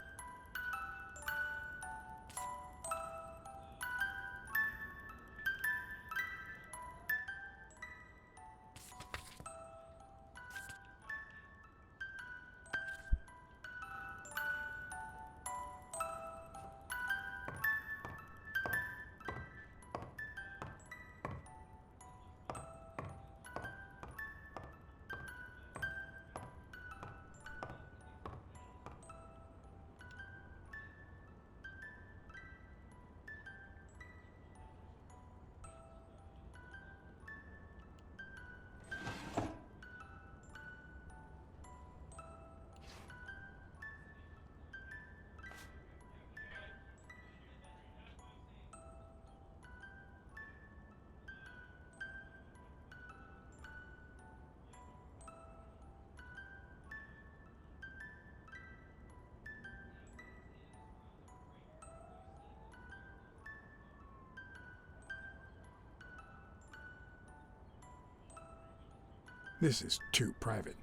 S3: This is too private.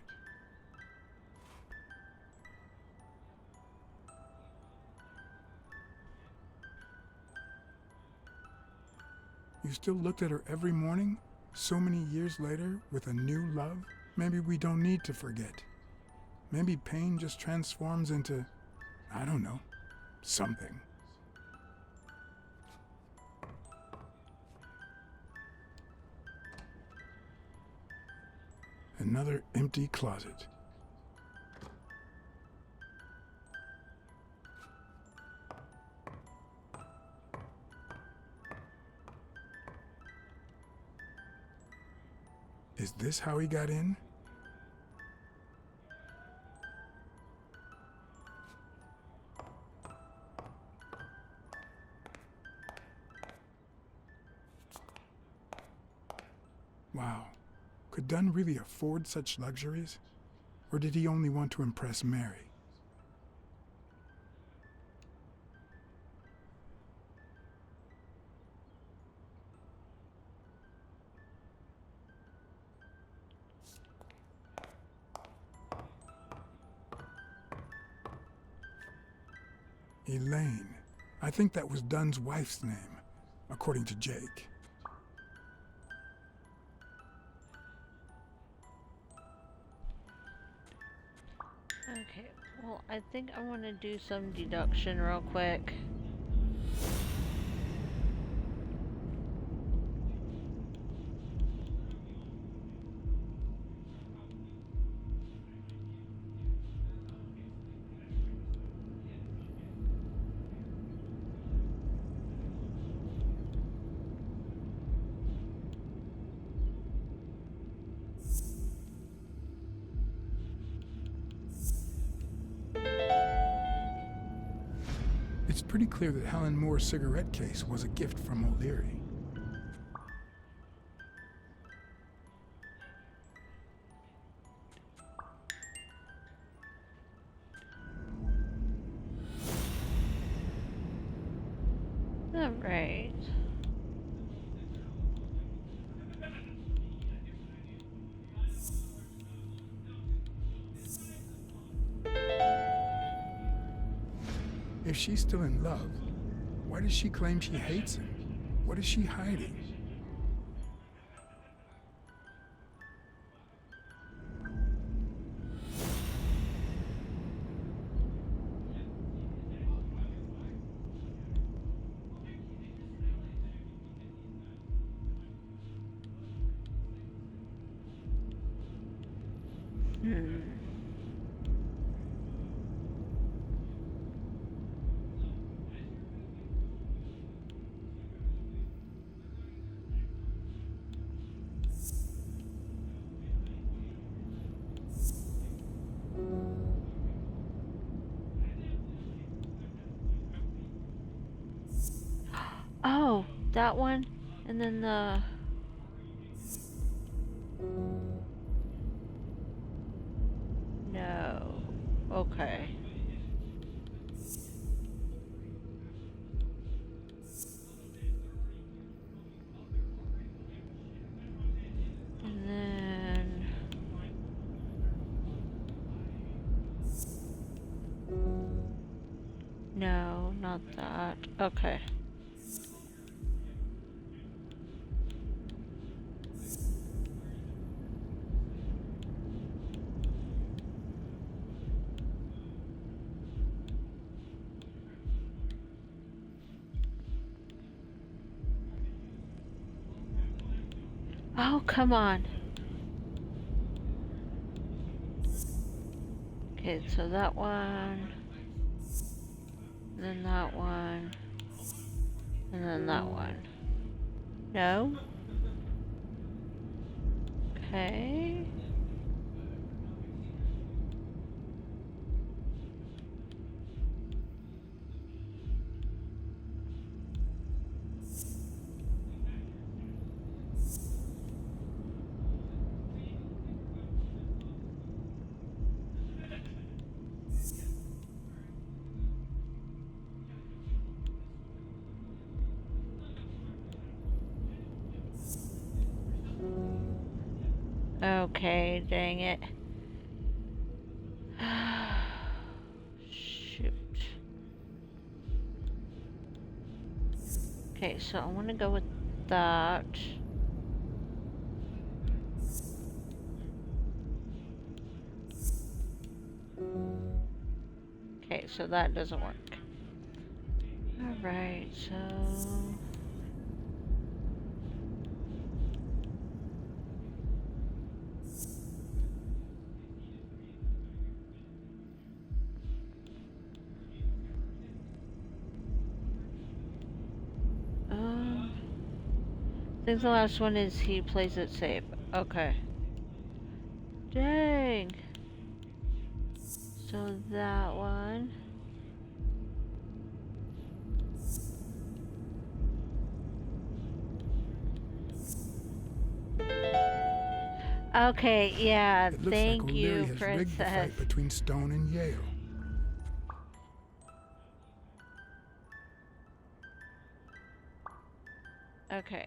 S3: You still looked at her every morning, so many years later, with a new love? Maybe we don't need to forget. Maybe pain just transforms into, I don't know, something. Another empty closet. Is this how he got in? Wow. Could Dunn really afford such luxuries? Or did he only want to impress Mary? Elaine. I think that was Dunn's wife's name, according to Jake.
S1: Okay, well, I think I want to do some deduction real quick.
S3: It's pretty clear that Helen Moore's cigarette case was a gift from O'Leary.
S1: All right.
S3: If she's still in love, why does she claim she hates him? What is she hiding?
S1: that one, and then the... No. Okay. And then... No, not that. Okay. Oh, come on. Okay, so that one, then that one, and then that one. No? Okay. Okay, dang it. Shoot. Okay, so I want to go with that. Okay, so that doesn't work. Alright, so... I think the last one is he plays it safe. Okay. Dang. So that one. Okay, yeah,
S3: It looks
S1: thank
S3: like
S1: you,
S3: O'Leary has rigged the
S1: Princess.
S3: fight between Stone and Yale.
S1: Okay.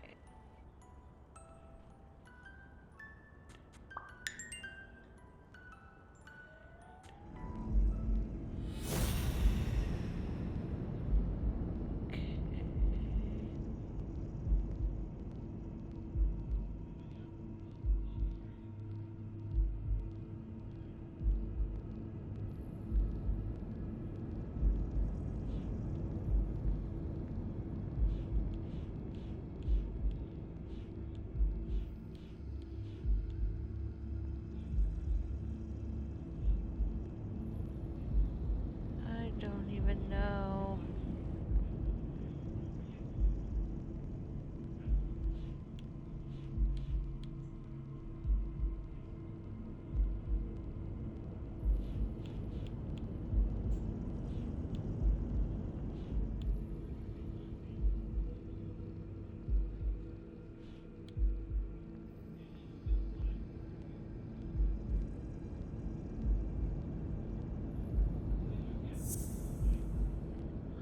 S1: I don't even know.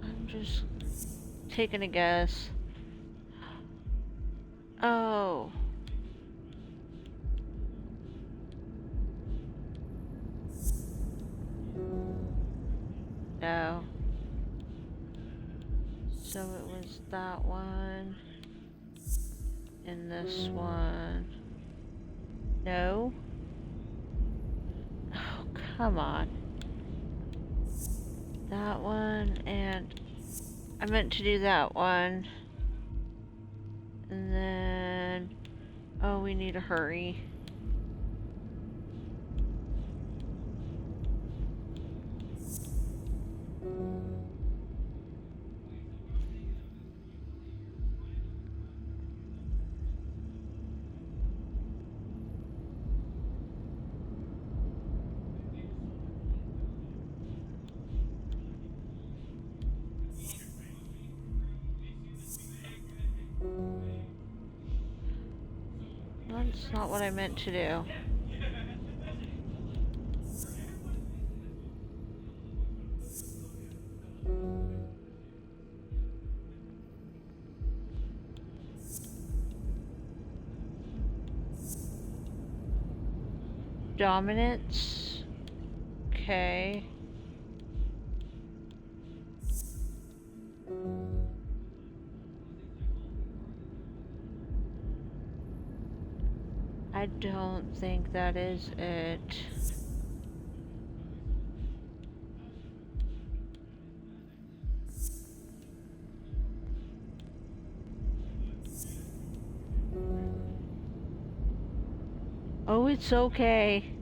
S1: I'm just taking a guess. Oh. No. So it was that one. And this one. No. Oh, come on. That one, and I meant to do that one. And then, oh, we need to hurry. It's not what I meant to do. Dominance. Okay. I don't think that is it. Oh, it's okay.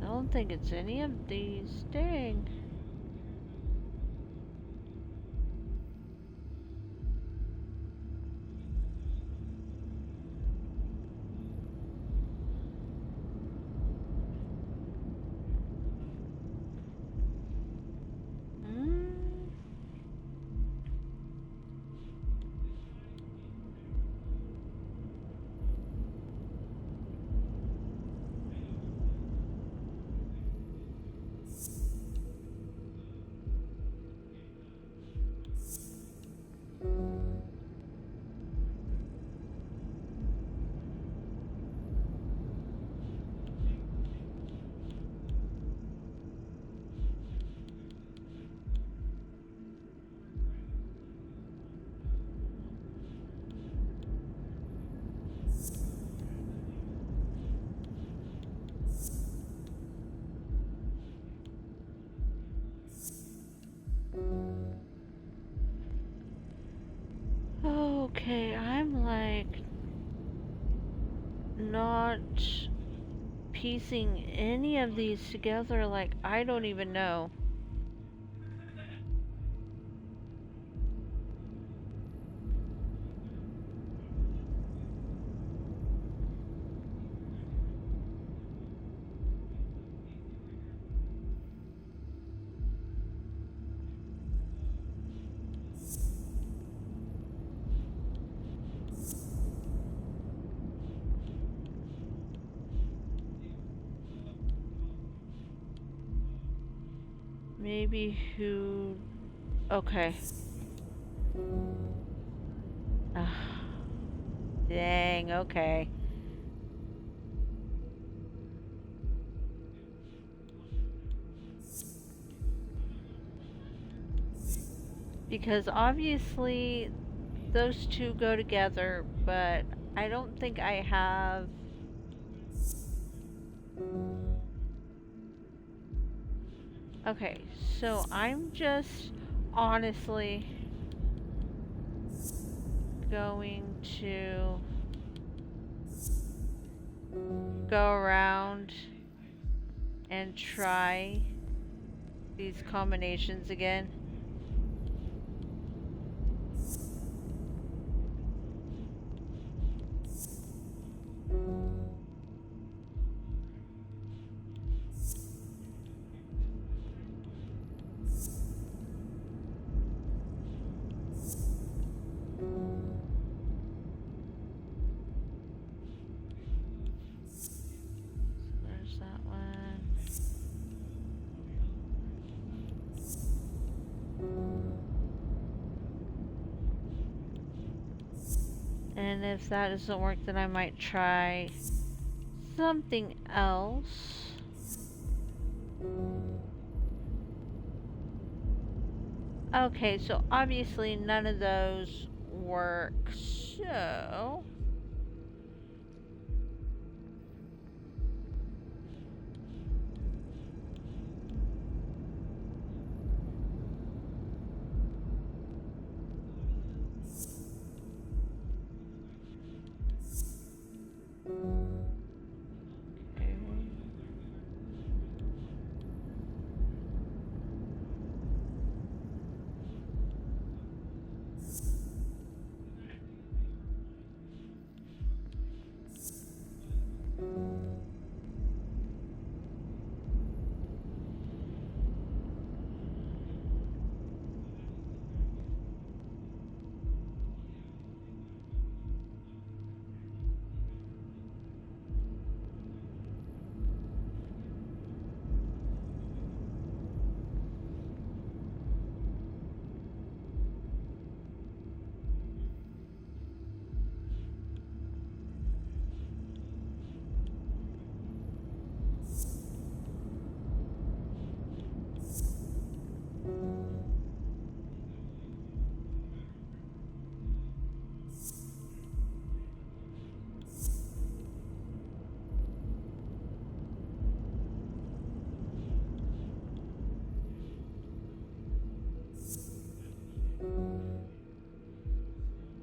S1: I don't think it's any of these. Dang. Okay, I'm like not piecing any of these together. Like, I don't even know. Maybe who... Okay. Ugh. Dang, okay. Because obviously those two go together, but I don't think I have... Okay, so I'm just honestly going to go around and try these combinations again. There's that one. And if that doesn't work, then I might try something else. Okay, so obviously none of those work, so...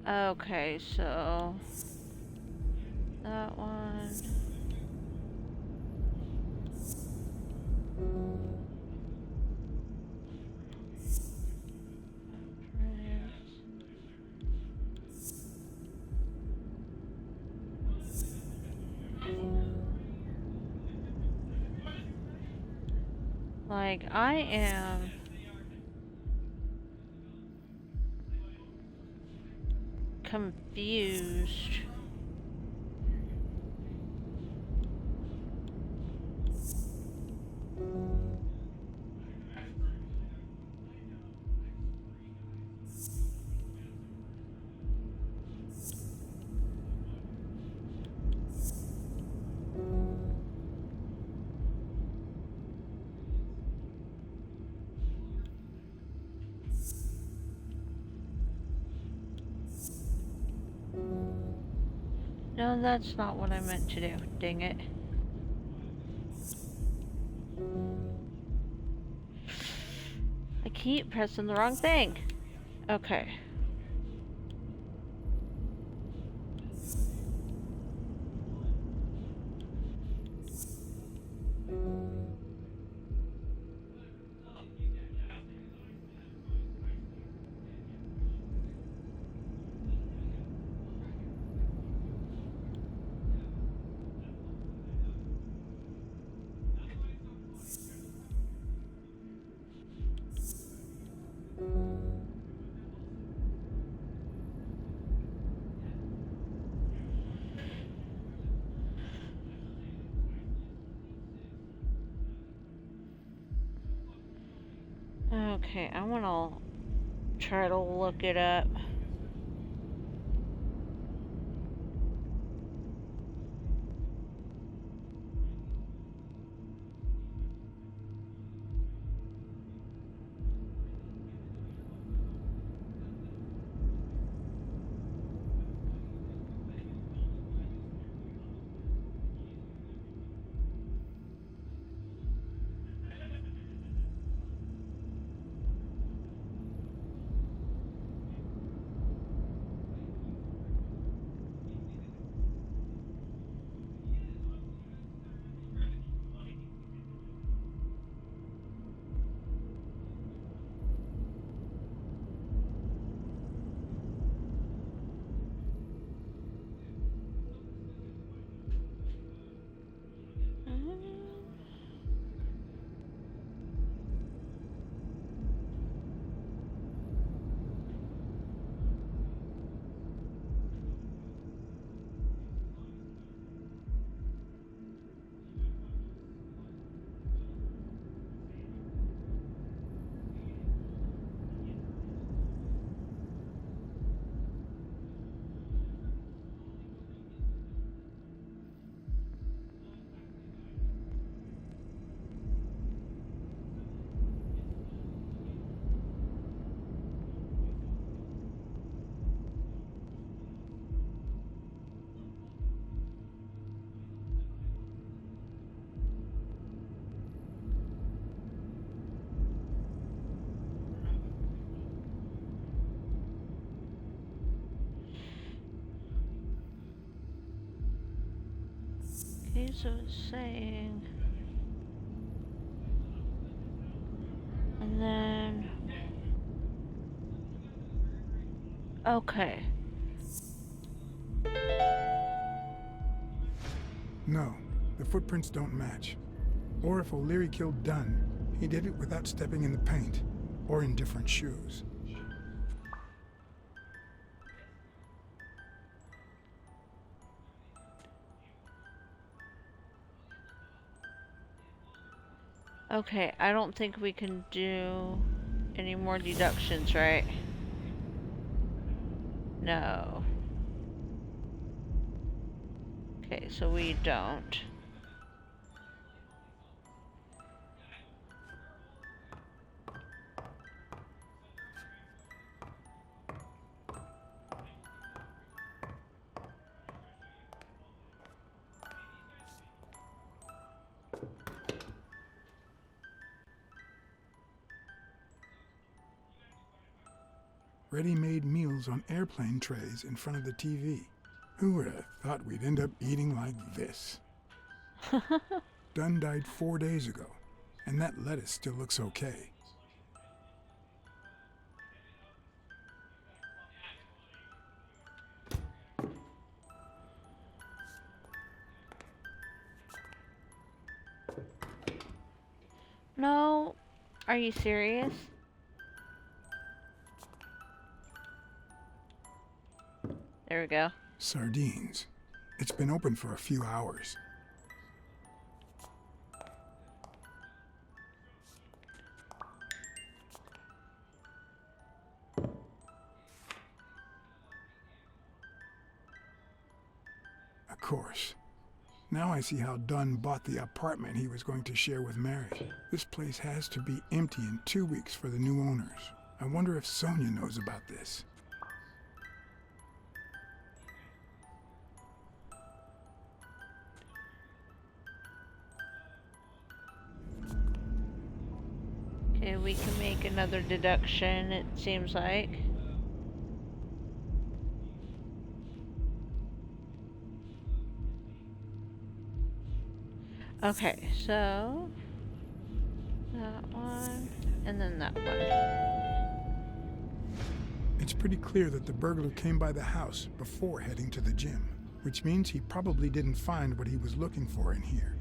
S1: Okay, so that one. Like, I am confused. No, that's not what I meant to do. Dang it. I keep pressing the wrong thing. Okay. Okay, I want to try to look it up. Okay, so it's saying. And then. Okay.
S3: No, the footprints don't match. Or if O'Leary killed Dunn, he did it without stepping in the paint, or in different shoes.
S1: Okay, I don't think we can do any more deductions, right? No. Okay, so we don't.
S3: ready-made meals on airplane trays in front of the TV. Who would have thought we'd end up eating like this? Dunn died 4 days ago, and that lettuce still looks okay.
S1: No, are you serious? There we go.
S3: Sardines. It's been open for a few hours. Of course. Now I see how Dunn bought the apartment he was going to share with Mary. This place has to be empty in 2 weeks for the new owners. I wonder if Sonia knows about this.
S1: Okay, we can make another deduction, it seems like. Okay, so that one, and then that one.
S3: It's pretty clear that the burglar came by the house before heading to the gym, which means he probably didn't find what he was looking for in here.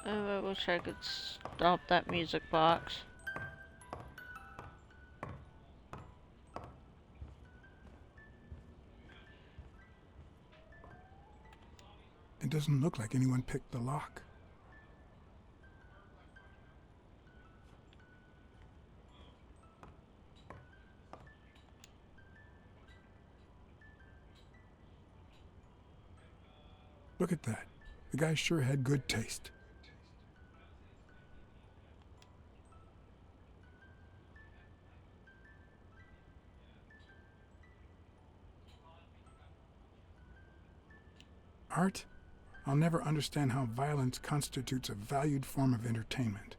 S1: Oh, I wish I could stop that music box.
S3: It doesn't look like anyone picked the lock. Look at that. The guy sure had good taste. Art? I'll never understand how violence constitutes a valued form of entertainment.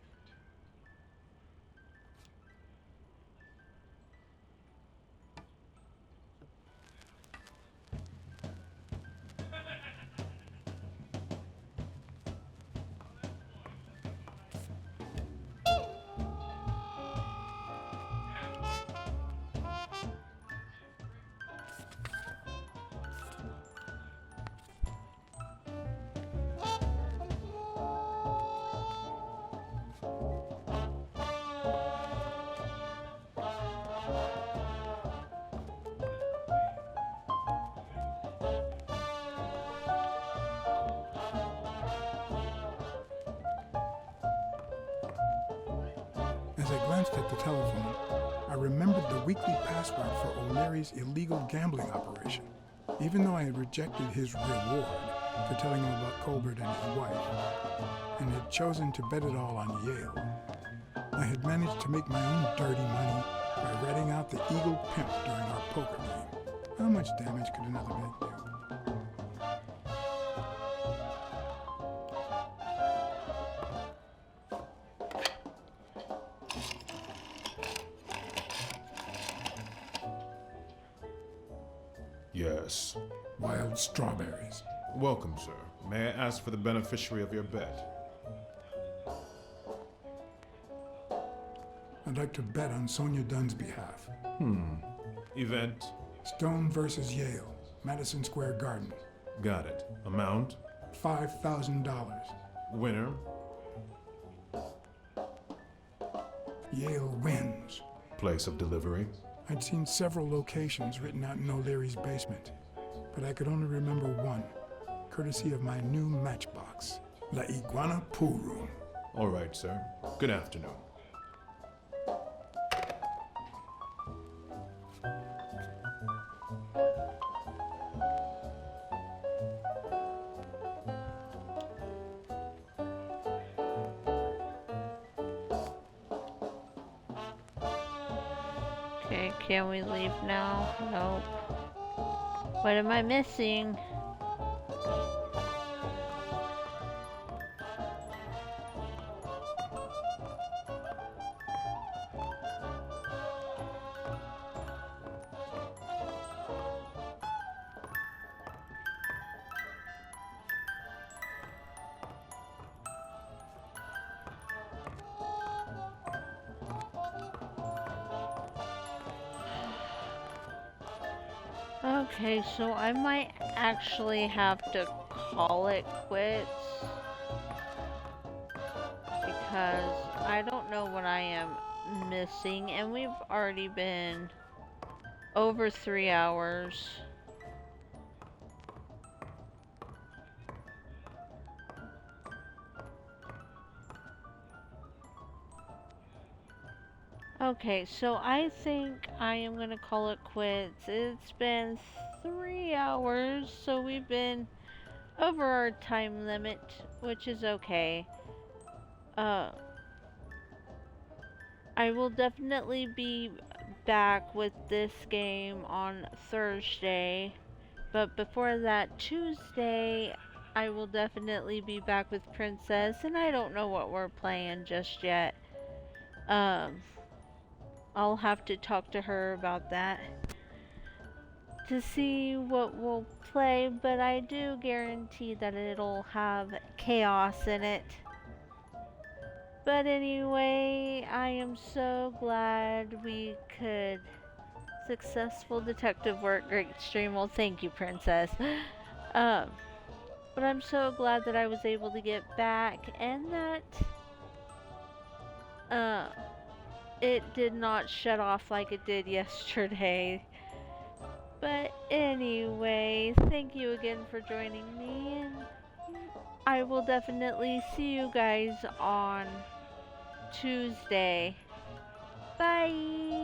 S3: As I glanced at the telephone, I remembered the weekly password for O'Leary's illegal gambling operation. Even though I had rejected his reward for telling him about Colbert and his wife, and had chosen to bet it all on Yale, I had managed to make my own dirty money by ratting out the Eagle Pimp during our poker game. How much damage could another bet do?
S21: Yes.
S3: Wild strawberries.
S21: Welcome, sir. May I ask for the beneficiary of your bet?
S3: I'd like to bet on Sonia Dunn's behalf.
S21: Event?
S3: Stone versus Yale, Madison Square Garden.
S21: Got it. Amount?
S3: $5,000.
S21: Winner?
S3: Yale wins.
S21: Place of delivery?
S3: I'd seen several locations written out in O'Leary's basement, but I could only remember one, courtesy of my new matchbox, La Iguana Pool Room.
S21: All right, sir. Good afternoon.
S1: Okay, can we leave now? Nope. What am I missing? Okay, so I might actually have to call it quits because I don't know what I am missing, and we've already been over 3 hours. Okay, so I think I am gonna call it quits. It's been 3 hours, so we've been over our time limit, which is okay. I will definitely be back with this game on Thursday, but before that, Tuesday, I will definitely be back with Princess, and I don't know what we're playing just yet. I'll have to talk to her about that to see what we'll play, but I do guarantee that it'll have chaos in it. But anyway, I am so glad we could successful detective work. Great stream. Well, thank you, Princess. But I'm so glad that I was able to get back and that it did not shut off like it did yesterday. But anyway, thank you again for joining me, and I will definitely see you guys on Tuesday. Bye!